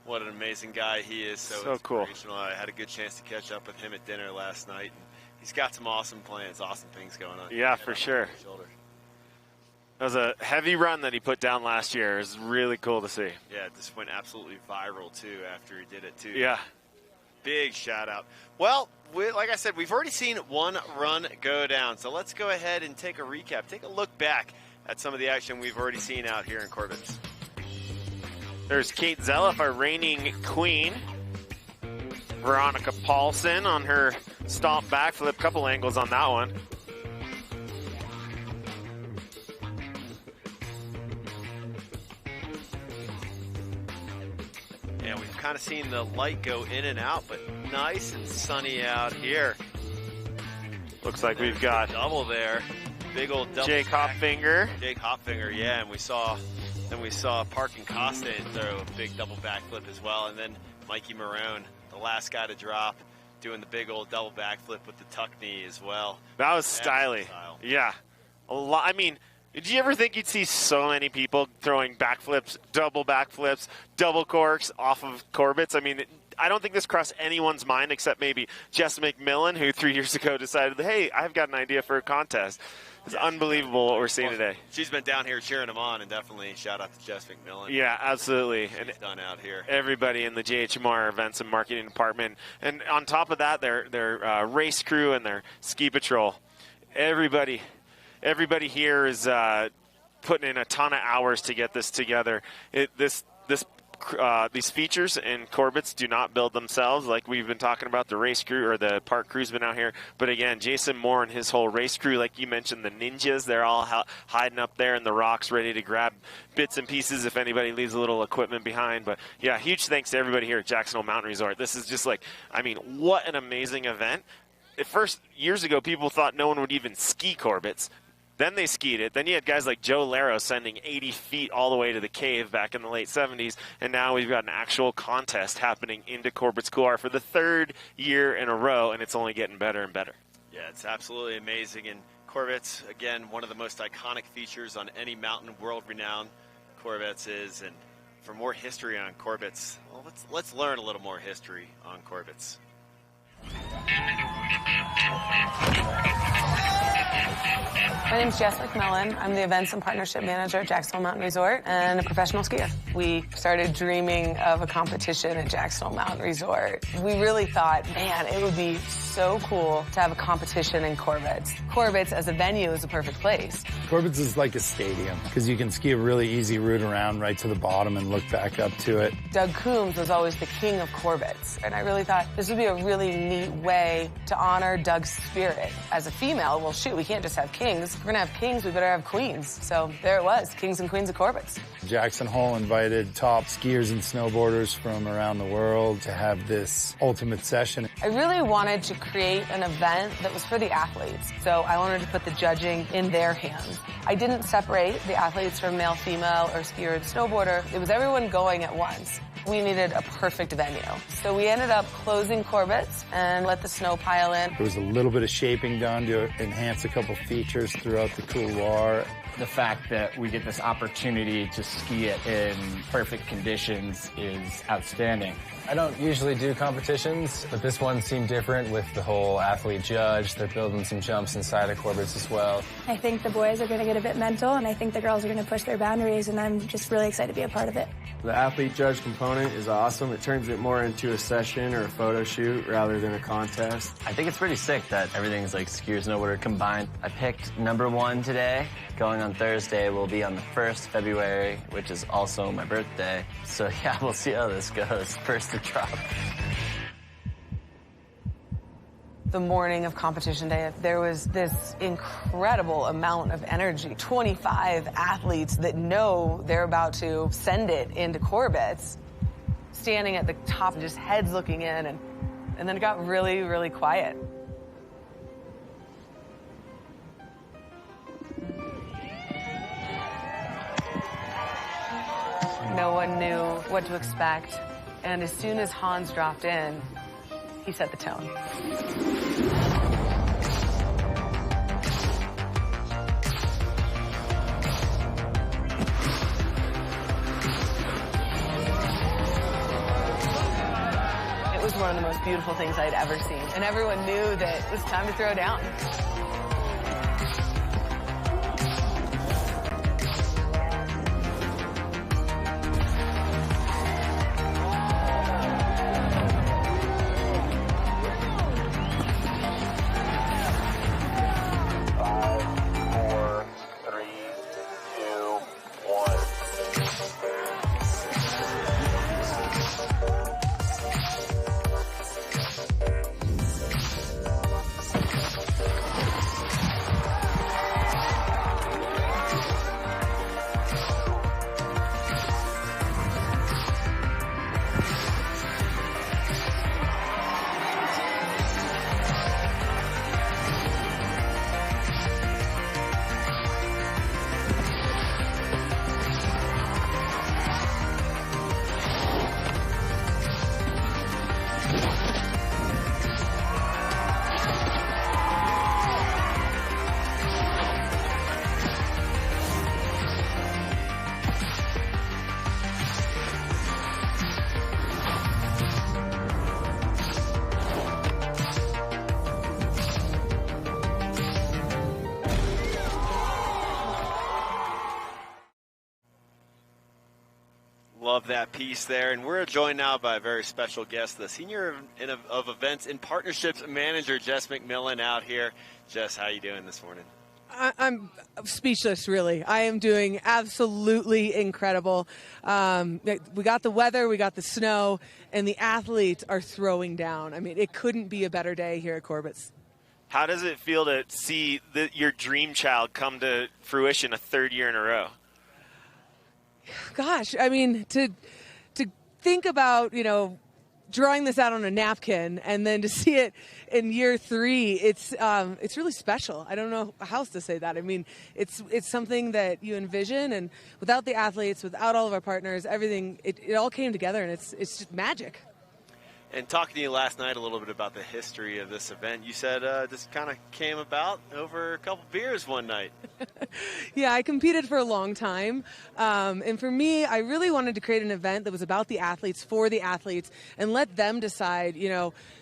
What an amazing guy he is. So cool. I had a good chance to catch up with him at dinner last night. He's got some awesome plans, awesome things going on. Yeah, for sure. That was a heavy run that he put down last year. It was really cool to see. Yeah, this went absolutely viral, too, after he did it, too. Yeah. Big shout out. Well, like I said, we've already seen one run go down. So let's go ahead and take a recap. Take a look back at some of the action we've already seen out here in Corbett. There's Kate Zelliff, our reigning queen. Veronica Paulsen on her stomp backflip. Couple angles on that one. Yeah, we've kind of seen the light go in and out, but nice and sunny out here. Looks like we've got double there. Big old double. Jake Hopfinger. Jake Hopfinger, yeah, and we saw PARKIN COSTAIN throw a big double backflip as well, and then Mikey MORAN, the last guy to drop, doing the big old double backflip with the tuck knee as well. That was stylish. Yeah. A lot. I mean, did you ever think you'd see so many people throwing backflips, double corks off of Corbett's? I mean, I don't think this crossed anyone's mind except maybe Jess McMillan, who 3 years ago decided, hey, I've got an idea for a contest. It's unbelievable what we're seeing today. She's been down here cheering them on, and definitely shout out to Jess McMillan. Yeah, absolutely. And done out here. Everybody in the JHMR events and marketing department, and on top of that, their race crew and their ski patrol. Everybody here is putting in a ton of hours to get this together. These features and Corbets do not build themselves, like we've been talking about. The race crew or the park crew's been out here, but again, Jason Moore and his whole race crew, like you mentioned, the ninjas, they're all hiding up there in the rocks, ready to grab bits and pieces if anybody leaves a little equipment behind. But yeah, huge thanks to everybody here at Jackson Hole Mountain Resort. This is just like, I mean, what an amazing event. At first, years ago, people thought no one would even ski Corbets. Then they skied it. Then you had guys like Joe Laro sending 80 feet all the way to the cave back in the late 70s. And now we've got an actual contest happening into Corbett's Couloir for the 3rd year in a row, and it's only getting better and better. Yeah, it's absolutely amazing. And Corbett's, again, one of the most iconic features on any mountain, world-renowned Corbett's is. And for more history on Corbett's, well, let's learn a little more history on Corbett's. My name is Jess McMillan. I'm the Events and Partnership Manager at Jackson Hole Mountain Resort and a professional skier. We started dreaming of a competition at Jackson Hole Mountain Resort. We really thought, man, it would be so cool to have a competition in Corbett's. Corbett's as a venue is a perfect place. Corbett's is like a stadium because you can ski a really easy route around right to the bottom and look back up to it. Doug Coombs was always the king of Corbett's, and I really thought this would be a really neat way to honor Doug's spirit. As a female, well, shoot, we can't just have kings. If we're gonna have kings, we better have queens. So there it was, Kings and Queens of Corbett's. Jackson Hole invited top skiers and snowboarders from around the world to have this ultimate session. I really wanted to create an event that was for the athletes. So I wanted to put the judging in their hands. I didn't separate the athletes from male, female, or skier and snowboarder. It was everyone going at once. We needed a perfect venue. So we ended up closing Corbett's and let the snow pile in. There was a little bit of shaping done to enhance a couple features throughout the couloir. The fact that we get this opportunity to ski it in perfect conditions is outstanding. I don't usually do competitions, but this one seemed different with the whole athlete judge. They're building some jumps inside of Corbett's as well. I think the boys are going to get a bit mental, and I think the girls are going to push their boundaries, and I'm just really excited to be a part of it. The athlete judge component is awesome. It turns it more into a session or a photo shoot rather than a contest. I think it's pretty sick that everything's like skier snowboarder combined. I picked #1 today. Going on Thursday will be on the 1st February, which is also my birthday. So yeah, we'll see how this goes. First to drop. The morning of competition day, there was this incredible amount of energy. 25 athletes that know they're about to send it into Corbett's, standing at the top, just heads looking in, and then it got really, really quiet. No one knew what to expect, and as soon as Hans dropped in, he set the tone. It was one of the most beautiful things I'd ever seen, and everyone knew that it was time to throw down. love that piece there. And we're joined now by a very special guest, the Senior of Events and Partnerships Manager, Jess McMillan, out here. Jess, how you doing this morning? I'm speechless, really. I am doing absolutely incredible. We got the weather, we got the snow, and the athletes are throwing down. I mean, it couldn't be a better day here at Corbett's. How does it feel to see your dream child come to fruition a third year in a row? Gosh, I mean, to think about, drawing this out on a napkin and then to see it in year 3, it's really special. I don't know how else to say that. I mean, it's something that you envision, and without the athletes, without all of our partners, everything, it all came together, and it's just magic. And talking to you last night a little bit about the history of this event, you said this kind of came about over a couple beers one night. Yeah, I competed for a long time. And for me, I really wanted to create an event that was about the athletes, for the athletes, and let them decide,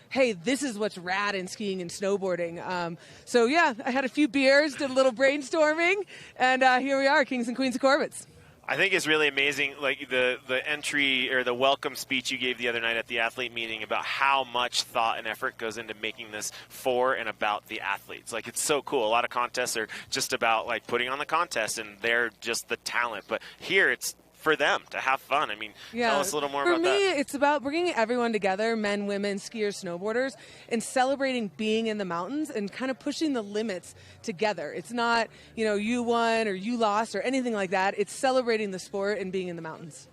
hey, this is what's rad in skiing and snowboarding. So, yeah, I had a few beers, did a little brainstorming, and here we are, Kings and Queens of Corbet's. I think it's really amazing, like the entry or the welcome speech you gave the other night at the athlete meeting about how much thought and effort goes into making this for and about the athletes. Like, it's so cool. A lot of contests are just about like putting on the contest and they're just the talent. But here it's for them to have fun. I mean, tell us a little more about that. For me, it's about bringing everyone together, men, women, skiers, snowboarders, and celebrating being in the mountains and kind of pushing the limits together. It's not, you won or you lost or anything like that. It's celebrating the sport and being in the mountains.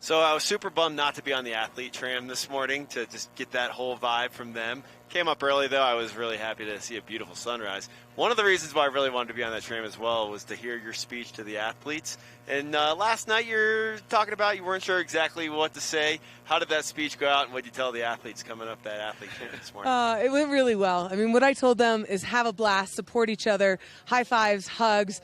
So I was super bummed not to be on the athlete tram this morning to just get that whole vibe from them. Came up early, though. I was really happy to see a beautiful sunrise. One of the reasons why I really wanted to be on that tram as well was to hear your speech to the athletes. And last night you're talking about you weren't sure exactly what to say. How did that speech go out, and what did you tell the athletes coming up that athlete camp this morning? It went really well. I mean, what I told them is have a blast, support each other, high fives, hugs.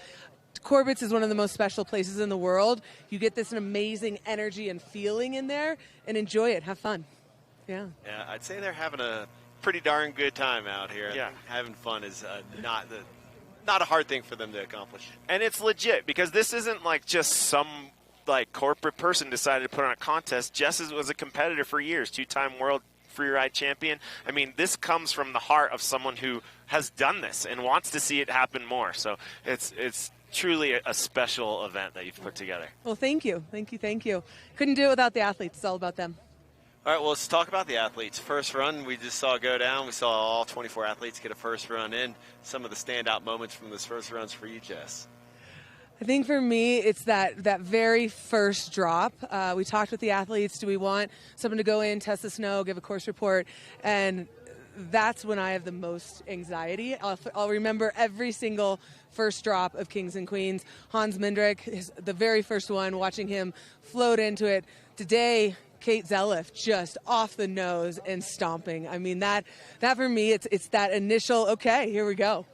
Corbett's is one of the most special places in the world. You get this amazing energy and feeling in there, and enjoy it. Have fun. Yeah. Yeah, I'd say they're having a pretty darn good time out here. Yeah. Having fun is not a hard thing for them to accomplish. And it's legit, because this isn't like just some like corporate person decided to put on a contest. Jess was a competitor for years, 2-time world freeride champion. I mean, this comes from the heart of someone who has done this and wants to see it happen more. So it's truly a special event that you've put together. Well, thank you. Couldn't do it without the athletes. It's all about them. All right, well, let's talk about the athletes. First run, we just saw go down. We saw all 24 athletes get a first run in. Some of the standout moments from this first runs for you, Jess. I think for me, it's that very first drop. We talked with the athletes. Do we want someone to go in, test the snow, give a course report? And that's when I have the most anxiety. I'll remember every single first drop of Kings and Queens. Hans Mindrich, the very first one, watching him float into it. Today, Kate Zelliff just off the nose and stomping. I mean, that for me, it's that initial, okay, here we go.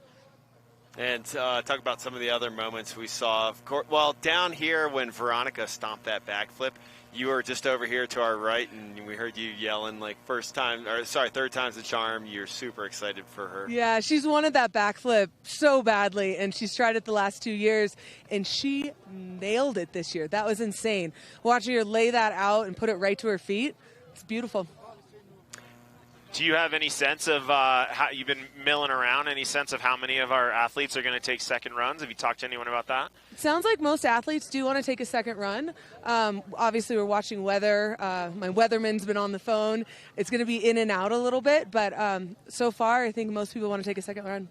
And talk about some of the other moments we saw. Well, down here when Veronica stomped that backflip, you were just over here to our right, and we heard you yelling like third time's the charm. You're super excited for her. Yeah, she's wanted that backflip so badly, and she's tried it the last 2 years, and she nailed it this year. That was insane. Watching her lay that out and put it right to her feet, it's beautiful. Do you have any sense of how you've been milling around? Any sense of how many of our athletes are going to take second runs? Have you talked to anyone about that? It sounds like most athletes do want to take a second run. Obviously, we're watching weather. My weatherman's been on the phone. It's going to be in and out a little bit, but so far, I think most people want to take a second run.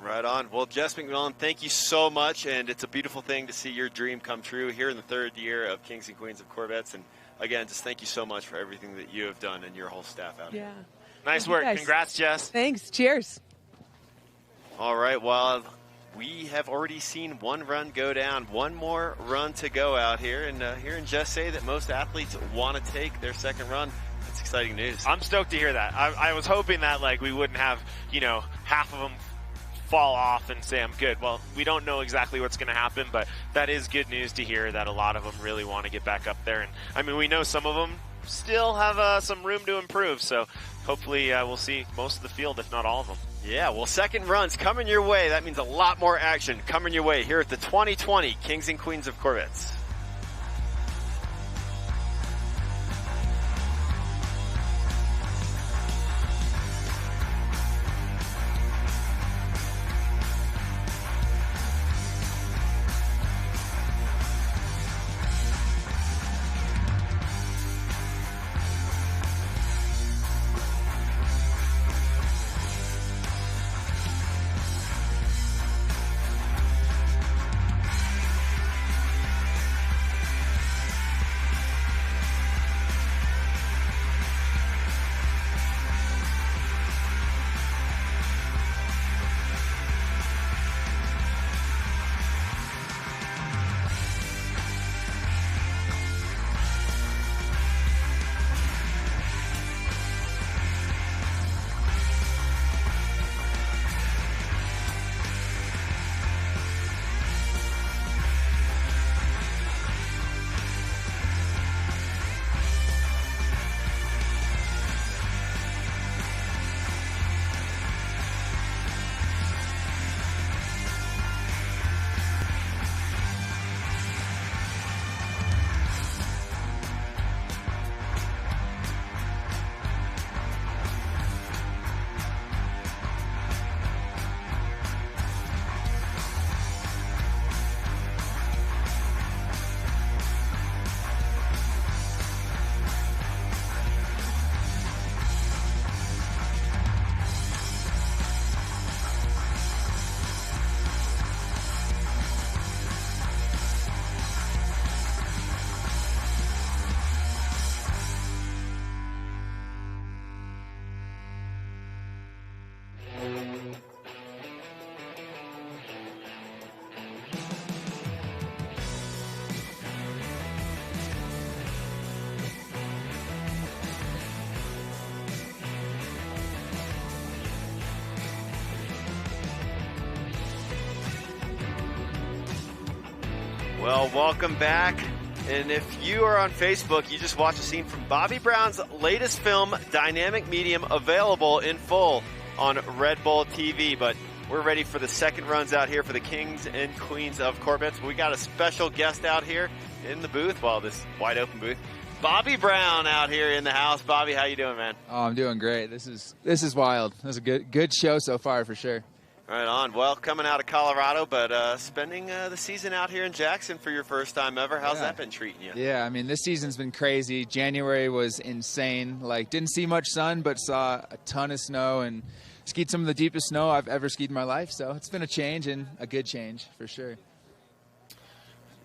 Right on. Well, Jess McMillan, thank you so much, and it's a beautiful thing to see your dream come true here in the third year of Kings and Queens of Corbett's. And again, just thank you so much for everything that you have done and your whole staff out here. Yeah. Nice work. Congrats, Jess. Thanks. Cheers. All right. Well, we have already seen one run go down. One more run to go out here. And hearing Jess say that most athletes want to take their second run, that's exciting news. I'm stoked to hear that. I was hoping that we wouldn't have, half of them fall off and say I'm good. Well, we don't know exactly what's going to happen, but that is good news to hear that a lot of them really want to get back up there. And I mean, we know some of them still have some room to improve, so hopefully we'll see most of the field, if not all of them. Yeah, well, second runs coming your way. That means a lot more action coming your way here at the 2020 Kings and Queens of Corbett's. Well, welcome back. And if you are on Facebook, you just watched a scene from Bobby Brown's latest film, Dynamic Medium, available in full on Red Bull TV. But we're ready for the second runs out here for the Kings and Queens of Corbet. We got a special guest out here in the booth, this wide open booth. Bobby Brown out here in the house. Bobby, how you doing, man? Oh, I'm doing great. This is wild. This is a good show so far for sure. Right on. Well, coming out of Colorado, but spending the season out here in Jackson for your first time ever. How's that been treating you? Yeah, I mean, this season's been crazy. January was insane. Like, didn't see much sun, but saw a ton of snow and skied some of the deepest snow I've ever skied in my life. So it's been a change, and a good change for sure.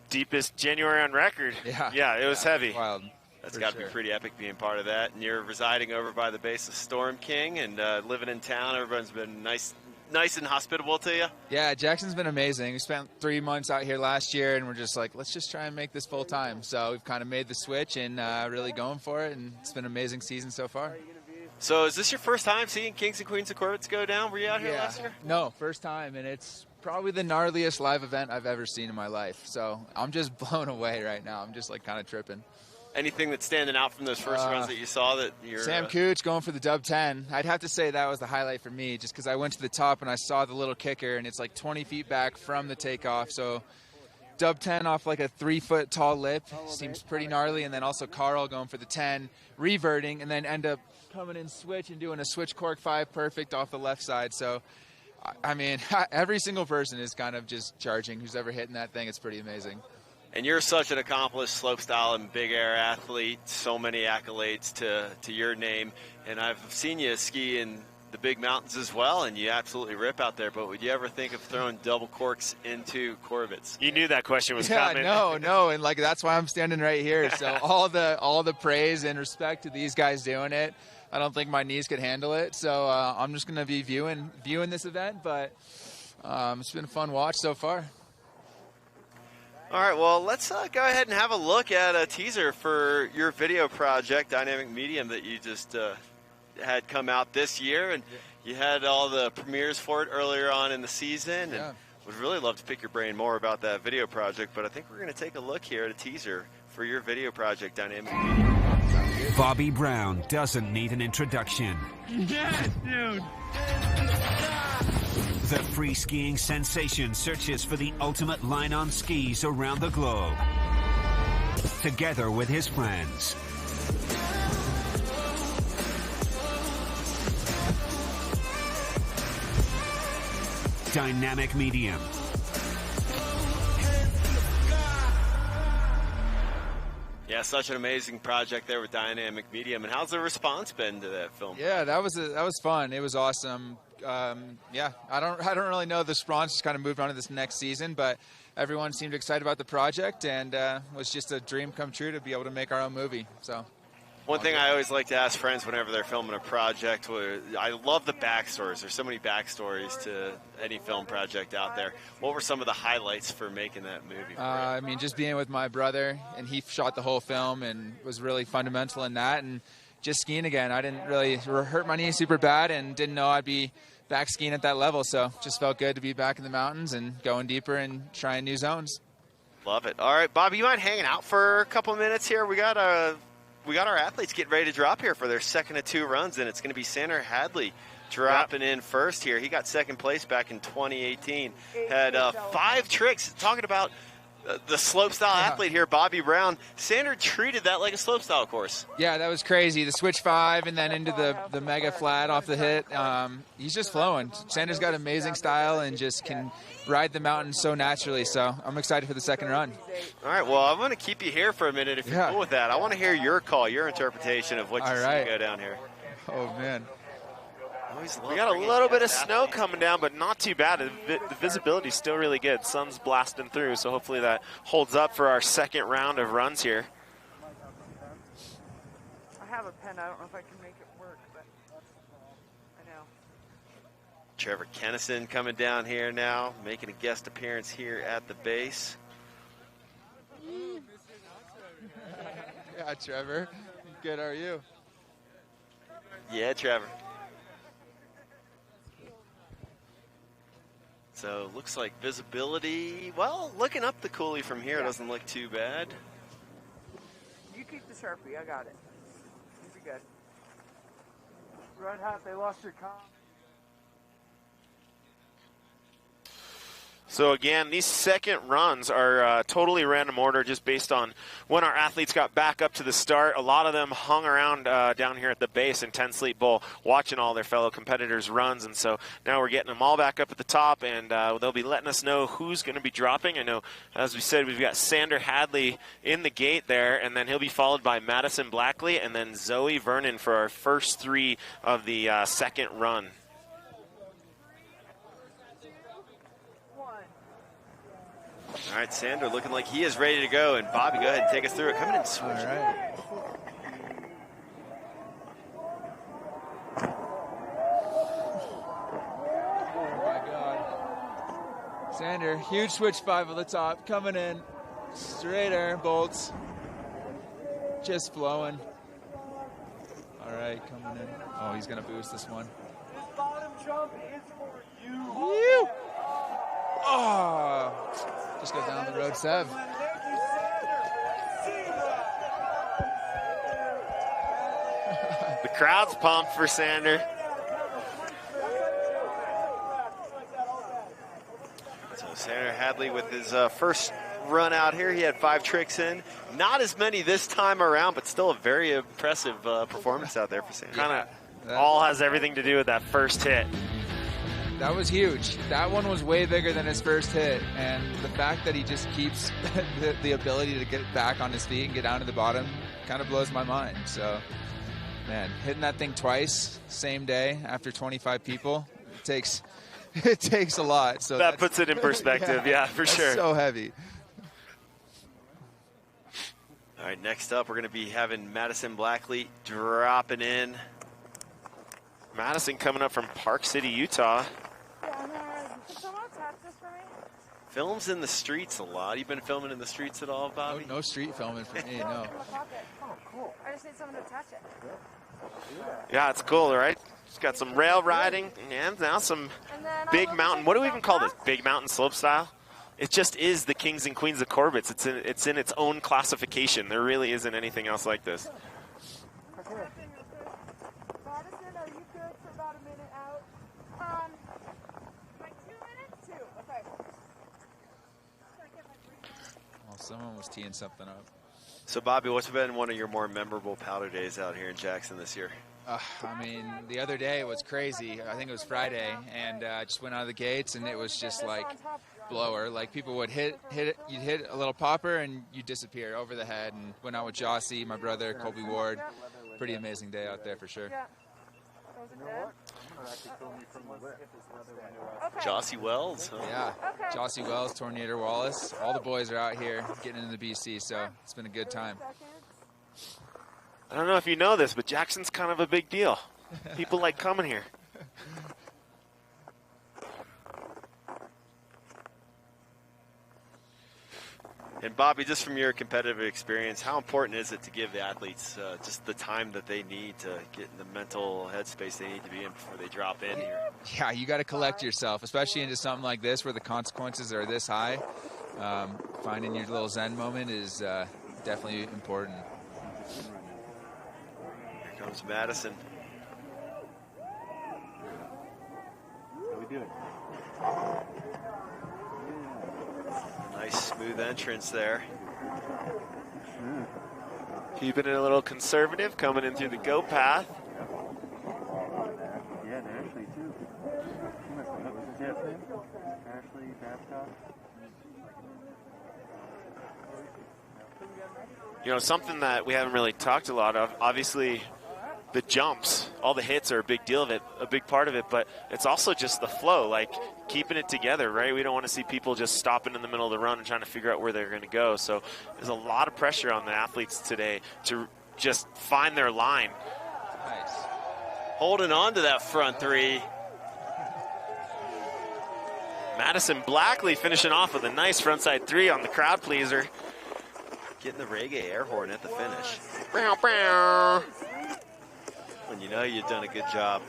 Deepest January on record. Yeah, it was heavy. Wild. That's got to be pretty epic being part of that. And you're residing over by the base of Storm King and living in town. Everyone's been nice and hospitable to you. Yeah, Jackson's been amazing. We spent 3 months out here last year, and we're just like, let's just try and make this full time. So we've kind of made the switch and really going for it, and it's been an amazing season so far. So is this your first time seeing Kings and Queens of Corbet go down? Were you out here last year? No, first time, and it's probably the gnarliest live event I've ever seen in my life. So I'm just blown away right now. I'm just like kind of tripping. Anything that's standing out from those first runs that you saw that you're... Sam Cooch going for the dub 10. I'd have to say that was the highlight for me, just because I went to the top and I saw the little kicker, and it's like 20 feet back from the takeoff. So dub 10 off like a 3-foot tall lip seems pretty gnarly. And then also Carl going for the 10, reverting, and then end up coming in switch and doing a switch cork 5 perfect off the left side. So, I mean, every single person is kind of just charging who's ever hitting that thing. It's pretty amazing. And you're such an accomplished slopestyle and big air athlete. So many accolades to your name. And I've seen you ski in the big mountains as well, and you absolutely rip out there. But would you ever think of throwing double corks into Corbets? You knew that question was coming. No, and like that's why I'm standing right here. So all the praise and respect to these guys doing it. I don't think my knees could handle it. So I'm just gonna be viewing this event. But it's been a fun watch so far. All right, well, let's go ahead and have a look at a teaser for your video project, Dynamic Medium, that you just had come out this year. And you had all the premieres for it earlier on in the season. And would really love to pick your brain more about that video project. But I think we're going to take a look here at a teaser for your video project, Dynamic Medium. Bobby Brown doesn't need an introduction. Yes, dude. The free skiing sensation searches for the ultimate line on skis around the globe. Together with his friends. Dynamic Medium. Yeah, such an amazing project there with Dynamic Medium. And how's the response been to that film? Yeah, that was fun. It was awesome. Yeah, I don't really know the response. Just kind of moved on to this next season, but everyone seemed excited about the project, and it was just a dream come true to be able to make our own movie. So. One thing I always like to ask friends whenever they're filming a project, I love the backstories. There's so many backstories to any film project out there. What were some of the highlights for making that movie? I mean, just being with my brother, and he shot the whole film and was really fundamental in that. And just skiing again. I didn't really hurt my knee super bad and didn't know I'd be back skiing at that level. So just felt good to be back in the mountains and going deeper and trying new zones. Love it. All right, Bobby, you mind hanging out for a couple minutes here? We got our athletes getting ready to drop here for their second of 2 runs, and it's going to be Sander Hadley dropping in first here. He got second place back in 2018. Had 5 tricks. Talking about the slopestyle athlete here, Bobby Brown. Sander treated that like a slopestyle course. Yeah, that was crazy. The switch 5 and then into the mega flat off the hit. He's just flowing. Sander's got amazing style and just can ride the mountain so naturally. So I'm excited for the second run. All right, well, I'm going to keep you here for a minute if you're cool with that. I want to hear your call, your interpretation of what you see go down here. Oh, man. We got a little bit of snow coming down, but not too bad. The visibility is still really good. Sun's blasting through, so hopefully that holds up for our second round of runs here. I have a pen. I don't know if I can make it work, but I know. Trevor Kennison coming down here now, making a guest appearance here at the base. Yeah, Trevor. Good, how are you? Yeah, Trevor. So looks like visibility, well, looking up the coulee from here doesn't look too bad. You keep the Sharpie, I got it. You'll be good. Red Hat, they lost your comm. So again, these second runs are totally random order, just based on when our athletes got back up to the start. A lot of them hung around down here at the base in 10 Sleep Bowl, watching all their fellow competitors' runs. And so now we're getting them all back up at the top, and they'll be letting us know who's going to be dropping. I know, as we said, we've got Sander Hadley in the gate there, and then he'll be followed by Madison Blackley and then Zoe Vernon for our first three of the second run. All right, Sander looking like he is ready to go. And Bobby, go ahead and take us through it. Coming in switch. All right. Oh, my God. Sander, huge switch 5 on the top. Coming in. Straight air, bolts. Just flowing. All right, coming in. Oh, he's going to boost this one. This bottom jump is for you. Woo! Oh, just goes down the road, Sev. The crowd's pumped for Sander. So Sander Hadley with his first run out here. He had 5 tricks in. Not as many this time around, but still a very impressive performance out there for Sander. Kind of all has everything to do with that first hit. That was huge. That one was way bigger than his first hit, and the fact that he just keeps the ability to get back on his feet and get down to the bottom kind of blows my mind. So, man, hitting that thing twice, same day, after 25 people, it takes a lot. So that puts it in perspective, yeah, for sure. So heavy. All right, next up, we're going to be having Madison Blackley dropping in. Madison coming up from Park City, Utah. Films in the streets a lot. You been filming in the streets at all, Bobby? No street filming for me, no. Oh, cool. I just need someone to attach it. Yeah, it's cool, right? It's got some rail riding and now some big mountain. What do we even call this? Big mountain slope style? It just is the Kings and Queens of Corbett. It's in its own classification. There really isn't anything else like this. Someone was teeing something up. So, Bobby, what's been one of your more memorable powder days out here in Jackson this year? I mean, the other day was crazy. I think it was Friday, and I just went out of the gates, and it was just like blower. Like, people would hit it, you'd hit a little popper, and you'd disappear over the head. And went out with Jossie, my brother, Colby Ward. Pretty amazing day out there for sure. Jossie Wells. Huh? Yeah, Jossie Wells, Tornado Wallace. All the boys are out here getting into the BC, so it's been a good time. I don't know if you know this, but Jackson's kind of a big deal. People like coming here. And Bobby, just from your competitive experience, how important is it to give the athletes just the time that they need to get in the mental headspace they need to be in before they drop in here? Yeah, you got to collect yourself, especially into something like this where the consequences are this high. Finding your little Zen moment is definitely important. Here comes Madison. How we doing? Nice smooth entrance there. Keeping it a little conservative, coming in through the go path. Yeah, and Ashley too. What's Jeff's name? Ashley Babcock. You know, something that we haven't really talked a lot of, obviously the jumps, all the hits are a big deal of it, a big part of it, but it's also just the flow, like keeping it together, right? We don't want to see people just stopping in the middle of the run and trying to figure out where they're going to go. So there's a lot of pressure on the athletes today to just find their line. Nice. Holding on to that front three. Madison Blackley finishing off with a nice frontside three on the crowd pleaser. Getting the reggae air horn at the finish. Bow, bow. When you know you've done a good job.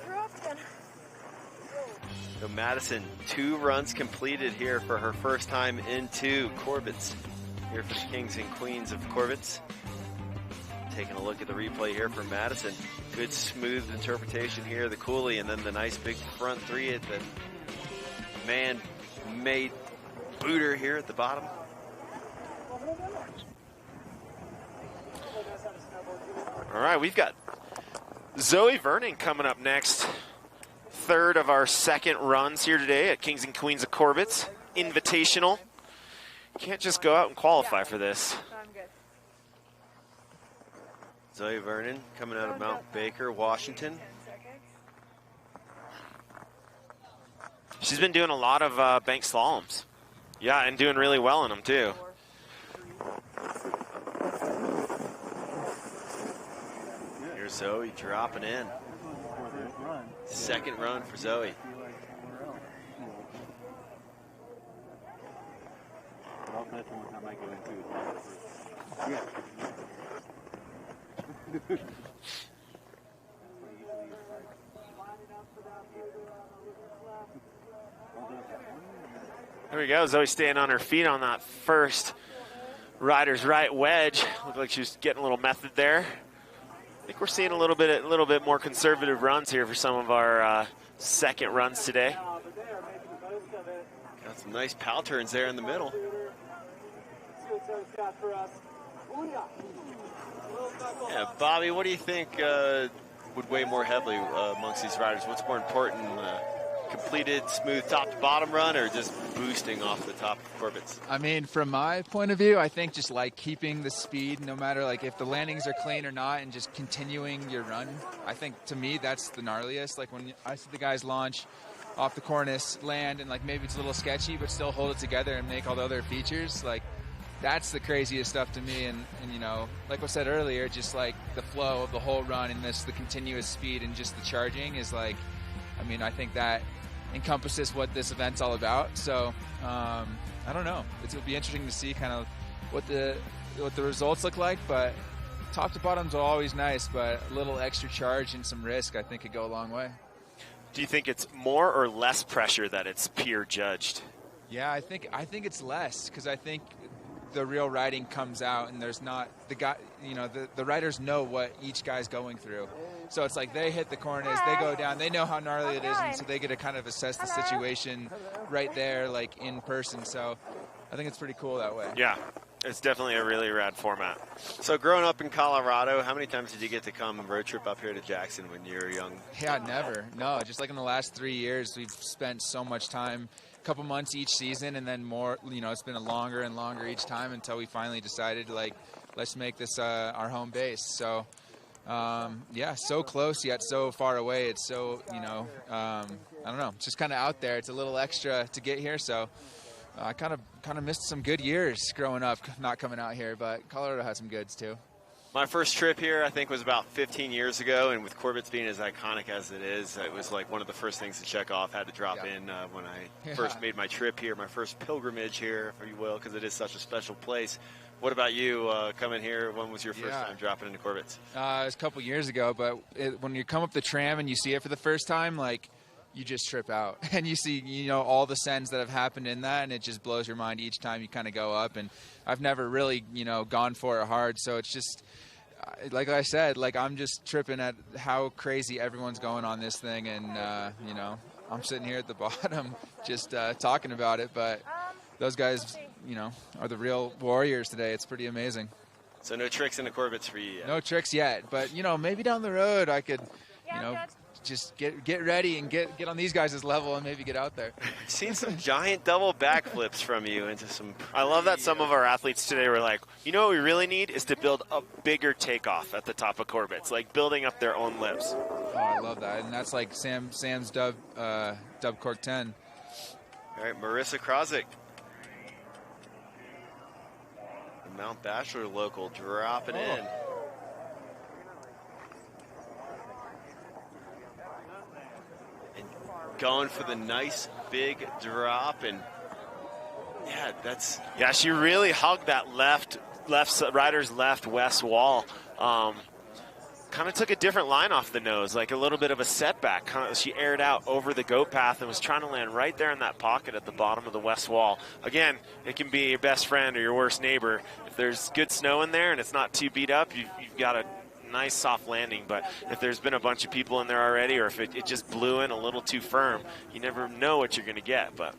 So Madison, 2 runs completed here for her first time into Corbett's here for the Kings and Queens of Corbet's. Taking a look at the replay here for Madison. Good smooth interpretation here, the Couloir, and then the nice big front 3 at the man-made booter here at the bottom. All right, we've got Zoe Vernon coming up next. 3rd of our 2nd runs here today at Kings and Queens of Corbet's Invitational. Can't just go out and qualify for this. Zoe Vernon coming out of Mount Baker, Washington. She's been doing a lot of bank slaloms. Yeah, and doing really well in them too. Here's Zoe dropping in. 2nd run for Zoe. There we go. Zoe staying on her feet on that first rider's right wedge. Looked like she was getting a little method there. I think we're seeing a little bit more conservative runs here for some of our 2nd runs today. Got some nice pow turns there in the middle. Yeah, Bobby, what do you think would weigh more heavily amongst these riders? What's more important, completed smooth top to bottom run, or just boosting off the top of Corbett's? I mean, from my point of view, I think just like keeping the speed, no matter like if the landings are clean or not, and just continuing your run. I think to me that's the gnarliest. Like when I see the guys launch off the cornice, land, and like maybe it's a little sketchy, but still hold it together and make all the other features. Like that's the craziest stuff to me. And you know, like I said earlier, just like the flow of the whole run and the continuous speed and just the charging is like, I mean, I think that encompasses what this event's all about. So I don't know, it'll be interesting to see kind of what the results look like, but top to bottoms are always nice, but a little extra charge and some risk I think could go a long way. Do you think it's more or less pressure that it's peer judged? Yeah, I think it's less, because I think the real riding comes out, and there's not the guy, you know, the riders know what each guy's going through. So it's like they hit the cornice, they go down, they know how gnarly it is, and so they get to kind of assess the situation right there, like in person. So I think it's pretty cool that way. Yeah, it's definitely a really rad format. So growing up in Colorado, how many times did you get to come road trip up here to Jackson when you were young? Yeah, never. No, just like in the last 3 years, we've spent so much time, a couple months each season, and then more, you know, it's been a longer and longer each time until we finally decided, like, let's make this our home base. So, yeah, so close yet so far away. It's so, you know, I don't know, it's just kind of out there. It's a little extra to get here, so I kind of missed some good years growing up, not coming out here, but Colorado has some goods too. My first trip here, I think, was about 15 years ago, and with Corbett's being as iconic as it is, it was like one of the first things to check off. Had to drop in when I first made my trip here, my first pilgrimage here, if you will, because it is such a special place. What about you coming here? When was your first time dropping into Corbett's? It was a couple years ago, but when you come up the tram and you see it for the first time, like, you just trip out, and you see, you know, all the sends that have happened in that, and it just blows your mind each time you kind of go up. And I've never really, you know, gone for it hard, so it's just, like I said, like I'm just tripping at how crazy everyone's going on this thing, and you know, I'm sitting here at the bottom just talking about it, but those guys, you know, are the real warriors today. It's pretty amazing. So no tricks in the Corbett's for you yet? No tricks yet, but you know, maybe down the road I could, you know, just get ready and get on these guys' level and maybe get out there. I've seen some giant double backflips from you into some. I love that some of our athletes today were like, you know what we really need is to build a bigger takeoff at the top of Corbett's, like building up their own lifts. Oh, I love that, and that's like Sam's dub cork 10. All right, Marissa Krozik, the Mount Bachelor local, dropping in. Going for the nice big drop, and yeah, that's she really hugged that left rider's left west wall. kind of took a different line off the nose, like a little bit of a setback. She aired out over the goat path and was trying to land right there in that pocket at the bottom of the west wall. Again, it can be your best friend or your worst neighbor. If there's good snow in there and it's not too beat up, you've got a nice soft landing. But if there's been a bunch of people in there already, or if it just blew in a little too firm, you never know what you're going to get. But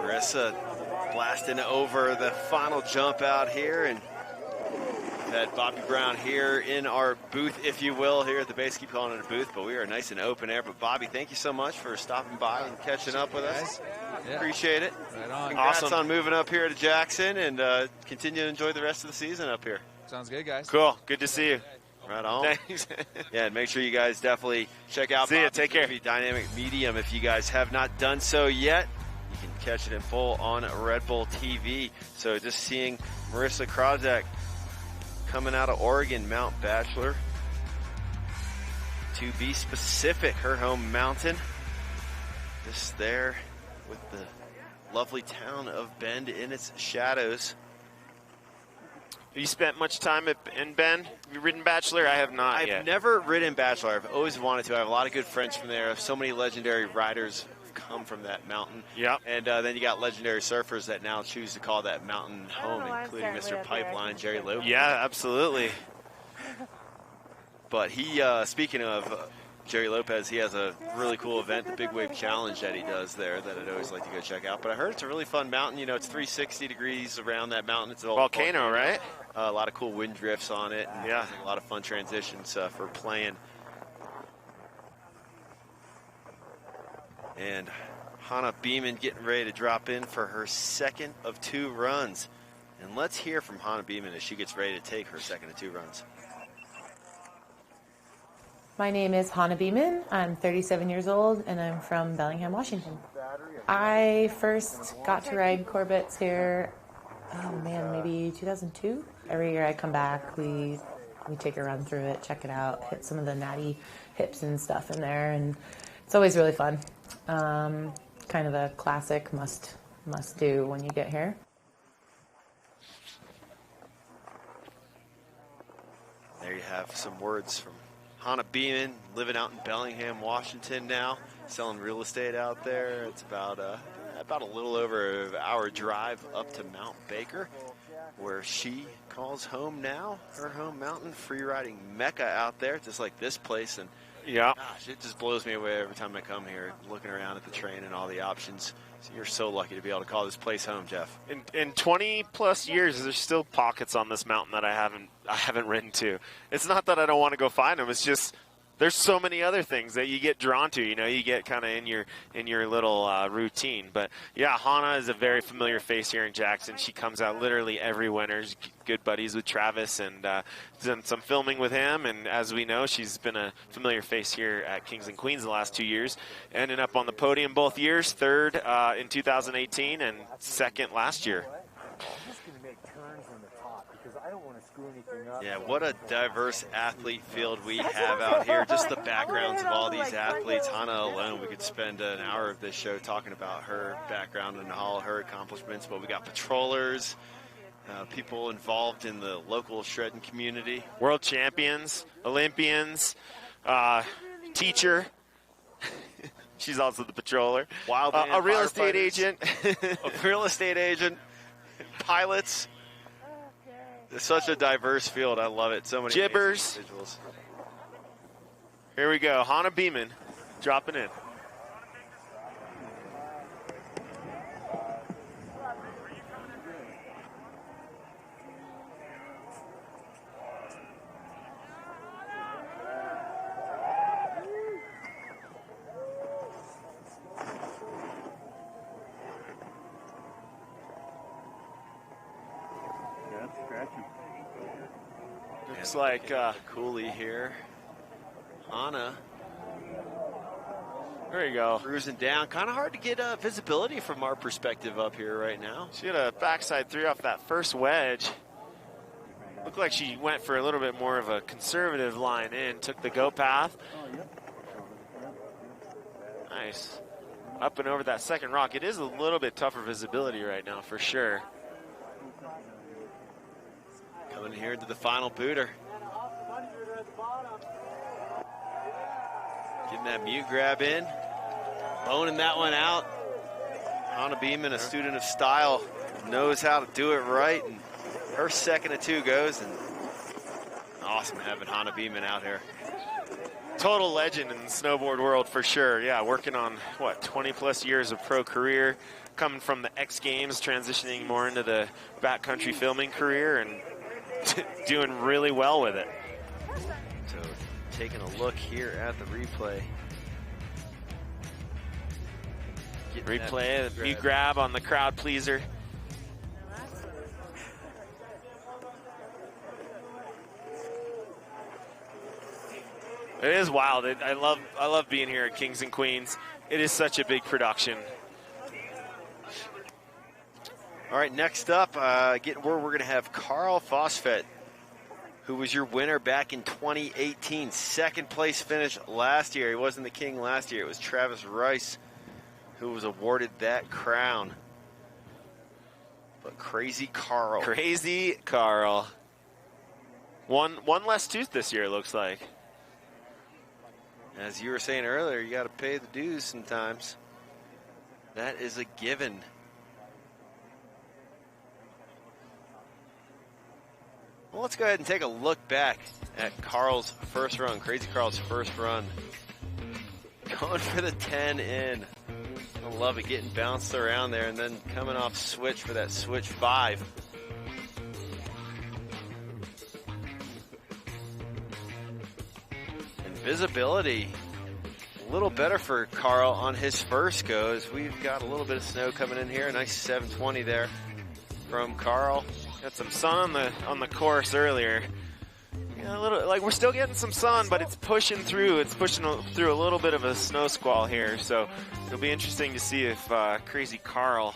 Marissa blasting over the final jump out here, and had Bobby Brown here in our booth, if you will, here at the base. Keep calling it a booth, but we are nice and open air. But Bobby, thank you so much for stopping by and catching up with us. Yeah. Appreciate it. Right on. Congrats on moving up here to Jackson, and continue to enjoy the rest of the season up here. Sounds good, guys. Cool. Good to see you. Right on. Thanks. Yeah, and make sure you guys definitely check out See ya. Take care. Dynamic Medium if you guys have not done so yet. You can catch it in full on Red Bull TV. So just seeing Marissa Krozak coming out of Oregon, Mount Bachelor. To be specific, her home mountain. Just there with the lovely town of Bend in its shadows. Have you spent much time in Bend? Have you ridden Bachelor? I have not yet. I've never ridden Bachelor. I've always wanted to. I have a lot of good friends from there. So many legendary riders come from that mountain. Yep. And then you got legendary surfers that now choose to call that mountain home, including Mr. Pipeline, Jerry Lopez. Yeah, absolutely. But he, speaking of Jerry Lopez, he has a really cool event, the Big Wave Challenge that he does there that I'd always like to go check out. But I heard it's a really fun mountain. You know, it's 360 degrees around that mountain. It's a volcano, right? A lot of cool wind drifts on it. And yeah, a lot of fun transitions for playing. And Hannah Beaman getting ready to drop in for her second of 2 runs. And let's hear from Hannah Beaman as she gets ready to take her second of 2 runs. My name is Hannah Beaman. I'm 37 years old, and I'm from Bellingham, Washington. I first got to ride Corbets here, oh man, maybe 2002. Every year I come back, we take a run through it, check it out, hit some of the natty hips and stuff in there, and it's always really fun. Kind of a classic must do when you get here. There you have some words from Hannah Beaman, living out in Bellingham, Washington now, selling real estate out there. It's about a little over an hour drive up to Mount Baker, where she calls home now, her home mountain, free riding mecca out there, just like this place. And yeah, gosh, it just blows me away every time I come here, looking around at the train and all the options. So you're so lucky to be able to call this place home, Jeff. In 20 plus years, there's still pockets on this mountain that I haven't ridden to. It's not that I don't want to go find them. It's just there's so many other things that you get drawn to. You know, you get kind of in your little routine. But yeah, Hannah is a very familiar face here in Jackson. She comes out literally every winter. She's good buddies with Travis and done some filming with him. And as we know, she's been a familiar face here at Kings and Queens the last 2 years. Ending up on the podium both years, third in 2018 and second last year. Yeah, what a diverse athlete field we have out here. Just the backgrounds of all these athletes. Hannah alone, we could spend an hour of this show talking about her background and all her accomplishments. But we got patrollers, people involved in the local shredding community. World champions, Olympians, teacher. She's also the patroller. A real estate agent. A real estate agent. Pilots. It's such a diverse field. I love it. So many Jibbers. individuals. Here we go. Hannah Beaman dropping in. Looks like Cooley here. Hannah. There you go. Cruising down. Kind of hard to get visibility from our perspective up here right now. She had a backside 3 off that first wedge. Looked like she went for a little bit more of a conservative line in. Took the go path. Nice. up and over that second rock. It is a little bit tougher visibility right now, for sure. Coming here into the final booter. Getting that mute grab in. Boning that one out. Hannah Beaman, a student of style, knows how to do it right. And her second of 2 goes. And awesome having Hannah Beaman out here. Total legend in the snowboard world for sure. Yeah, working on, what, 20-plus years of pro career, coming from the X Games, transitioning more into the backcountry filming career, and doing really well with it. So taking a look here at the replay. Replay, the mute grab on the crowd pleaser. It is wild. I love being here at Kings and Queens. It is such a big production. All right, next up, getting where we're going to have Carl Fosfet, who was your winner back in 2018. Second place finish last year. He wasn't the king last year. It was Travis Rice who was awarded that crown. But Crazy Carl. Crazy Carl. One less tooth this year, it looks like. As you were saying earlier, you got to pay the dues sometimes. That is a given. Well, let's go ahead and take a look back at Carl's first run, Crazy Carl's first run. Going for the 10 in. I love it, getting bounced around there and then coming off switch for that switch 5. Visibility a little better for Carl on his first go, as we've got a little bit of snow coming in here. A nice 720 there from Carl. Got some sun on the course earlier. Yeah, a little, like, we're still getting some sun, but it's pushing through. It's pushing through a little bit of a snow squall here, so it'll be interesting to see if Crazy Carl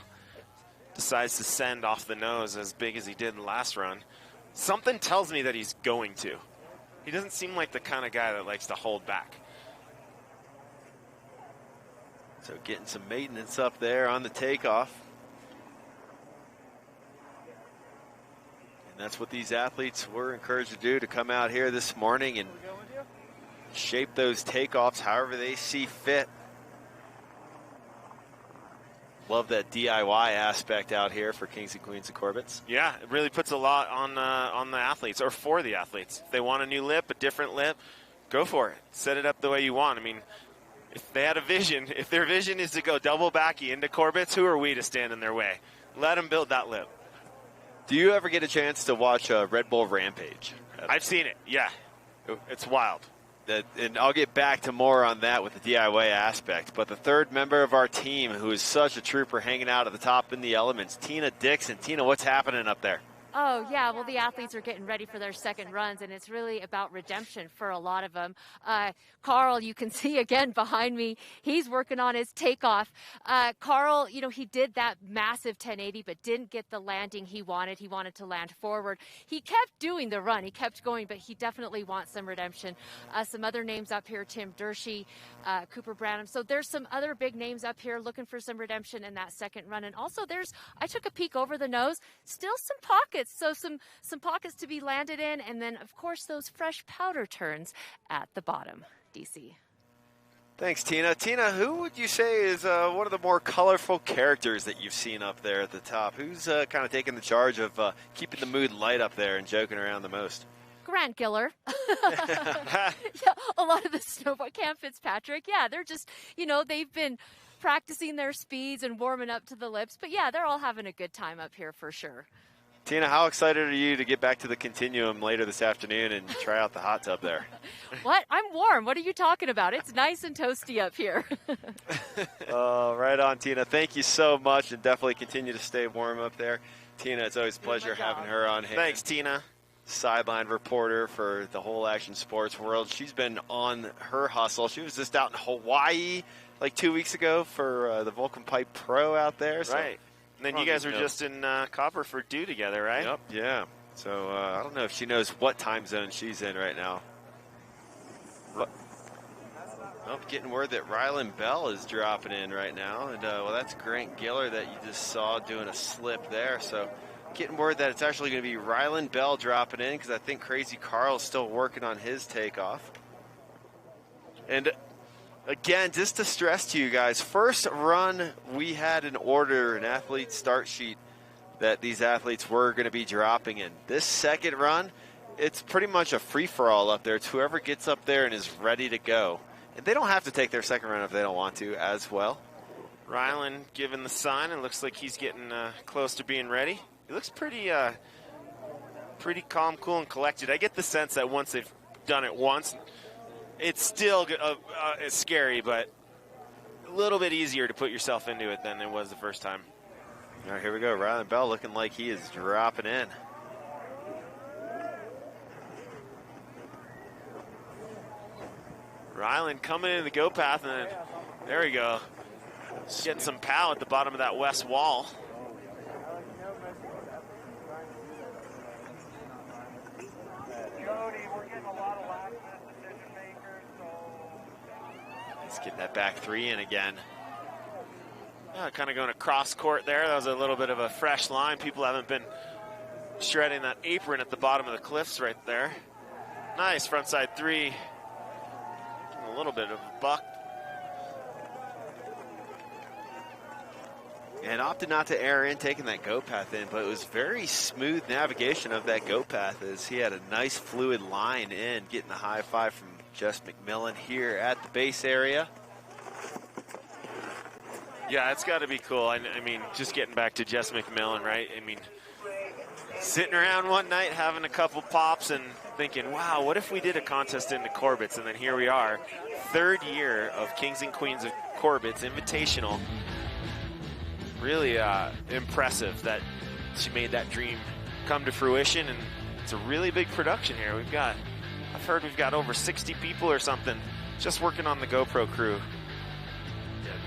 decides to send off the nose as big as he did in the last run. Something tells me that he's going to. He doesn't seem like the kind of guy that likes to hold back. So getting some maintenance up there on the takeoff. And that's what these athletes were encouraged to do, to come out here this morning and shape those takeoffs however they see fit. Love that DIY aspect out here for Kings and Queens of Corbett. Yeah, it really puts a lot on the athletes, or for the athletes. If they want a new lip, a different lip, go for it. Set it up the way you want. I mean, if they had a vision, if their vision is to go double backy into Corbett's, who are we to stand in their way? Let them build that lip. Do you ever get a chance to watch Red Bull Rampage? I've seen it, yeah. It's wild. And I'll get back to more on that with the DIY aspect. But the third member of our team, who is such a trooper, hanging out at the top in the elements, Tina Dixon. Tina, what's happening up there? Oh, yeah, well, the athletes are getting ready for their second runs, and it's really about redemption for a lot of them. Carl, you can see again behind me, he's working on his takeoff. Carl, you know, he did that massive 1080, but didn't get the landing he wanted. He wanted to land forward. He kept doing the run. He kept going, but he definitely wants some redemption. Some other names up here, Tim Dershey, Cooper Branham. So there's some other big names up here looking for some redemption in that second run. And also I took a peek over the nose, still some pockets. So some pockets to be landed in, and then, of course, those fresh powder turns at the bottom, DC. Thanks, Tina. Tina, who would you say is one of the more colorful characters that you've seen up there at the top? Who's kind of taking the charge of keeping the mood light up there and joking around the most? Grant Giller. Yeah, a lot of the snowboard, Cam Fitzpatrick. Yeah, they're just, you know, they've been practicing their speeds and warming up to the lips. But, yeah, they're all having a good time up here for sure. Tina, how excited are you to get back to the Continuum later this afternoon and try out the hot tub there? What? I'm warm. What are you talking about? It's nice and toasty up here. Right on, Tina. Thank you so much, and definitely continue to stay warm up there. Tina, it's always a pleasure having her on hand. Thanks, Tina. Sideline reporter for the whole action sports world. She's been on her hustle. She was just out in Hawaii like 2 weeks ago for the Vulcan Pipe Pro out there. So. Right. And then you guys were just in Copper for Dew together, right? Yep, yeah. So I don't know if she knows what time zone she's in right now. Oh, getting word that Rylan Bell is dropping in right now. And, well, that's Grant Giller that you just saw doing a slip there. So getting word that it's actually going to be Rylan Bell dropping in because I think Crazy Carl's still working on his takeoff. And, again, just to stress to you guys, first run we had an order, an athlete start sheet that these athletes were going to be dropping in. This second run, it's pretty much a free-for-all up there. It's whoever gets up there and is ready to go. And they don't have to take their second run if they don't want to as well. Rylan giving the sign. It looks like he's getting close to being ready. He looks pretty calm, cool, and collected. I get the sense that once they've done it once, it's still it's scary, but a little bit easier to put yourself into it than it was the first time. All right, here we go. Rylan Bell looking like he is dropping in. Rylan coming in the go path, and then, there we go. Getting some pow at the bottom of that west wall. He's getting that back three in again. Kind of going across court there. That was a little bit of a fresh line. People haven't been shredding that apron at the bottom of the cliffs right there. Nice frontside three. A little bit of a buck. And opted not to air in, taking that go path in, but it was very smooth navigation of that go path as he had a nice fluid line in, getting the high five from Jess McMillan here at the base area. Yeah, it's got to be cool. I mean, just getting back to Jess McMillan, right? I mean, sitting around one night having a couple pops and thinking, wow, what if we did a contest in the Corbets? And then here we are, third year of Kings and Queens of Corbet's Invitational. Really impressive that she made that dream come to fruition, and it's a really big production here. I've heard we've got over 60 people or something just working on the GoPro crew.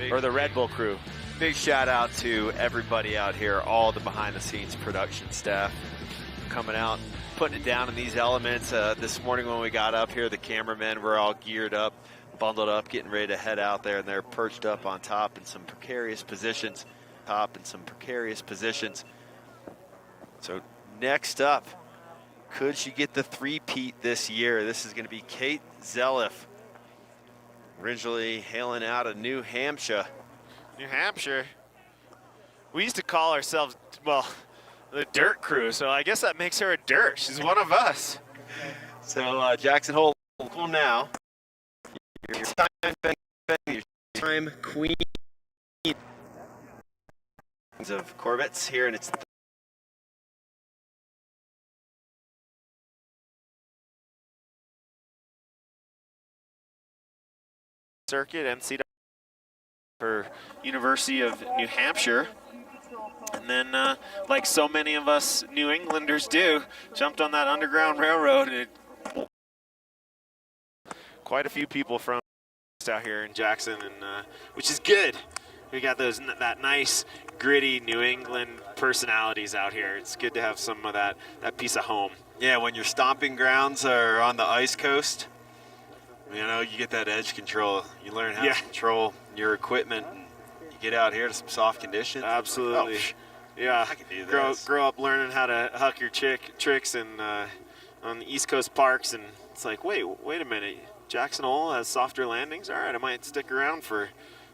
Or the Red Bull crew. Big shout out to everybody out here, all the behind the scenes production staff coming out, putting it down in these elements. This morning when we got up here, the cameramen were all geared up, bundled up, getting ready to head out there, and they're perched up on top in some precarious positions. So next up, could she get the three-peat this year? This is going to be Kate Zelliff. Originally hailing out of New Hampshire. New Hampshire? We used to call ourselves, well, the Dirt Crew, so I guess that makes her a Dirt. She's one of us. So Jackson Hole local now. Your time queen of Corbets here, and it's circuit, NCAA for University of New Hampshire. And then, like so many of us New Englanders do, jumped on that Underground Railroad. And quite a few people from out here in Jackson, and which is good. We got that nice, gritty New England personalities out here. It's good to have some of that piece of home. Yeah, when your stomping grounds are on the ice coast, you know, you get that edge control. You learn how to control your equipment. You get out here to some soft conditions. Absolutely. Yeah. I can do this. Grow up learning how to huck your tricks and on the East Coast parks, and it's like, wait a minute. Jackson Hole has softer landings? All right, I might stick around for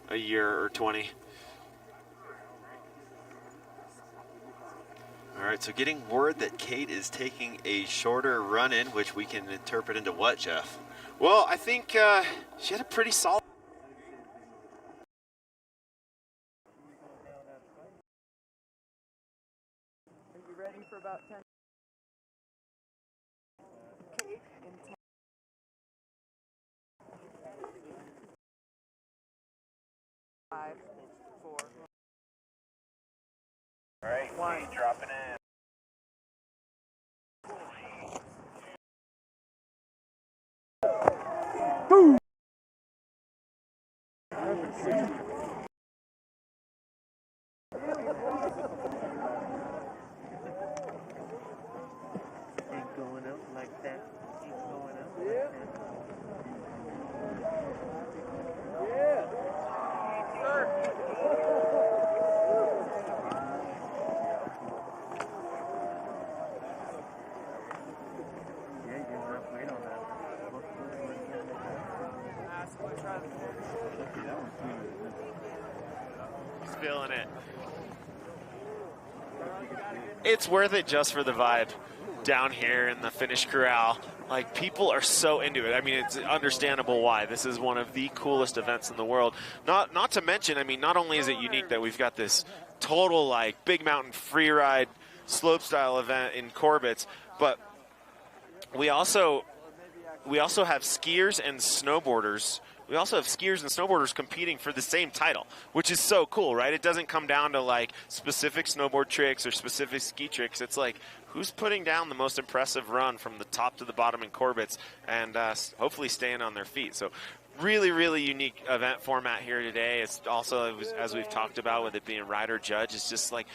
a year or 20. All right, so getting word that Kate is taking a shorter run in, which we can interpret into what, Jeff? Well, I think she had a pretty solid. Are you ready for about 10? Kate in 10. Five, four. All right, one. Dropping in. Boom! Keep going up like that. Keep going up like that. He's feeling it. It's worth it just for the vibe down here in the Finnish Corral. Like, people are so into it. I mean, it's understandable why. This is one of the coolest events in the world. Not to mention, I mean, not only is it unique that we've got this total, like, big mountain free ride slope style event in Corbett, but we also have skiers and snowboarders. We also have skiers and snowboarders competing for the same title, which is so cool, right? It doesn't come down to like specific snowboard tricks or specific ski tricks. It's like who's putting down the most impressive run from the top to the bottom in Corbett's and hopefully staying on their feet. So really, really unique event format here today. It's also, as we've talked about, with it being rider judge, it's just like,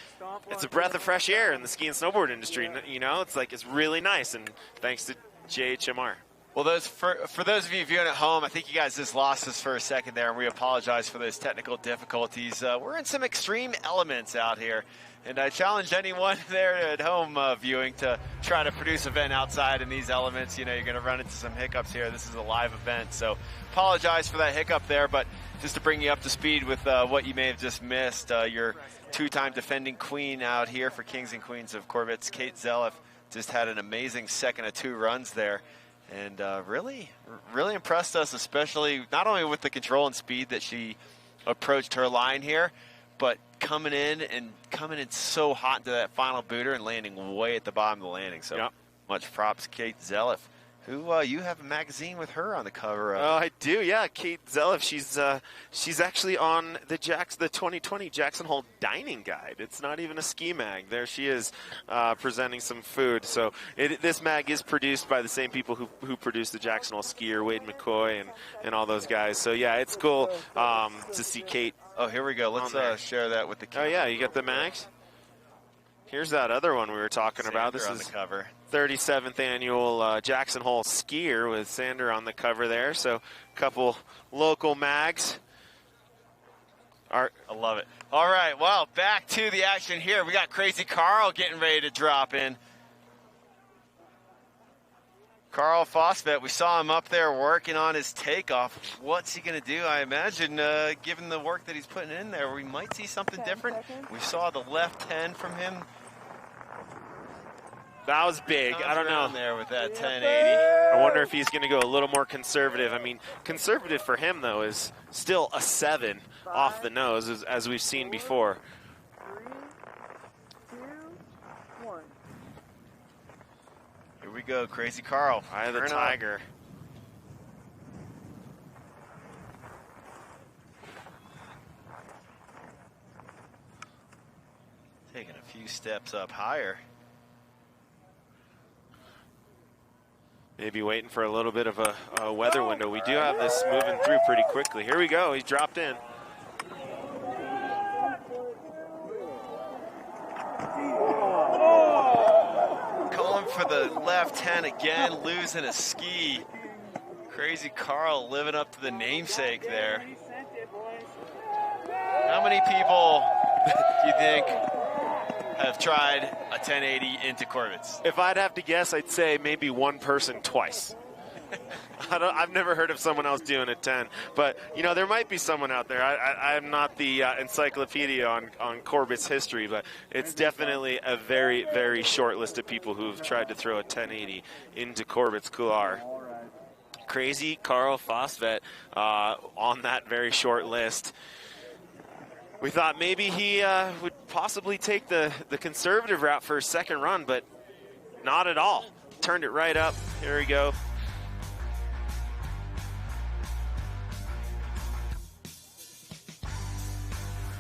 it's a breath of fresh air in the ski and snowboard industry. You know, it's like, it's really nice. And thanks to JHMR. Well, for those of you viewing at home, I think you guys just lost us for a second there, and we apologize for those technical difficulties. We're in some extreme elements out here, and I challenge anyone there at home viewing to try to produce an event outside in these elements. You know, you're going to run into some hiccups here. This is a live event, so apologize for that hiccup there, but just to bring you up to speed with what you may have just missed, your two-time defending queen out here for Kings and Queens of Corbett, Kate Zelliff, just had an amazing second of 2 runs there. And really impressed us, especially not only with the control and speed that she approached her line here, but coming in so hot into that final booter and landing way at the bottom of the landing. So much props, Kate Zelliff, who you have a magazine with her on the cover of. Oh, I do, yeah. Kate Zelliff, she's actually on the 2020 Jackson Hole Dining Guide. It's not even a ski mag. There she is presenting some food. So this mag is produced by the same people who produced the Jackson Hole skier, Wade McCoy and all those guys. So yeah, it's cool to see Kate. Oh, here we go. Let's share that with the camera. Oh yeah, you got the mags? Here's that other one we were talking about. This on is the cover. 37th annual Jackson Hole skier with Sander on the cover there. So a couple local mags. I love it. All right, well, back to the action here. We got Crazy Carl getting ready to drop in. Carl Fosvet, we saw him up there working on his takeoff. What's he going to do? I imagine, given the work that he's putting in there, we might see something different. We saw the left hand from him. That was big. I don't know. There with that 1080. I wonder if he's going to go a little more conservative. I mean, conservative for him, though, is still a 7 off the nose, as we've seen before. 3, 2, 1. Here we go, Crazy Carl. Eye of the Tiger. Taking a few steps up higher. Maybe waiting for a little bit of a weather window. We do have this moving through pretty quickly. Here we go. He's dropped in. Going for the left hand again, losing a ski. Crazy Carl living up to the namesake there. How many people do you think have tried a 1080 into Corbett's? If I'd have to guess, I'd say maybe one person twice. I've never heard of someone else doing a 10, but you know, there might be someone out there. I'm not the encyclopedia on Corbett's history, but it's definitely a very, very short list of people who've tried to throw a 1080 into Corbett's Couloir. Crazy Carl Fosvet on that very short list. We thought maybe he would possibly take the conservative route for his second run, but not at all. Turned it right up. Here we go.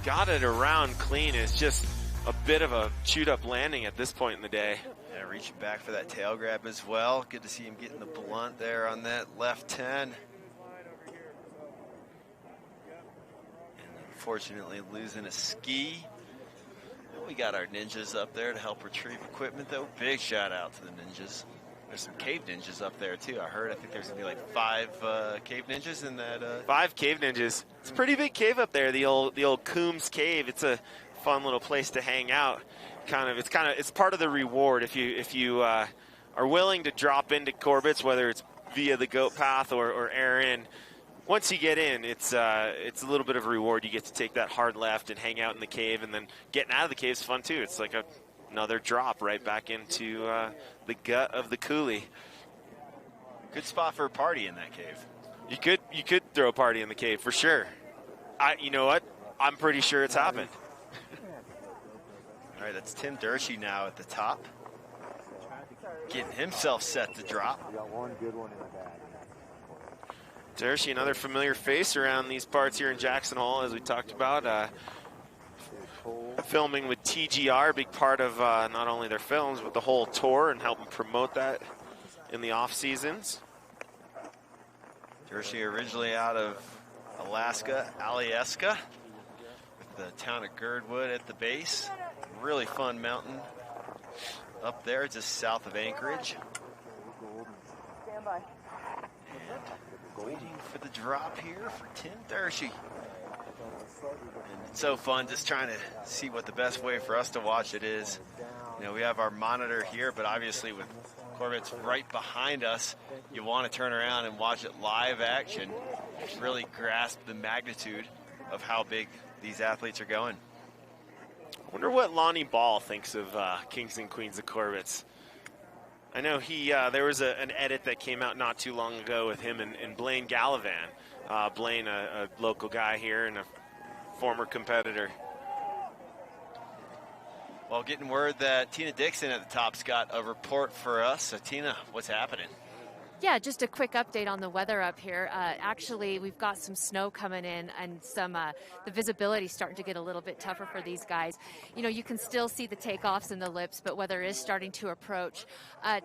Got it around clean. It's just a bit of a chewed up landing at this point in the day. Yeah, reaching back for that tail grab as well. Good to see him getting the blunt there on that left 10. Unfortunately losing a ski. We got our ninjas up there to help retrieve equipment though. Big shout out to the ninjas. There's some cave ninjas up there too. I think there's gonna be like 5 cave ninjas in that. 5 cave ninjas. It's a pretty big cave up there. The old Coombs Cave. It's a fun little place to hang out. It's part of the reward if you are willing to drop into Corbett's, whether it's via the goat path or air in. once you get in, it's a little bit of a reward. You get to take that hard left and hang out in the cave, and then getting out of the cave is fun too. It's like another drop right back into the gut of the coulee. Good spot for a party in that cave. You could throw a party in the cave for sure. You know what? I'm pretty sure it's happened. All right, that's Tim Dershey now at the top, getting himself set to drop. Got one good one in the bag. Dershey, another familiar face around these parts here in Jackson Hole, as we talked about. Filming with TGR, a big part of not only their films, but the whole tour and helping promote that in the off seasons. Dershey originally out of Alaska, Alyeska, with the town of Girdwood at the base. Really fun mountain up there, just south of Anchorage. Stand by. And waiting for the drop here for Tim Dershey. And it's so fun just trying to see what the best way for us to watch it is. You know, we have our monitor here, but obviously with Corbett's right behind us, you want to turn around and watch it live action, really grasp the magnitude of how big these athletes are going. I wonder what Lonnie Ball thinks of Kings and Queens of Corbett. I know there was an edit that came out not too long ago with him and Blaine Gallivan. Blaine, a local guy here and a former competitor. Well, getting word that Tina Dixon at the top's got a report for us. So, Tina, what's happening? Yeah, just a quick update on the weather up here. Actually, we've got some snow coming in and some the visibility starting to get a little bit tougher for these guys. You know, you can still see the takeoffs in the lips, but weather is starting to approach.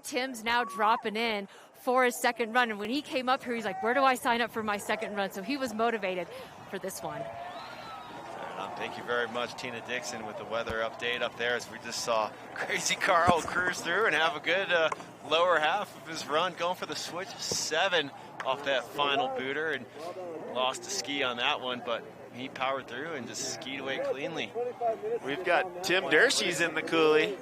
Tim's now dropping in for his second run, and when he came up here, he's like, where do I sign up for my second run? So he was motivated for this one. Thank you very much, Tina Dixon, with the weather update up there, as we just saw Crazy Carl cruise through and have a good lower half of his run, going for the switch 7 off that final booter, and lost a ski on that one, but he powered through and just skied away cleanly. We've got Tim Dershey's in the coulee.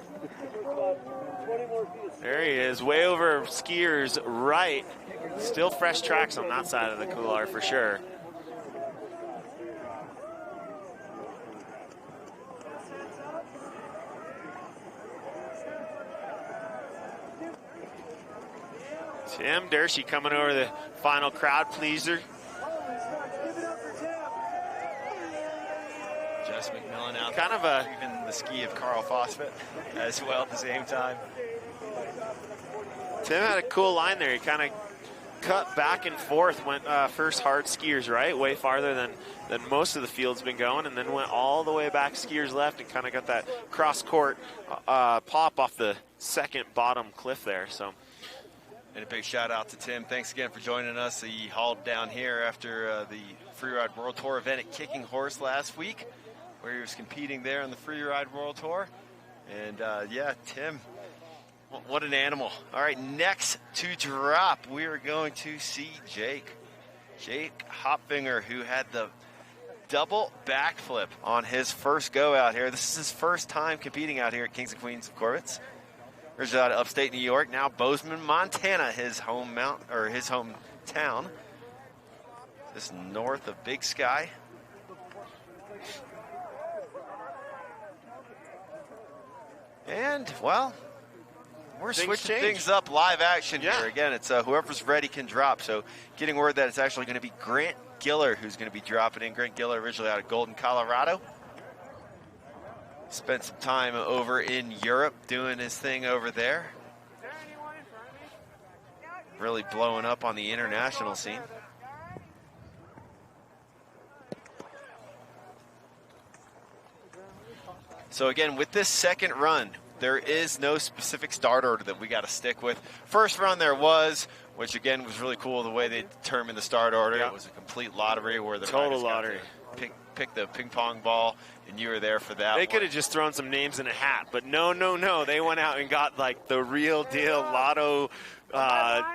There he is, way over skiers right. Still fresh tracks on that side of the couloir for sure. Tim Dershey coming over the final crowd pleaser. Jess McMillan out kind there, of even the ski of Carl Fosfet as well at the same time. Tim had a cool line there. He kind of cut back and forth, went first hard skiers right, way farther than most of the field's been going, and then went all the way back skiers left and kind of got that cross-court pop off the second bottom cliff there. So. And a big shout out to Tim. Thanks again for joining us. He hauled down here after the Freeride World Tour event at Kicking Horse last week, where he was competing there on the Freeride World Tour. And yeah, Tim, what an animal. All right, next to drop, we are going to see Jake Hopfinger, who had the double backflip on his first go out here. This is his first time competing out here at Kings and Queens of Corbett. Originally out of upstate New York, now Bozeman, Montana, his hometown, just north of Big Sky. And, well, we're switching things up live action here. Again, it's whoever's ready can drop. So getting word that it's actually going to be Grant Giller who's going to be dropping in. Grant Giller originally out of Golden, Colorado. Spent some time over in Europe doing his thing over there. Really blowing up on the international scene. So again, with this second run, there is no specific start order that we got to stick with. First run there was, which again was really cool the way they determined the start order. It was a complete lottery where the total lottery. Pick the ping pong ball, and you were there for that. They could have just thrown some names in a hat, but no. They went out and got like the real deal lotto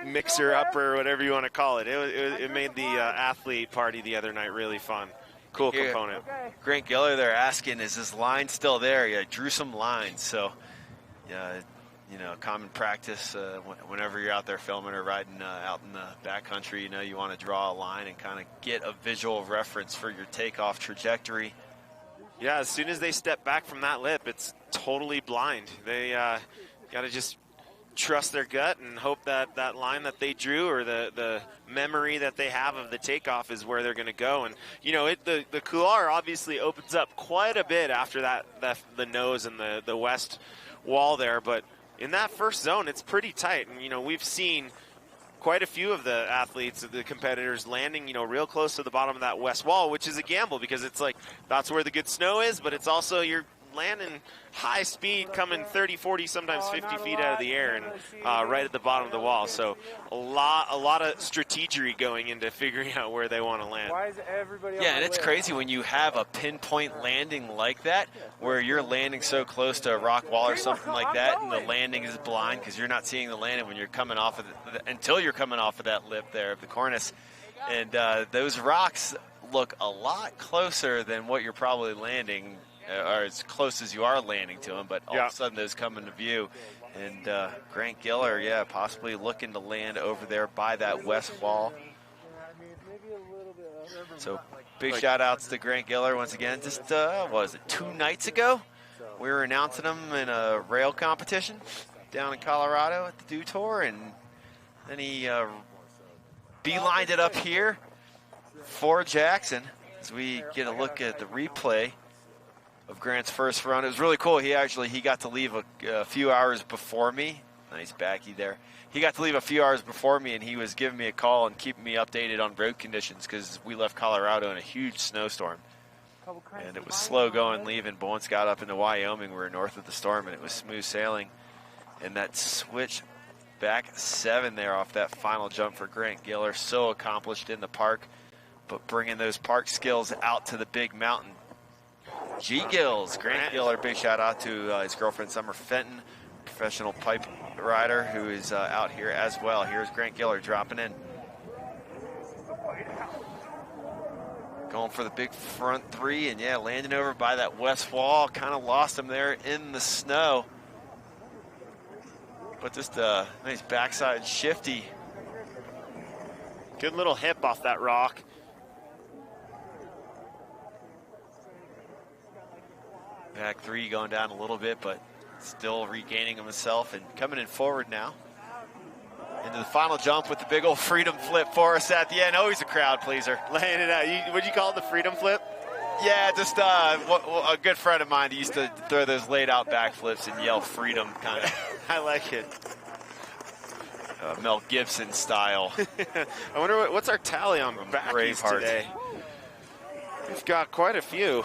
mixer up or whatever you want to call it. It made the athlete party the other night really fun. Cool component. Grant Giller, they're asking, is this line still there? Yeah, I drew some lines. So, yeah, you know, common practice whenever you're out there filming or riding out in the backcountry. You know, you want to draw a line and kind of get a visual reference for your takeoff trajectory. Yeah, as soon as they step back from that lip, it's totally blind. They got to just trust their gut and hope that that line that they drew or the memory that they have of the takeoff is where they're going to go. And, you know, the couloir obviously opens up quite a bit after the nose and the west wall there, but in that first zone, it's pretty tight. And, you know, we've seen quite a few of the athletes, the competitors, landing, you know, real close to the bottom of that west wall, which is a gamble because it's like that's where the good snow is, but it's also you're landing high speed, coming 30, 40, sometimes 50 feet out of the air and right at the bottom of the wall. So a lot of strategery going into figuring out where they want to land. Why is everybody Yeah, and it's crazy when you have a pinpoint landing like that, where you're landing so close to a rock wall or something like that, and the landing is blind because you're not seeing the landing when you're coming off of until you're coming off of that lip there of the cornice. And those rocks look a lot closer than what you're probably landing, or as close as you are landing to them, but all of a sudden those come into view. And Grant Giller, yeah, possibly looking to land over there by that west wall. So big shout outs to Grant Giller once again. Just, what was it, 2 nights ago? We were announcing him in a rail competition down in Colorado at the Dew Tour, and then he beelined it up here for Jackson as we get a look at the replay of Grant's first run. It was really cool. He got to leave a few hours before me. Nice backy there. He got to leave a few hours before me, and he was giving me a call and keeping me updated on road conditions because we left Colorado in a huge snowstorm. And it was slow going leaving, but once got up into Wyoming, we were north of the storm, and it was smooth sailing. And that switch back 7 there off that final jump for Grant Giller, so accomplished in the park, but bringing those park skills out to the big mountain. G Gills, Grant Giller, big shout out to his girlfriend Summer Fenton, professional pipe rider who is out here as well. Here's Grant Giller dropping in. Going for the big front 3, and yeah, landing over by that west wall. Kind of lost him there in the snow. But just a nice backside shifty. Good little hip off that rock. Back 3 going down a little bit, but still regaining himself and coming in forward now. Into the final jump with the big old freedom flip for us at the end. Always a crowd pleaser. Laying it out. What'd you call it, the freedom flip? Yeah, just a good friend of mine who used to throw those laid out backflips and yell freedom kind of. I like it. Mel Gibson style. I wonder what's our tally on backies today. We've got quite a few.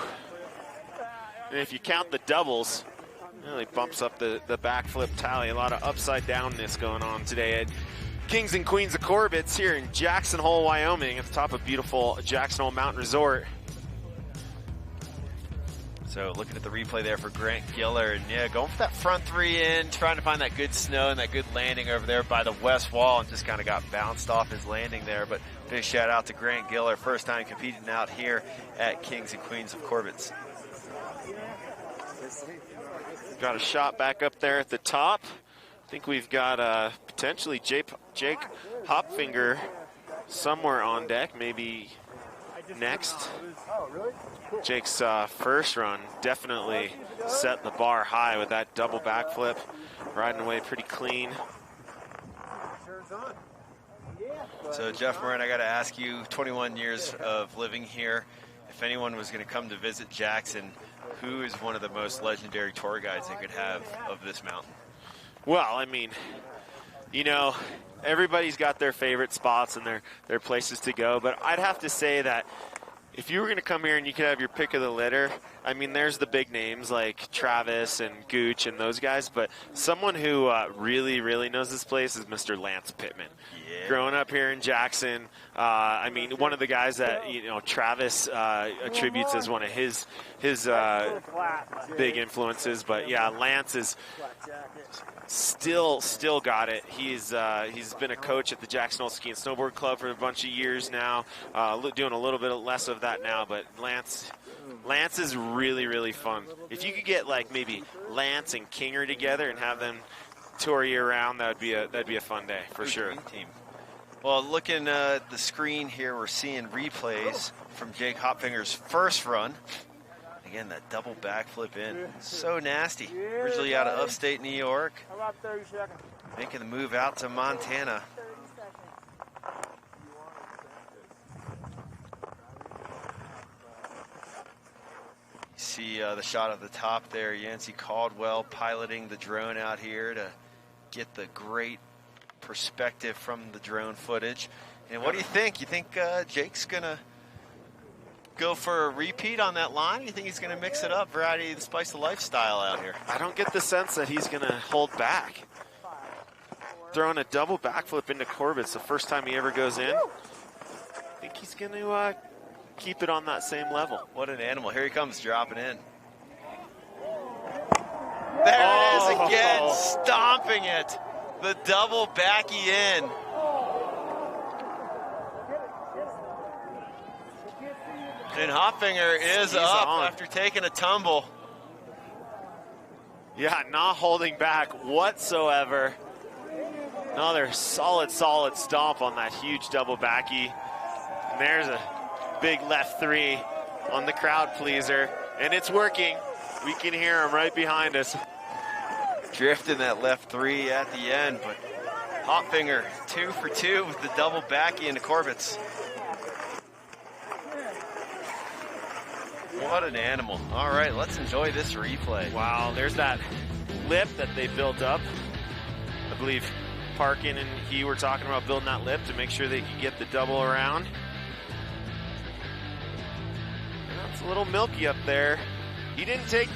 And if you count the doubles, it really bumps up the backflip tally. A lot of upside downness going on today at Kings and Queens of Corbet here in Jackson Hole, Wyoming, at the top of beautiful Jackson Hole Mountain Resort. So looking at the replay there for Grant Giller, and yeah, going for that front 3 in, trying to find that good snow and that good landing over there by the west wall, and just kind of got bounced off his landing there. But big shout out to Grant Giller, first time competing out here at Kings and Queens of Corbet. Got a shot back up there at the top. I think we've got potentially Jake Hopfinger somewhere on deck, maybe next. Jake's first run definitely set the bar high with that double backflip, riding away pretty clean. So Jeff Moran, I got to ask you, 21 years of living here, if anyone was going to come to visit Jackson, who is one of the most legendary tour guides they could have of this mountain? Well, I mean, you know, everybody's got their favorite spots and their places to go, but I'd have to say that if you were going to come here and you could have your pick of the litter, I mean, there's the big names like Travis and Gooch and those guys, but someone who really, really knows this place is Mr. Lance Pittman. Yeah. Growing up here in Jackson, I mean, one of the guys that, you know, Travis attributes as one of his big influences, but yeah, Lance is still got it. He's been a coach at the Jackson Hole Ski and Snowboard Club for a bunch of years now, doing a little bit less of that now, but Lance is really, really fun. If you could get like maybe Lance and Kinger together and have them tour year round, that'd be a fun day for sure. Team. Well, looking at the screen here, we're seeing replays from Jake Hopfinger's first run. Again, that double backflip in, so nasty. Originally out of upstate New York, About 30 seconds. making the move out to Montana. You see the shot at the top there, Yancey Caldwell piloting the drone out here to get the great perspective from the drone footage. And what do you think? You think Jake's gonna go for a repeat on that line? You think he's gonna mix it up, variety, the spice of lifestyle out here? I don't get the sense that he's gonna hold back. Throwing a double backflip into Corbet's the first time he ever goes in. I think he's gonna keep it on that same level. What an animal. Here he comes, dropping in. There it is again, stomping it. The double backy in. And Hopfinger is up after taking a tumble. Yeah, not holding back whatsoever. Another solid stomp on that huge double backy. And there's a big left three on the crowd pleaser. And it's working. We can hear him right behind us. Drifting that left three at the end, but Hopfinger 2 for 2 with the double backy into Corbet's. What an animal. All right, let's enjoy this replay. Wow, there's that lip that they built up. I believe Parkin and he were talking about building that lip to make sure they could get the double around. That's a little milky up there. He didn't take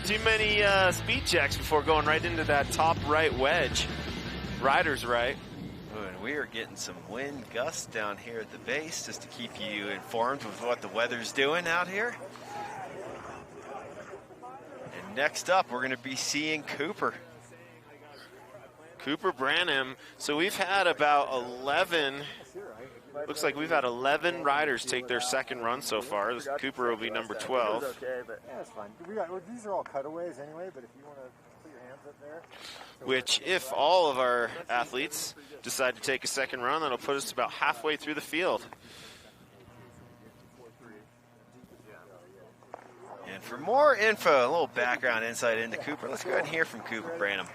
too many speed checks before going right into that top right wedge. Rider's right. And we are getting some wind gusts down here at the base just to keep you informed with what the weather's doing out here. And next up, we're going to be seeing Cooper Branham. So we've had about 11, looks like we've had 11 riders take their second run so far. Cooper will be number 12. Okay, but yeah, that's fine. These are all cutaways anyway, but if you want to put your hands up there. Which, if all of our athletes decide to take a second run, that'll put us about halfway through the field. And for more info, a little background insight into Cooper, let's go ahead and hear from Cooper Branham.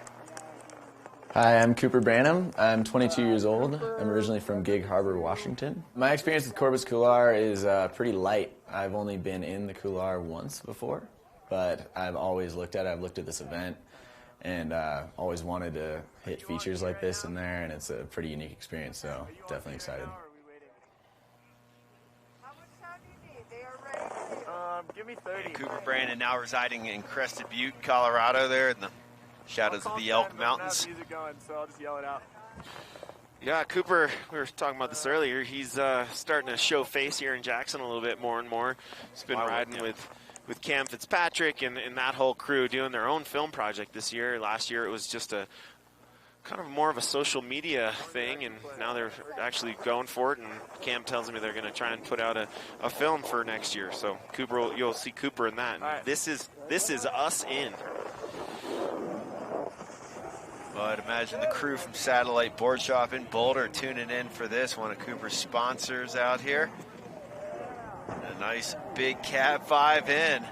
Hi, I'm Cooper Branham. I'm 22 years old. I'm originally from Gig Harbor, Washington. My experience with Corbet's Couloir is pretty light. I've only been in the Couloir once before, but I've always looked at this event and always wanted to hit features like this in there, and it's a pretty unique experience, so definitely excited. Give me 30. And Cooper Branham now residing in Crested Butte, Colorado there in the shadows of the Elk Mountains. So I'll just yell it out. Yeah, Cooper, we were talking about this earlier. He's starting to show face here in Jackson a little bit more and more. He's been riding with Cam Fitzpatrick and that whole crew doing their own film project this year. Last year it was just a kind of more of a social media thing, and now they're actually going for it, and Cam tells me they're going to try and put out a film for next year. So Cooper, you'll see Cooper in that. Right. This is us in. Well, I'd imagine the crew from Satellite Board Shop in Boulder tuning in for this, one of Cooper's sponsors out here. A nice big cab 5 in.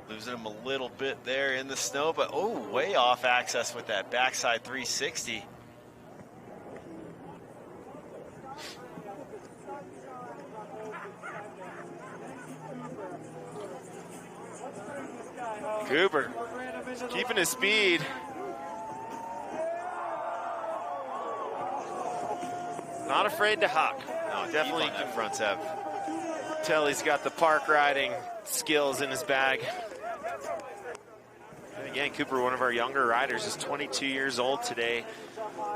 Losing him a little bit there in the snow, but way off access with that backside 360. Cooper keeping his speed. Not afraid to huck. No, definitely that front step. Tell he's got the park riding skills in his bag. And again, Cooper, one of our younger riders, is 22 years old today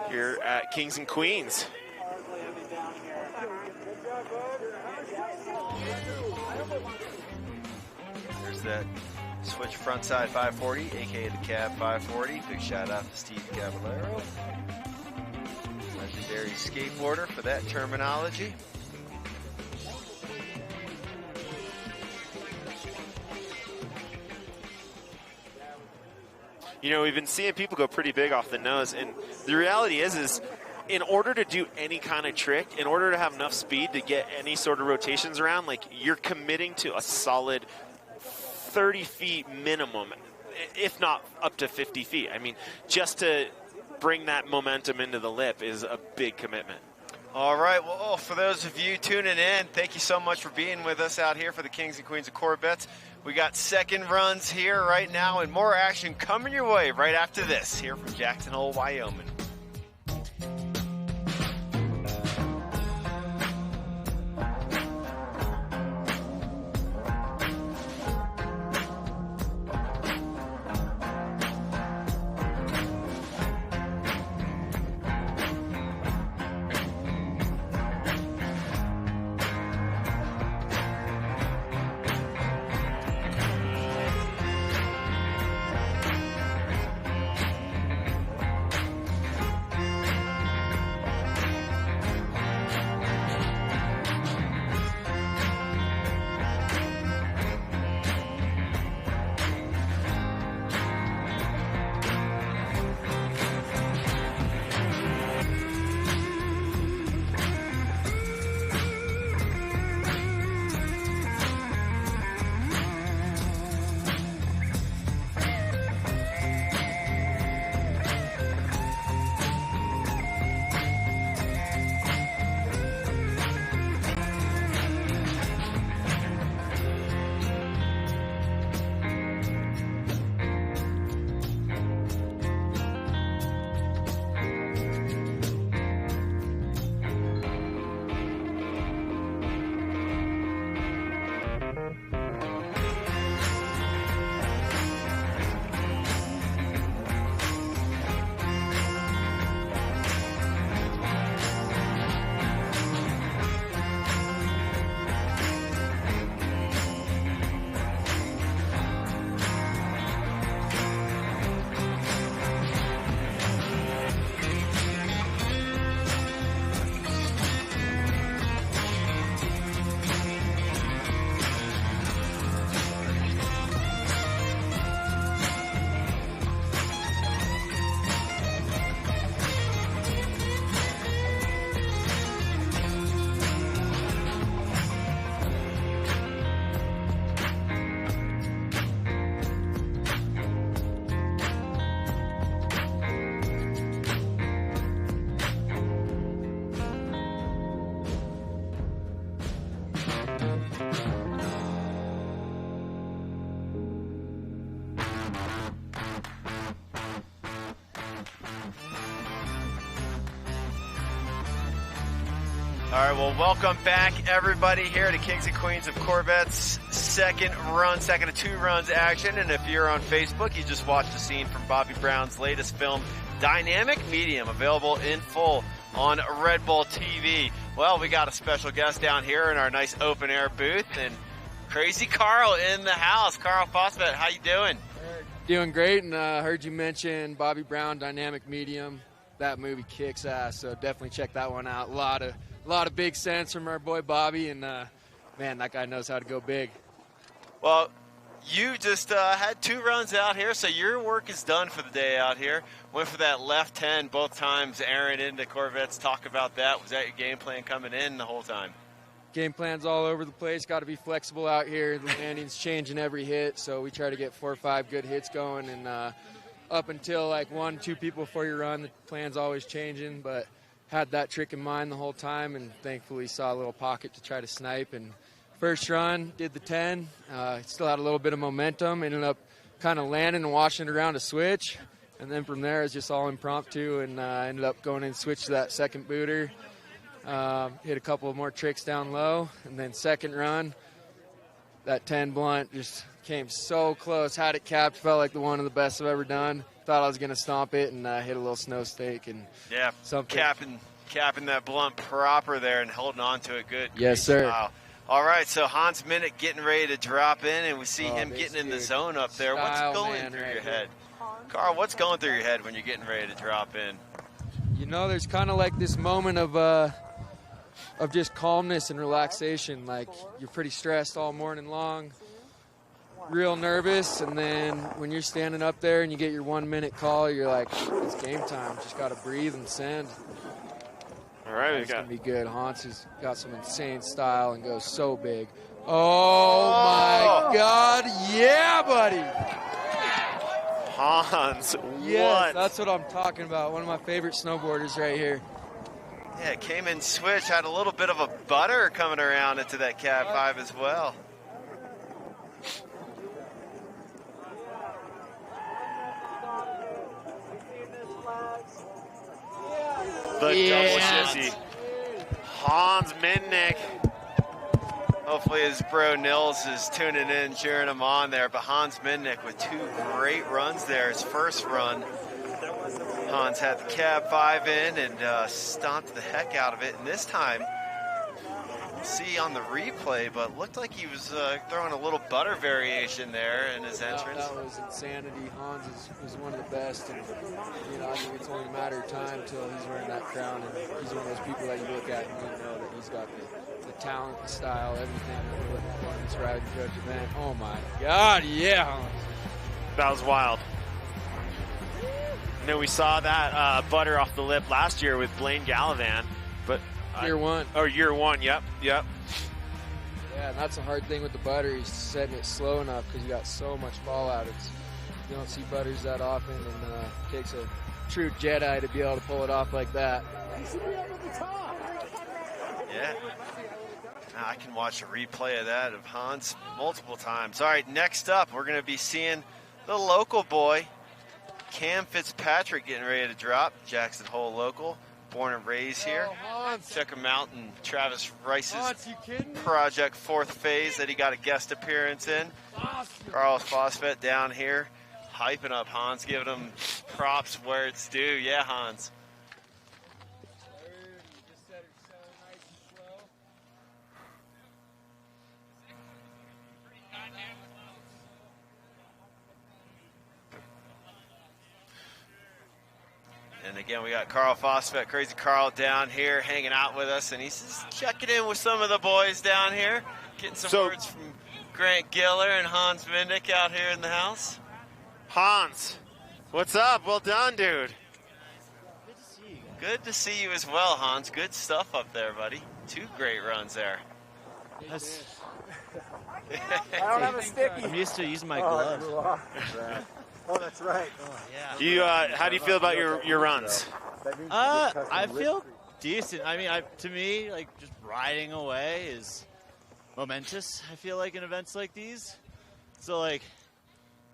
here at Kings and Queens. There's that switch frontside 540, aka the cab 540. Big shout out to Steve Caballero, legendary skateboarder for that terminology. You know, we've been seeing people go pretty big off the nose, and the reality is in order to do any kind of trick, in order to have enough speed to get any sort of rotations around, like, you're committing to a solid 30 feet minimum, if not up to 50 feet. I mean, just to bring that momentum into the lip is a big commitment. All right, well, for those of you tuning in, thank you so much for being with us out here for the Kings and Queens of Corbett. We got second runs here right now, and more action coming your way right after this here from Jackson Hole, Wyoming. All right, well, welcome back, everybody, here to Kings and Queens of Corbet's second of two runs action. And if you're on Facebook, you just watched a scene from Bobby Brown's latest film, Dynamic Medium, available in full on Red Bull TV. Well, we got a special guest down here in our nice open-air booth, and Crazy Carl in the house. Carl Fossbett, how you doing? Doing great, and heard you mention Bobby Brown, Dynamic Medium. That movie kicks ass, so definitely check that one out. A lot of big sense from our boy Bobby, and man, that guy knows how to go big. Well, you just had two runs out here, so your work is done for the day out here. Went for that left 10 both times. Aaron into Corvettes, talk about that. Was that your game plan coming in the whole time? Game plan's all over the place. Got to be flexible out here. The landing's changing every hit, so we try to get 4 or 5 good hits going, and up until like 1-2 people before you run, the plan's always changing, but had that trick in mind the whole time, and thankfully saw a little pocket to try to snipe. And first run, did the 10, still had a little bit of momentum, ended up kind of landing and washing it around a switch, and then from there it's just all impromptu, and ended up going and switched to that second booter, hit a couple of more tricks down low, and then second run, that 10 blunt just came so close, had it capped, felt like one of the best I've ever done. Thought I was going to stomp it, and hit a little snow stake. And yeah, capping that blunt proper there and holding on to it good. Yes, sir. Wow. All right, so Hans Minnick getting ready to drop in, and we see him getting in the zone up there. What's going through your head? Carl, what's going through your head when you're getting ready to drop in? You know, there's kind of like this moment of just calmness and relaxation. Like, you're pretty stressed all morning long. real nervous, and then when you're standing up there and you get your 1 minute call, you're like, it's game time. Just got to breathe and send. All right, it's going to be good. Hans has got some insane style and goes so big. Oh, my God. Yeah, buddy. Hans, yes, what? That's what I'm talking about. One of my favorite snowboarders right here. Yeah, came in switch, had a little bit of a butter coming around into that cab 5 as well. The double shifty. Hans Minnick. Hopefully his bro Nils is tuning in, cheering him on there. But Hans Minnick with 2 great runs there. His first run, Hans had the cab 5 in and stomped the heck out of it. And this time, we'll see on the replay, but looked like he was throwing a little butter variation there in his entrance. That was insanity. Hans is one of the best, and I think it's only a matter of time until he's wearing that crown, and he's one of those people that you look at and you know that he's got the talent, the style, everything that we're looking for in this riding judge event. Oh my God, yeah, Hans. That was wild. We saw that butter off the lip last year with Blaine Gallivan, but year 1. Oh, year 1. Yep. Yeah, and that's a hard thing with the butter. He's setting it slow enough because you got so much fallout. You don't see butters that often, and it takes a true Jedi to be able to pull it off like that. Yeah. Now I can watch a replay of that of Hans multiple times. All right, next up, we're going to be seeing the local boy, Cam Fitzpatrick, getting ready to drop. Jackson Hole local, born and raised here. Check him out in Travis Rice's project 4th phase that he got a guest appearance in. Carlos Fosfet down here, hyping up Hans, giving him props where it's due. Yeah, Hans. And again, we got Carl Fosfet, Crazy Carl, down here hanging out with us, and he's just checking in with some of the boys down here, getting some words from Grant Giller and Hans Minnick out here in the house. Hans, what's up? Well done, dude. Good to see you. Good to see you as well, Hans. Good stuff up there, buddy. 2 great runs there. I don't have a sticky. I'm used to using my gloves. Oh, that's right. Yeah. How do you feel about your runs? I feel decent. I mean, to me, like, just riding away is momentous, I feel like, in events like these. So, like,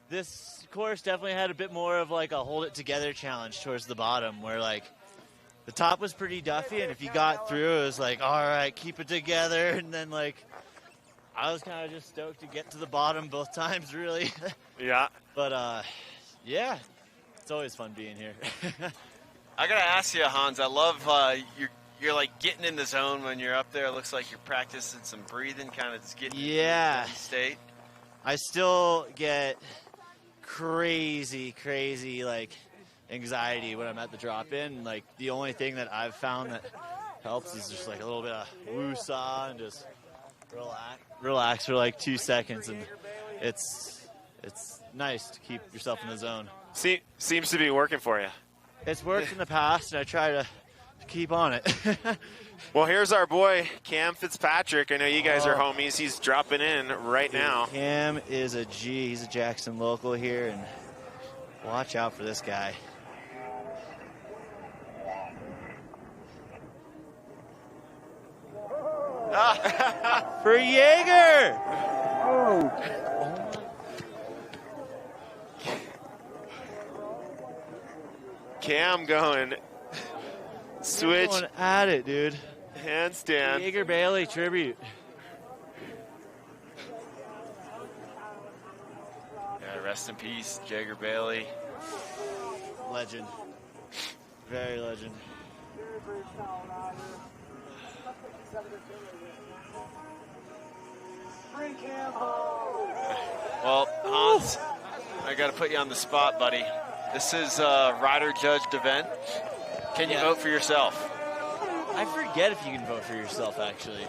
this course definitely had a bit more of, like, a hold-it-together challenge towards the bottom, where, like, the top was pretty duffy, and if you got through, it was like, all right, keep it together, and then, like, I was kind of just stoked to get to the bottom both times, really. Yeah. But, yeah, it's always fun being here. I gotta ask you, Hans, I love you're like getting in the zone when you're up there. It looks like you're practicing some breathing, kind of just getting in the state. I still get crazy, like, anxiety when I'm at the drop-in. Like, the only thing that I've found that helps is just, like, a little bit of woo-saw and just relax for, like, 2 seconds, and it's nice to keep yourself in the zone. Seems to be working for you. It's worked in the past, and I try to keep on it. Well, here's our boy, Cam Fitzpatrick. I know you guys are homies. He's dropping in right now. Cam is a G. He's a Jackson local here, and watch out for this guy. For Jaeger! Cam going. Switch. Going at it, dude. Handstand. Jaeger Bailey tribute. Yeah, rest in peace, Jaeger Bailey. Legend. Very legend. Well, Hans, I got to put you on the spot, buddy. This is a rider-judged event. Can you vote for yourself? I forget if you can vote for yourself, actually.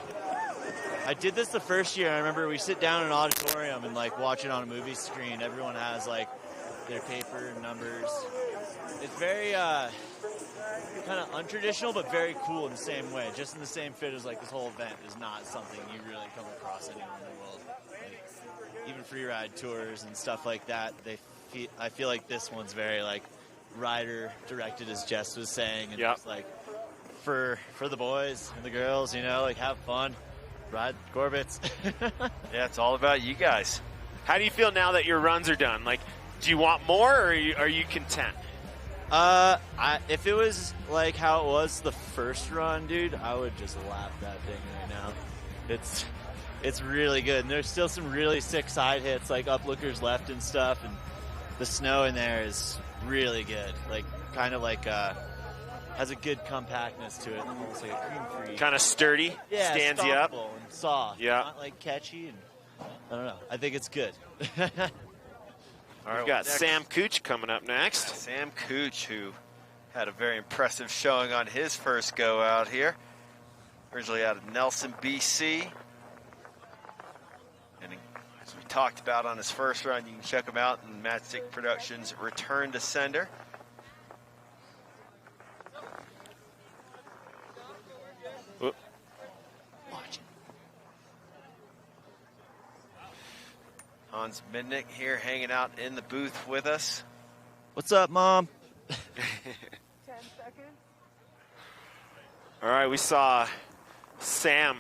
I did this the first year. I remember we sit down in an auditorium and like watch it on a movie screen. Everyone has like their paper and numbers. It's very kind of untraditional, but very cool in the same way. Just in the same fit as like this whole event is not something you really come across anywhere in the world. Like, even free ride tours and stuff like that, I feel like this one's very like rider directed, as Jess was saying, and just like for the boys and the girls, you know, like have fun, ride Corbets. Yeah, it's all about you guys. How do you feel now that your runs are done? Like, do you want more, or are you content? If it was like how it was the first run, dude, I would just lap that thing right now. It's really good, and there's still some really sick side hits, like uplookers left and stuff, and the snow in there is really good. Like, kind of like has a good compactness to it, almost like a cream-free. Kind of sturdy, yeah, stands you up. And soft, yeah. Not like catchy, and I don't know. I think it's good. All right, we've got Sam Cooch coming up next. Sam Cooch, who had a very impressive showing on his first go out here. Originally out of Nelson, BC. And as we talked about on his first run, you can check him out in Matchstick Productions' Return to Sender. Whoop. Hans Midnick here hanging out in the booth with us. What's up, Mom? 10 seconds. All right, we saw Sam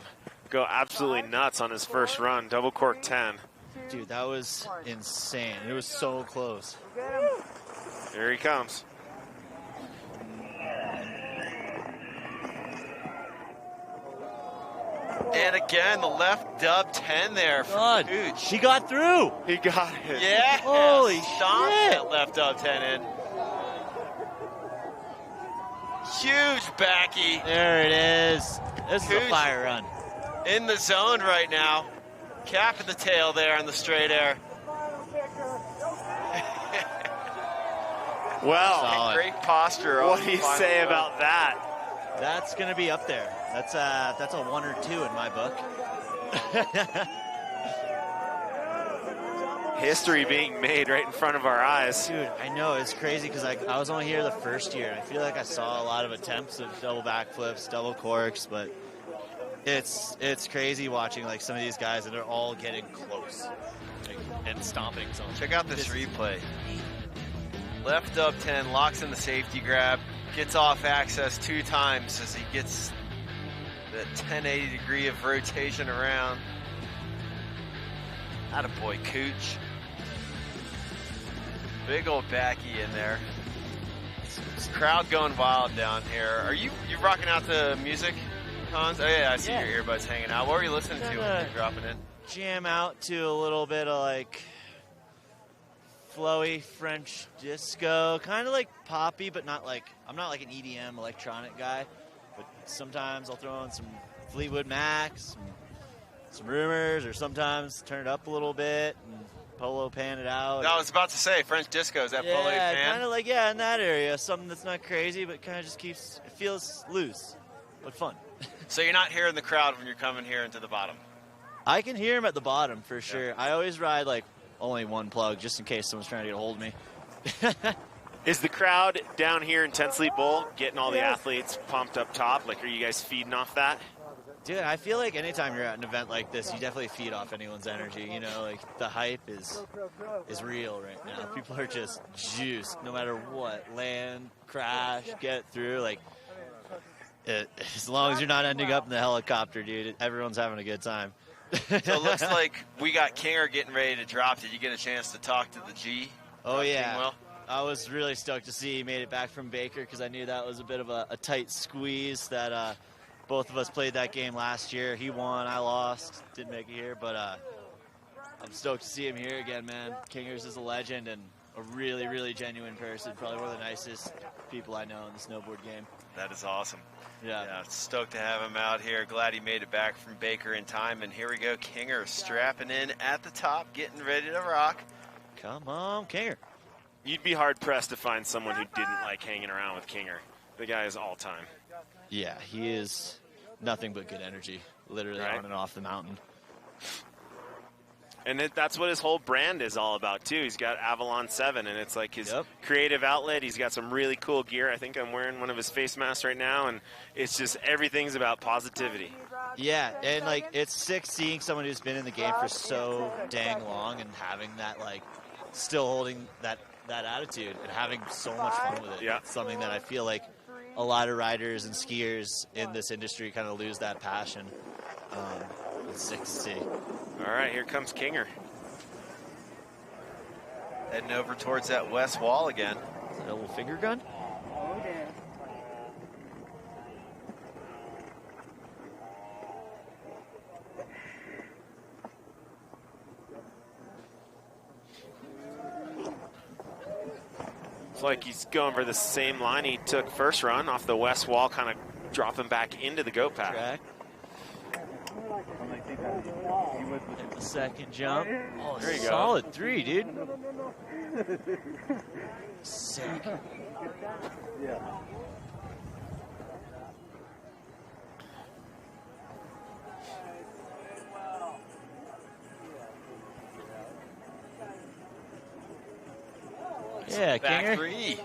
go absolutely nuts on his first run, double cork 10. Dude, that was insane. It was so close. There he comes. And again, the left dub 10 there from Cooch. He got through. He got it. Yeah. Holy Stomped shit. that left dub 10 in. Huge backy. There it is. This is a Cooch fire run. in the zone right now. Capping the tail there on the straight air. Well, Solid. Great posture. What do you say about that? That's going to be up there. That's a 1 or 2 in my book. History being made right in front of our eyes. Dude, I know. It's crazy because I was only here the first year. I feel like I saw a lot of attempts of double backflips, double corks, but it's crazy watching like some of these guys that are all getting close and stomping. So Check out this replay. Left dub 10, locks in the safety grab, gets off access 2 times as he gets the 1080 degree of rotation around. Attaboy, Cooch. Big old backy in there. Crowd going wild down here. Are you rocking out the music, Hans? Oh yeah, I see your earbuds hanging out. What were you listening to when you're dropping in? Jam out to a little bit of like flowy French disco, kind of like poppy, but not like, I'm not like an EDM electronic guy, but sometimes I'll throw in some Fleetwood Mac, some Rumors, or sometimes turn it up a little bit and polo pan it out. No, I was about to say French disco. Is that polo Yeah, pan? kind of like, yeah, in that area. Something that's not crazy, but kind of just keeps, it feels loose, but fun. So you're not hearing the crowd when you're coming here into the bottom? I can hear him at the bottom for sure. I always ride like only one plug just in case someone's trying to get a hold of me. Is the crowd down here in 10 Sleep Bowl getting all the athletes pumped up top? Like, are you guys feeding off that? Dude, I feel like anytime you're at an event like this, you definitely feed off anyone's energy. You know, like the hype is real right now. People are just juiced no matter what. Land, crash, get through. Like, as long as you're not ending up in the helicopter, dude, everyone's having a good time. So it looks like we got Kinger getting ready to drop. Did you get a chance to talk to the G? Oh, yeah. I was really stoked to see he made it back from Baker because I knew that was a bit of a tight squeeze that both of us played that game last year. He won, I lost, didn't make it here, but I'm stoked to see him here again, man. Kingers is a legend and a really, really genuine person, probably one of the nicest people I know in the snowboard game. That is awesome. Yeah, stoked to have him out here. Glad he made it back from Baker in time. And here we go, Kinger strapping in at the top, getting ready to rock. Come on, Kinger. You'd be hard-pressed to find someone who didn't like hanging around with Kinger. The guy is all-time. Yeah, he is nothing but good energy, literally on and off the mountain. And that's what his whole brand is all about, too. He's got Avalon 7, and it's like his creative outlet. He's got some really cool gear. I think I'm wearing one of his face masks right now, and it's just everything's about positivity. Yeah, and, like, it's sick seeing someone who's been in the game for so dang long and having that, like, still holding that attitude and having so much fun with it. Yeah. It's something that I feel like a lot of riders and skiers in this industry kind of lose that passion. It's sick to see. All right, here comes Kinger. Heading over towards that west wall again. Is that a little finger gun? It's like he's going for the same line he took first run off the west wall, kind of dropping back into the goat path. Hit the second jump. Oh, there you go. Solid 3, dude. Sick. Yeah, Back Kinger. 3.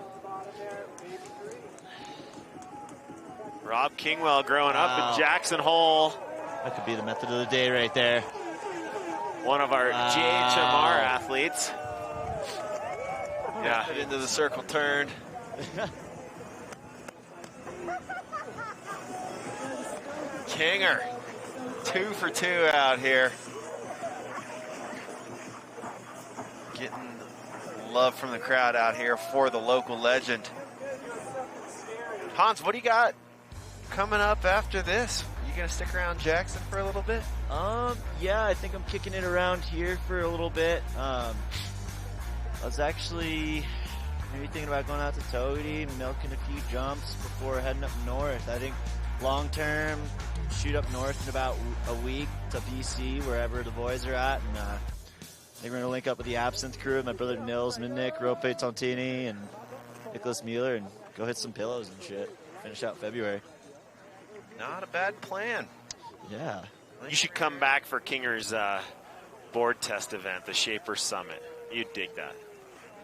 Rob Kingwell growing up in Jackson Hole. That could be the method of the day right there. One of our GHMR athletes. Yeah, into the circle turn. Kinger, 2 for 2 out here. Getting love from the crowd out here for the local legend. Hans, what do you got coming up after this? You gonna stick around Jackson for a little bit? Yeah, I think I'm kicking it around here for a little bit. I was actually maybe thinking about going out to Toady, milking a few jumps before heading up north. I think long term, shoot up north in about a week to BC, wherever the boys are at, and I think we're gonna link up with the Absinthe crew, my brother Nils Minnick, Rope Tontini, and Nicholas Mueller, and go hit some pillows and shit. Finish out February. Not a bad plan. Yeah. You should come back for Kinger's board test event, the Shaper Summit. You'd dig that.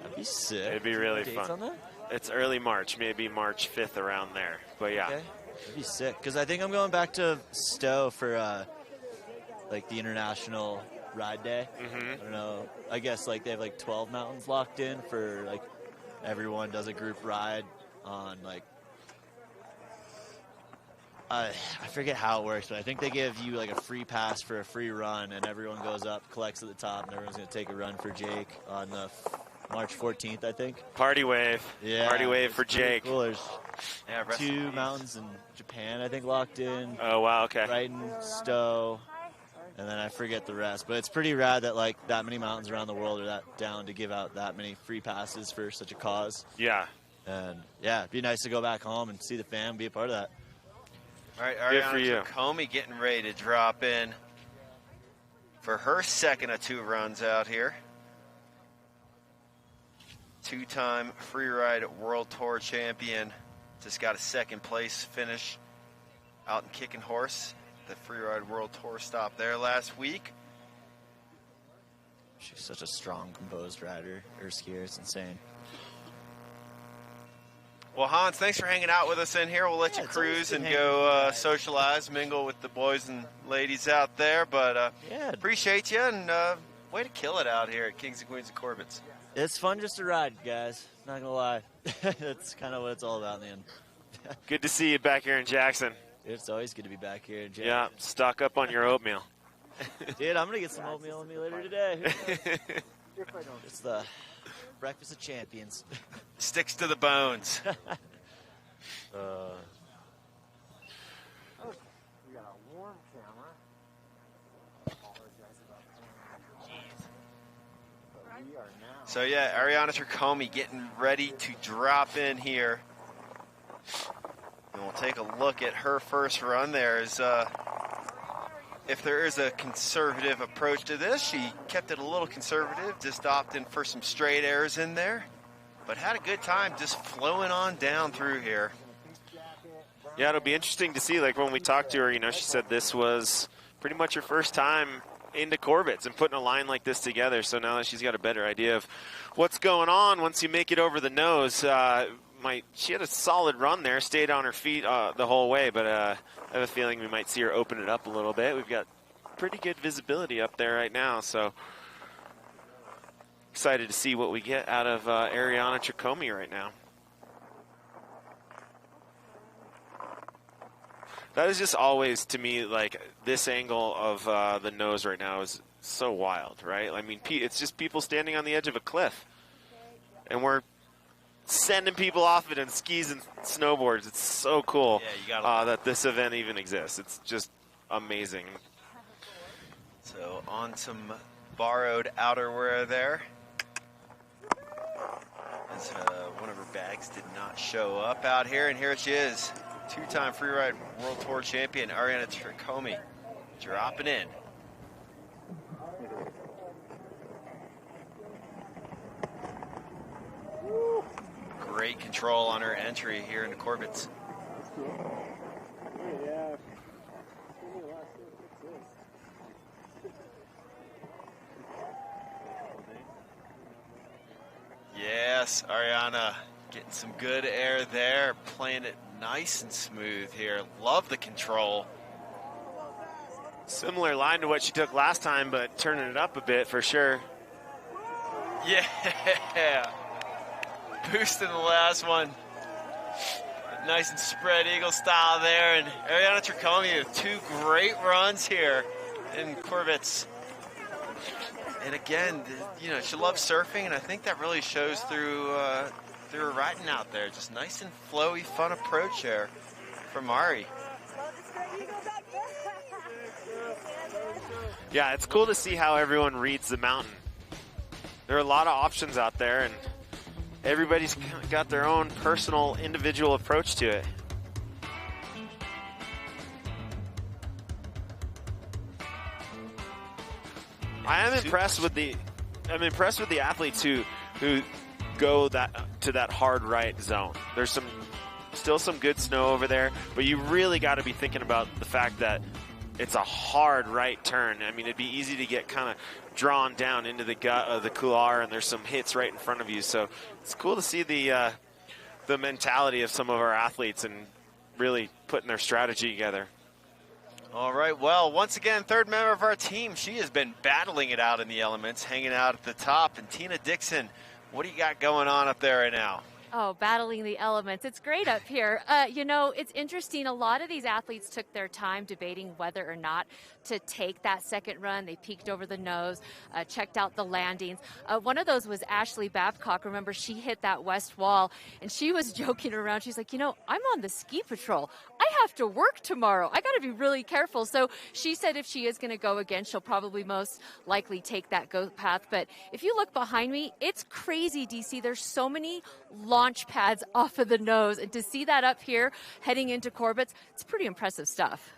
That'd be sick. It'd be really Dates fun. on that? It's early March, maybe March 5th around there. But yeah. Okay. That'd be sick. Because I think I'm going back to Stowe for like the international ride day. Mm-hmm. I don't know. I guess like they have like 12 mountains locked in for like everyone does a group ride on like I forget how it works, but I think they give you like a free pass for a free run, and everyone goes up, collects at the top, and everyone's going to take a run for Jake on the March 14th, I think. Party wave. Yeah. Party wave for Jake. Cool. There's Yeah, rest in 2 peace. mountains in Japan, I think, locked in. Oh, wow, okay. Brighton, Stowe, and then I forget the rest. But it's pretty rad that like that many mountains around the world are that down to give out that many free passes for such a cause. Yeah. And yeah, it'd be nice to go back home and see the fam, be a part of that. All right, Good for Ariana you. Comey getting ready to drop in for her second of 2 runs out here. 2-time freeride world tour champion. Just got a second place finish out in Kicking Horse. The freeride world tour stop there last week. She's such a strong, composed rider or skier. It's insane. Well, Hans, thanks for hanging out with us in here. We'll let you it's always cruise good and hanging go socialize, mingle with the boys and ladies out there. But Yeah. appreciate you, and way to kill it out here at Kings and Queens of Corbet. It's fun just to ride, guys. Not gonna lie. That's kind of what it's all about in the end. Good to see you back here in Jackson. It's always good to be back here in Jackson. Yeah, stock up on your oatmeal. Dude, I'm gonna get some oatmeal in me later today. It's the breakfast of champions. Sticks to the bones. We got a warm camera. We are now. So yeah, Ariana Tricomey getting ready to drop in here. And we'll take a look at her first run there. If there is a conservative approach to this, she kept it a little conservative, just opting for some straight airs in there, but had a good time just flowing on down through here. Yeah, it'll be interesting to see. Like when we talked to her, you know, she said this was pretty much her first time into Corbets and putting a line like this together. So now that she's got a better idea of what's going on once you make it over the nose, she had a solid run there, stayed on her feet the whole way, but I have a feeling we might see her open it up a little bit. We've got pretty good visibility up there right now, so excited to see what we get out of Ariana Tricomi right now. That is just always, to me, like this angle of the nose right now is so wild, right? I mean, it's just people standing on the edge of a cliff, and we're sending people off it in skis and snowboards. It's so cool that this event even exists. It's just amazing. So on some borrowed outerwear there. As one of her bags did not show up out here, and here she is. Two-time freeride World Tour champion Ariana Tricomi dropping in. Great control on her entry here into Corbet's. Yes, Ariana getting some good air there, playing it nice and smooth here. Love the control. Similar line to what she took last time, but turning it up a bit for sure. Yeah. Boosting the last one. Nice and spread eagle style there. And Ariana Tricomi with two great runs here in Corbet's. And again, you know, she loves surfing, and I think that really shows through her riding out there. Just nice and flowy, fun approach there from Ari. Yeah, it's cool to see how everyone reads the mountain. There are a lot of options out there, and everybody's got their own personal, individual approach to it. I am impressed with the athletes who go to that hard right zone. There's still some good snow over there, but you really got to be thinking about the fact that it's a hard right turn. I mean, it'd be easy to get kind of drawn down into the gut of the couloir, and there's some hits right in front of you. So it's cool to see the mentality of some of our athletes and really putting their strategy together. All right, well, once again, third member of our team. She has been battling it out in the elements, hanging out at the top. And Tina Dixon, what do you got going on up there right now? Oh, battling the elements. It's great up here. You know, it's interesting. A lot of these athletes took their time debating whether or not to take that second run. They peeked over the nose, checked out the landings. One of those was Ashley Babcock. Remember, she hit that west wall, and she was joking around. She's like, you know, I'm on the ski patrol. I have to work tomorrow. I got to be really careful. So she said if she is going to go again, she'll probably most likely take that go path. But if you look behind me, it's crazy, DC. There's so many launch pads off of the nose, and to see that up here heading into Corbet's, it's pretty impressive stuff.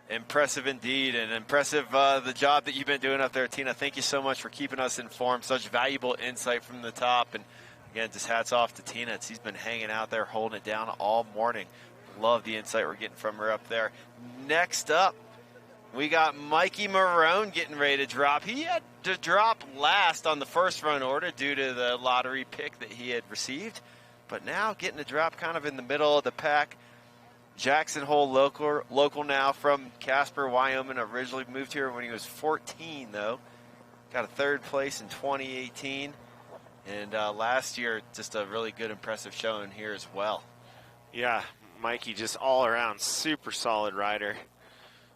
Impressive indeed, and impressive the job that you've been doing up there, Tina. Thank you so much for keeping us informed. Such valuable insight from the top, and again, just hats off to Tina. She's been hanging out there, holding it down all morning. Love the insight we're getting from her up there. Next up, we got Mikey Marone getting ready to drop. He had to drop last on the first run order due to the lottery pick that he had received, but now getting to drop kind of in the middle of the pack. Jackson Hole local now from Casper, Wyoming. Originally moved here when he was 14, though. Got a third place in 2018. And last year, just a really good, impressive showing here as well. Yeah, Mikey just all around super solid rider.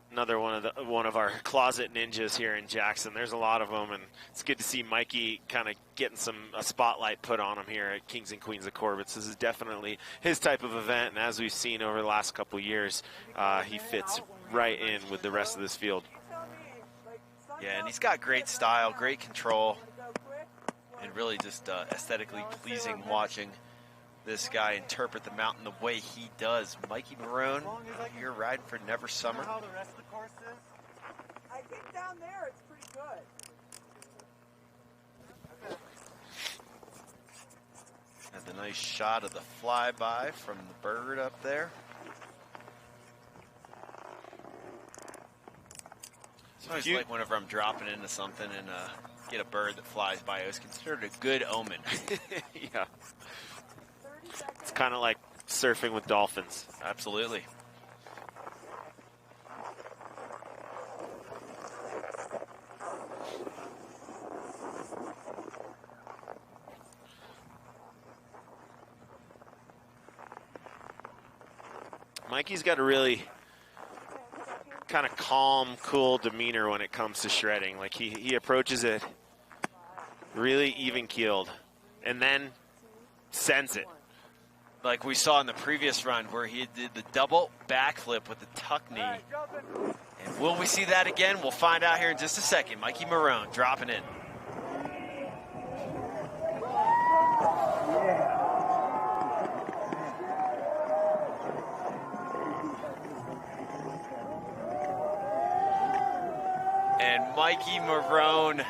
Another one of our closet ninjas here in Jackson. There's a lot of them, and it's good to see Mikey kind of getting a spotlight put on him here at Kings and Queens of Corbet. This is definitely his type of event, and as we've seen over the last couple years, he fits right in with the rest of this field. Yeah, and he's got great style, great control, and really just aesthetically pleasing watching this guy interpret the mountain the way he does. Mikey Marone out here riding for Never Summer. How the rest of the course is? I think down there it's pretty good. Had the nice shot of the flyby from the bird up there. I always like whenever I'm dropping into something and get a bird that flies by. It's considered a good omen. Yeah. It's kind of like surfing with dolphins. Absolutely. Mikey's got a really kind of calm, cool demeanor when it comes to shredding. Like he approaches it really even-keeled and then sends it. Like we saw in the previous run where he did the double backflip with the tuck knee. And will we see that again? We'll find out here in just a second. Mikey Marone dropping in. And Mikey Marone,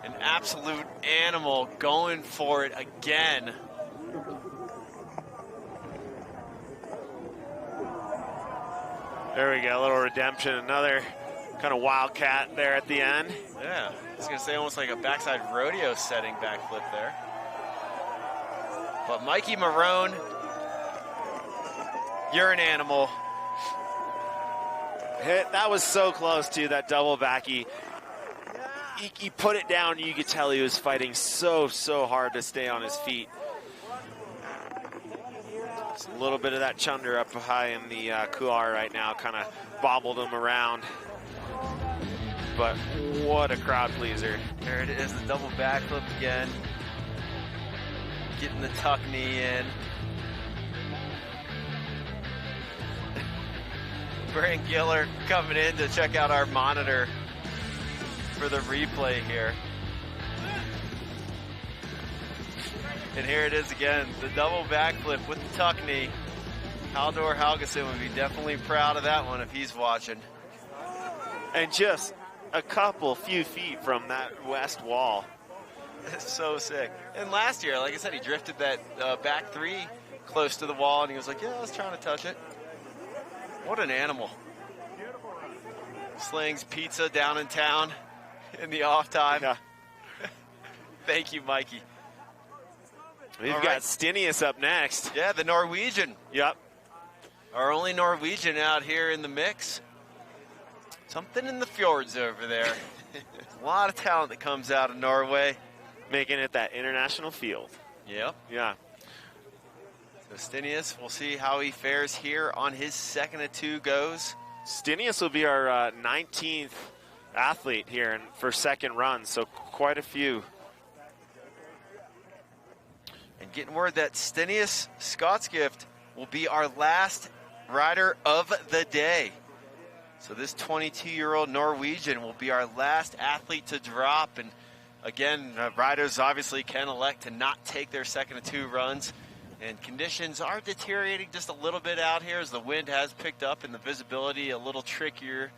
an absolute animal, going for it again. There we go, a little redemption. Another kind of wildcat there at the end. Yeah, I was going to say almost like a backside rodeo setting backflip there. But Mikey Marone, you're an animal. That was so close to that double back. He put it down. You could tell he was fighting so hard to stay on his feet. Just a little bit of that chunder up high in the couloir right now kind of bobbled him around. But what a crowd pleaser. There it is, the double backflip again. Getting the tuck knee in. Brent Giller coming in to check out our monitor for the replay here. And here it is again, the double backflip with the tuck knee. Haldor Helgeson would be definitely proud of that one if he's watching. And just a few feet from that west wall. It's so sick. And last year, like I said, he drifted that back three close to the wall, and he was like, yeah, I was trying to touch it. What an animal. Slings pizza down in town in the off time. Yeah. Thank you, Mikey. We've got Stinius up next. Yeah, the Norwegian. Yep. Our only Norwegian out here in the mix. Something in the fjords over there. A lot of talent that comes out of Norway. Making it that international field. Yep. Yeah. So Stinius, we'll see how he fares here on his second of two goes. Stinius will be our 19th athlete here for second run, so quite a few. And getting word that Stinius Scotsgift will be our last rider of the day. So this 22-year-old Norwegian will be our last athlete to drop. And again, riders obviously can elect to not take their second of two runs. And conditions are deteriorating just a little bit out here as the wind has picked up and the visibility a little trickier.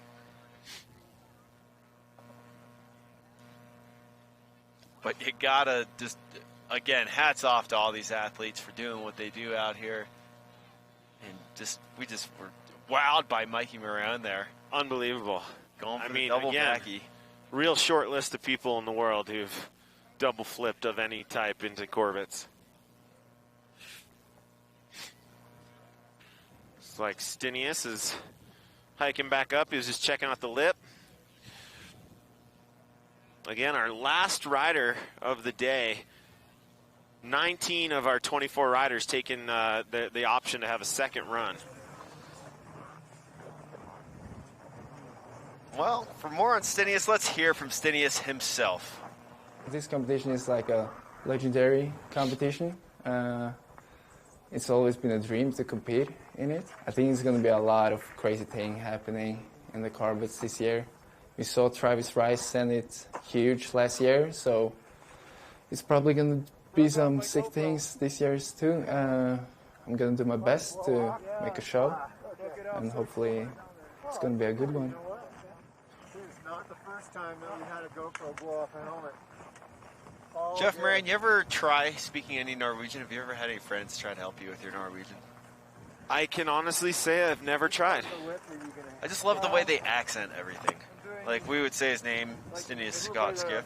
But you gotta just, again, hats off to all these athletes for doing what they do out here. And we just were wowed by Mikey Marone there. Unbelievable. Going for the double backy. Real short list of people in the world who've double flipped of any type into Corbett's. It's like Stinius is hiking back up. He was just checking out the lip. Again, our last rider of the day. 19 of our 24 riders taking the option to have a second run. Well, for more on Stinius, let's hear from Stinius himself. This competition is like a legendary competition. It's always been a dream to compete in it. I think it's going to be a lot of crazy things happening in the Corbets this year. We saw Travis Rice send it huge last year, so it's probably going to be some sick things this year too. I'm going to do my best to make a show, and hopefully it's going to be a good one. This is not the first time that we had a GoPro blow off a helmet. Jeff Moran, you ever try speaking any Norwegian? Have you ever had any friends try to help you with your Norwegian? I can honestly say I've never tried. I just love the way they accent everything. Like, we would say his name, Stinius Skotskiff,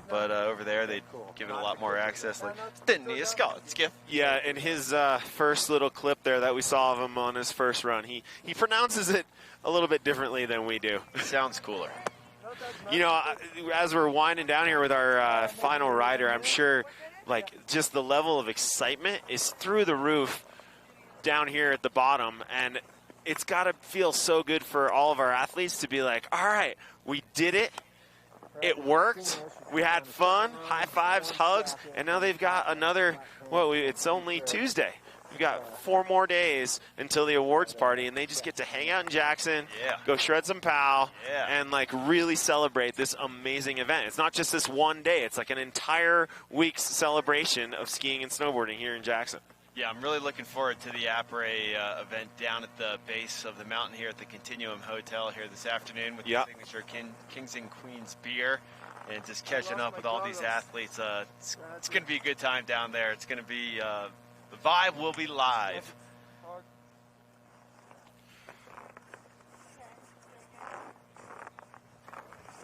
but over there they'd give it a lot more access, like, Stinius Skotskiff. Yeah, in his first little clip there that we saw of him on his first run, he pronounces it a little bit differently than we do. It sounds cooler. You know, as we're winding down here with our final rider, I'm sure, like, just the level of excitement is through the roof down here at the bottom, and it's got to feel so good for all of our athletes to be like, all right, we did it. It worked. We had fun, high fives, hugs, and now they've got another, it's only Tuesday. We've got 4 more days until the awards party, and they just get to hang out in Jackson, go shred some POW, and like really celebrate this amazing event. It's not just this one day. It's like an entire week's celebration of skiing and snowboarding here in Jackson. Yeah, I'm really looking forward to the Après event down at the base of the mountain here at the Continuum Hotel here this afternoon with the signature Kings and Queens beer, and just catching up with all these athletes. It's going to be a good time down there. It's going to be, the vibe will be live.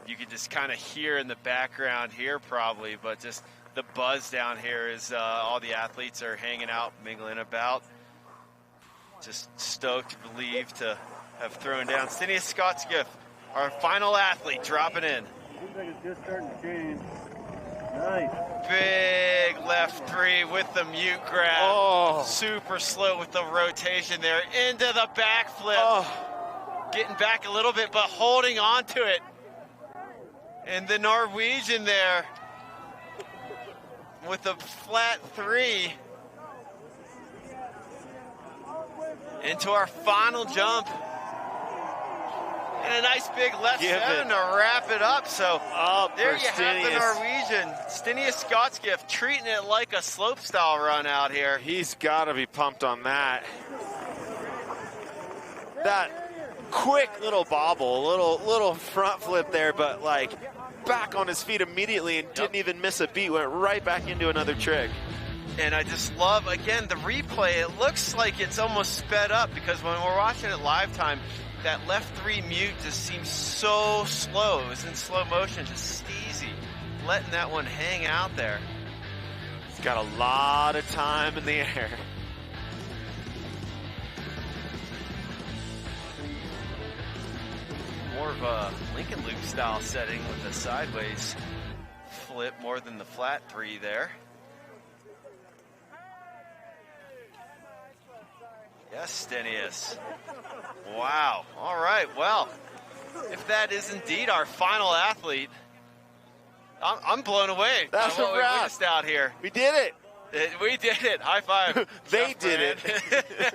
You can just kind of hear in the background here probably, but just the buzz down here is all the athletes are hanging out, mingling about. Just stoked, relieved to have thrown down. Stinius Skotskiff, our final athlete, dropping in. Seems like it's just starting to change. Nice. Big left 3 with the mute grab. Oh. Super slow with the rotation there. Into the backflip. Oh. Getting back a little bit, but holding on to it. And the Norwegian there with the flat 3 into our final jump. And a nice big left 7 to wrap it up. So there you have the Norwegian. Stinius Skotskiff treating it like a slopestyle run out here. He's got to be pumped on that. That quick little bobble, little front flip there, but like back on his feet immediately and didn't even miss a beat, went right back into another trick. And I just love, again, the replay. It looks like it's almost sped up because when we're watching it live time, that left 3 mute just seems so slow. It was in slow motion, just easy, letting that one hang out there. He's got a lot of time in the air. More of a Lincoln Loop style setting with the sideways flip more than the flat 3 there. Yes, Stinius. Wow. All right. Well, if that is indeed our final athlete, I'm blown away. That's what a we wrap. witnessed out here. We did it. We did it. High five. They did it.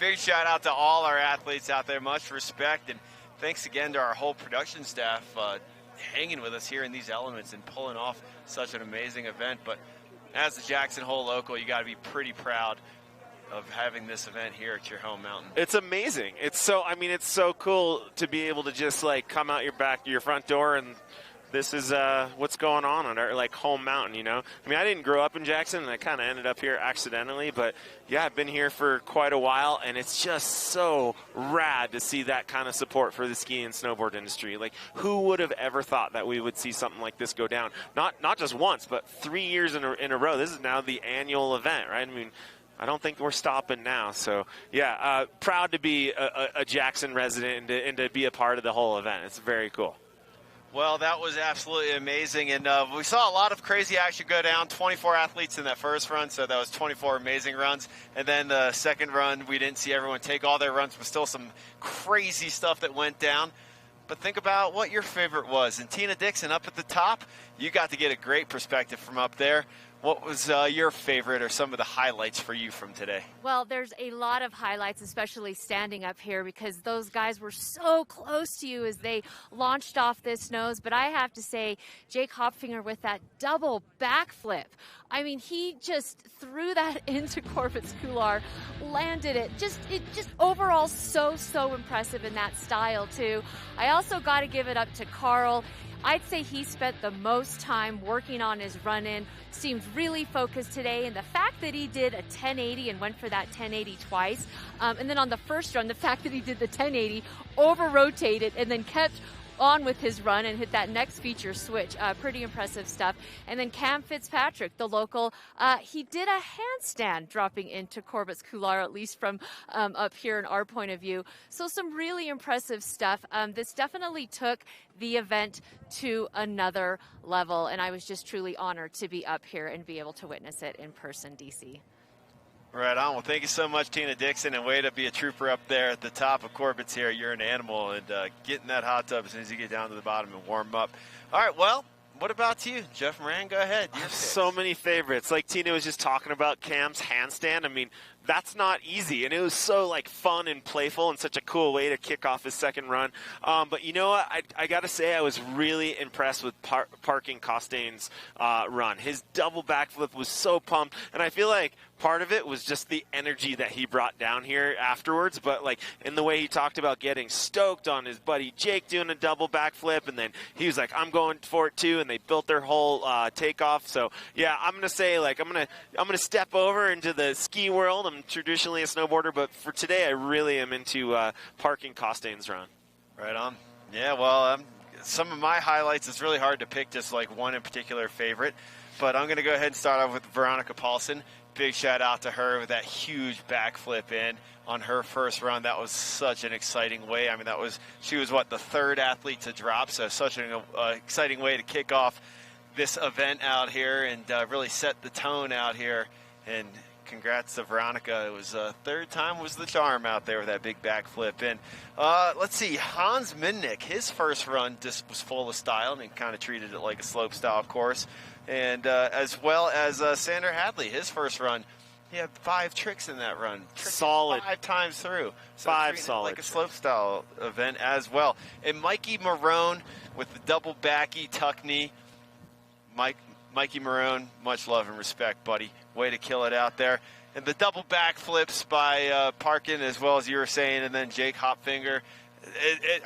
Big shout out to all our athletes out there. Much respect. And thanks again to our whole production staff hanging with us here in these elements and pulling off such an amazing event. But as the Jackson Hole local, you got to be pretty proud of having this event here at your home mountain. It's amazing. It's so cool to be able to just like come out your front door and this is what's going on our like home mountain, you know? I mean, I didn't grow up in Jackson and I kind of ended up here accidentally, but yeah, I've been here for quite a while and it's just so rad to see that kind of support for the ski and snowboard industry. Like, who would have ever thought that we would see something like this go down? Not just once, but 3 years in a row. This is now the annual event, right? I mean, I don't think we're stopping now. So, yeah, proud to be a Jackson resident and to be a part of the whole event. It's very cool. Well, that was absolutely amazing, and we saw a lot of crazy action go down. 24 athletes in that first run, so that was 24 amazing runs. And then the second run, we didn't see everyone take all their runs, but still some crazy stuff that went down. But think about what your favorite was. And Tina Dixon up at the top, you got to get a great perspective from up there. What was your favorite or some of the highlights for you from today? Well, there's a lot of highlights, especially standing up here, because those guys were so close to you as they launched off this nose. But I have to say, Jake Hopfinger with that double backflip. I mean, he just threw that into Corbet's Couloir, landed it. Just overall so impressive in that style, too. I also got to give it up to Carl. I'd say he spent the most time working on his run-in, seemed really focused today, and the fact that he did a 1080 and went for that 1080 twice, and then on the first run, the fact that he did the 1080, over-rotated, and then kept on with his run and hit that next feature switch. Pretty impressive stuff. And then Cam Fitzpatrick, the local, he did a handstand dropping into Corbet's Couloir, at least from up here in our point of view. So some really impressive stuff. This definitely took the event to another level, and I was just truly honored to be up here and be able to witness it in person, DC. Right on. Well, thank you so much, Tina Dixon, and way to be a trooper up there at the top of Corbet's here. You're an animal, and get in that hot tub as soon as you get down to the bottom and warm up. All right, well, what about you? Jeff Moran, go ahead. So many favorites. Like Tina was just talking about Cam's handstand. I mean, that's not easy, and it was so like fun and playful and such a cool way to kick off his second run. But you know what? I got to say I was really impressed with PARKIN COSTAIN's run. His double backflip was so pumped, and I feel like part of it was just the energy that he brought down here afterwards, but like in the way he talked about getting stoked on his buddy Jake doing a double backflip, and then he was like, I'm going for it too, and they built their whole takeoff. So yeah, I'm gonna say like I'm gonna step over into the ski world. I'm traditionally a snowboarder, but for today I really am into PARKIN COSTAIN's run. Right on. Yeah, well, some of my highlights, it's really hard to pick just like one in particular favorite, but I'm going to go ahead and start off with Veronica PAULSEN. Big shout out to her with that huge backflip in on her first run. That was such an exciting way. I mean, she was what, the third athlete to drop, so such an exciting way to kick off this event out here and really set the tone out here. And congrats to Veronica. It was third time was the charm out there with that big backflip. And let's see, Hans Minnick, his first run just was full of style and he kind of treated it like a slope style course. And as well as Sander Hadley, his first run, he had 5 tricks in that run. Solid. 5 times through. So 5 solid. Like a slope style event as well. And Mikey Marone with the double backy tuck knee. Mikey Marone, much love and respect, buddy. Way to kill it out there. And the double backflips by PARKIN, as well as you were saying, and then Jake Hopfinger.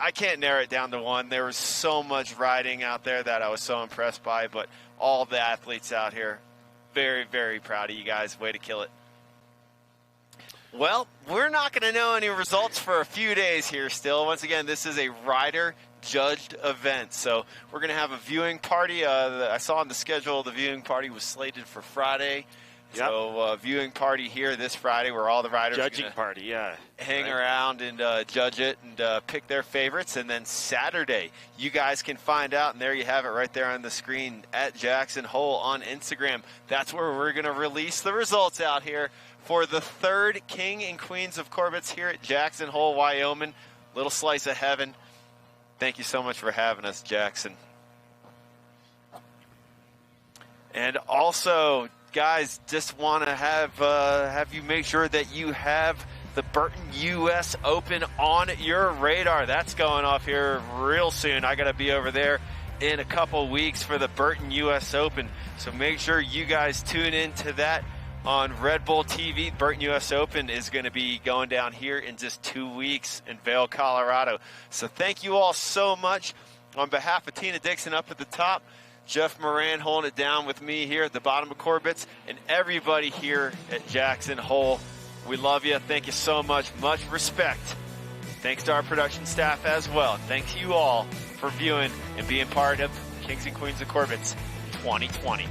I can't narrow it down to one. There was so much riding out there that I was so impressed by, but all the athletes out here, very, very proud of you guys. Way to kill it. Well, we're not going to know any results for a few days here still. Once again, this is a rider-judged event, so we're going to have a viewing party. I saw on the schedule the viewing party was slated for Friday. Yep. So viewing party here this Friday where all the riders judging party, yeah, hang around and judge it and pick their favorites. And then Saturday, you guys can find out, and there you have it right there on the screen at Jackson Hole on Instagram. That's where we're going to release the results out here for the 3rd King and Queens of Corbet's here at Jackson Hole, Wyoming. Little slice of heaven. Thank you so much for having us, Jackson. And also, guys, just want to have you make sure that you have the Burton US Open on your radar. That's going off here real soon. I got to be over there in a couple weeks for the Burton US Open. So make sure you guys tune into that on Red Bull TV. Burton US Open is going to be going down here in just 2 weeks in Vail, Colorado. So thank you all so much. On behalf of Tina Dixon up at the top, Jeff Moran holding it down with me here at the bottom of Corbett's, and everybody here at Jackson Hole. We love you. Thank you so much. Much respect. Thanks to our production staff as well. Thank you all for viewing and being part of Kings and Queens of Corbett's 2020.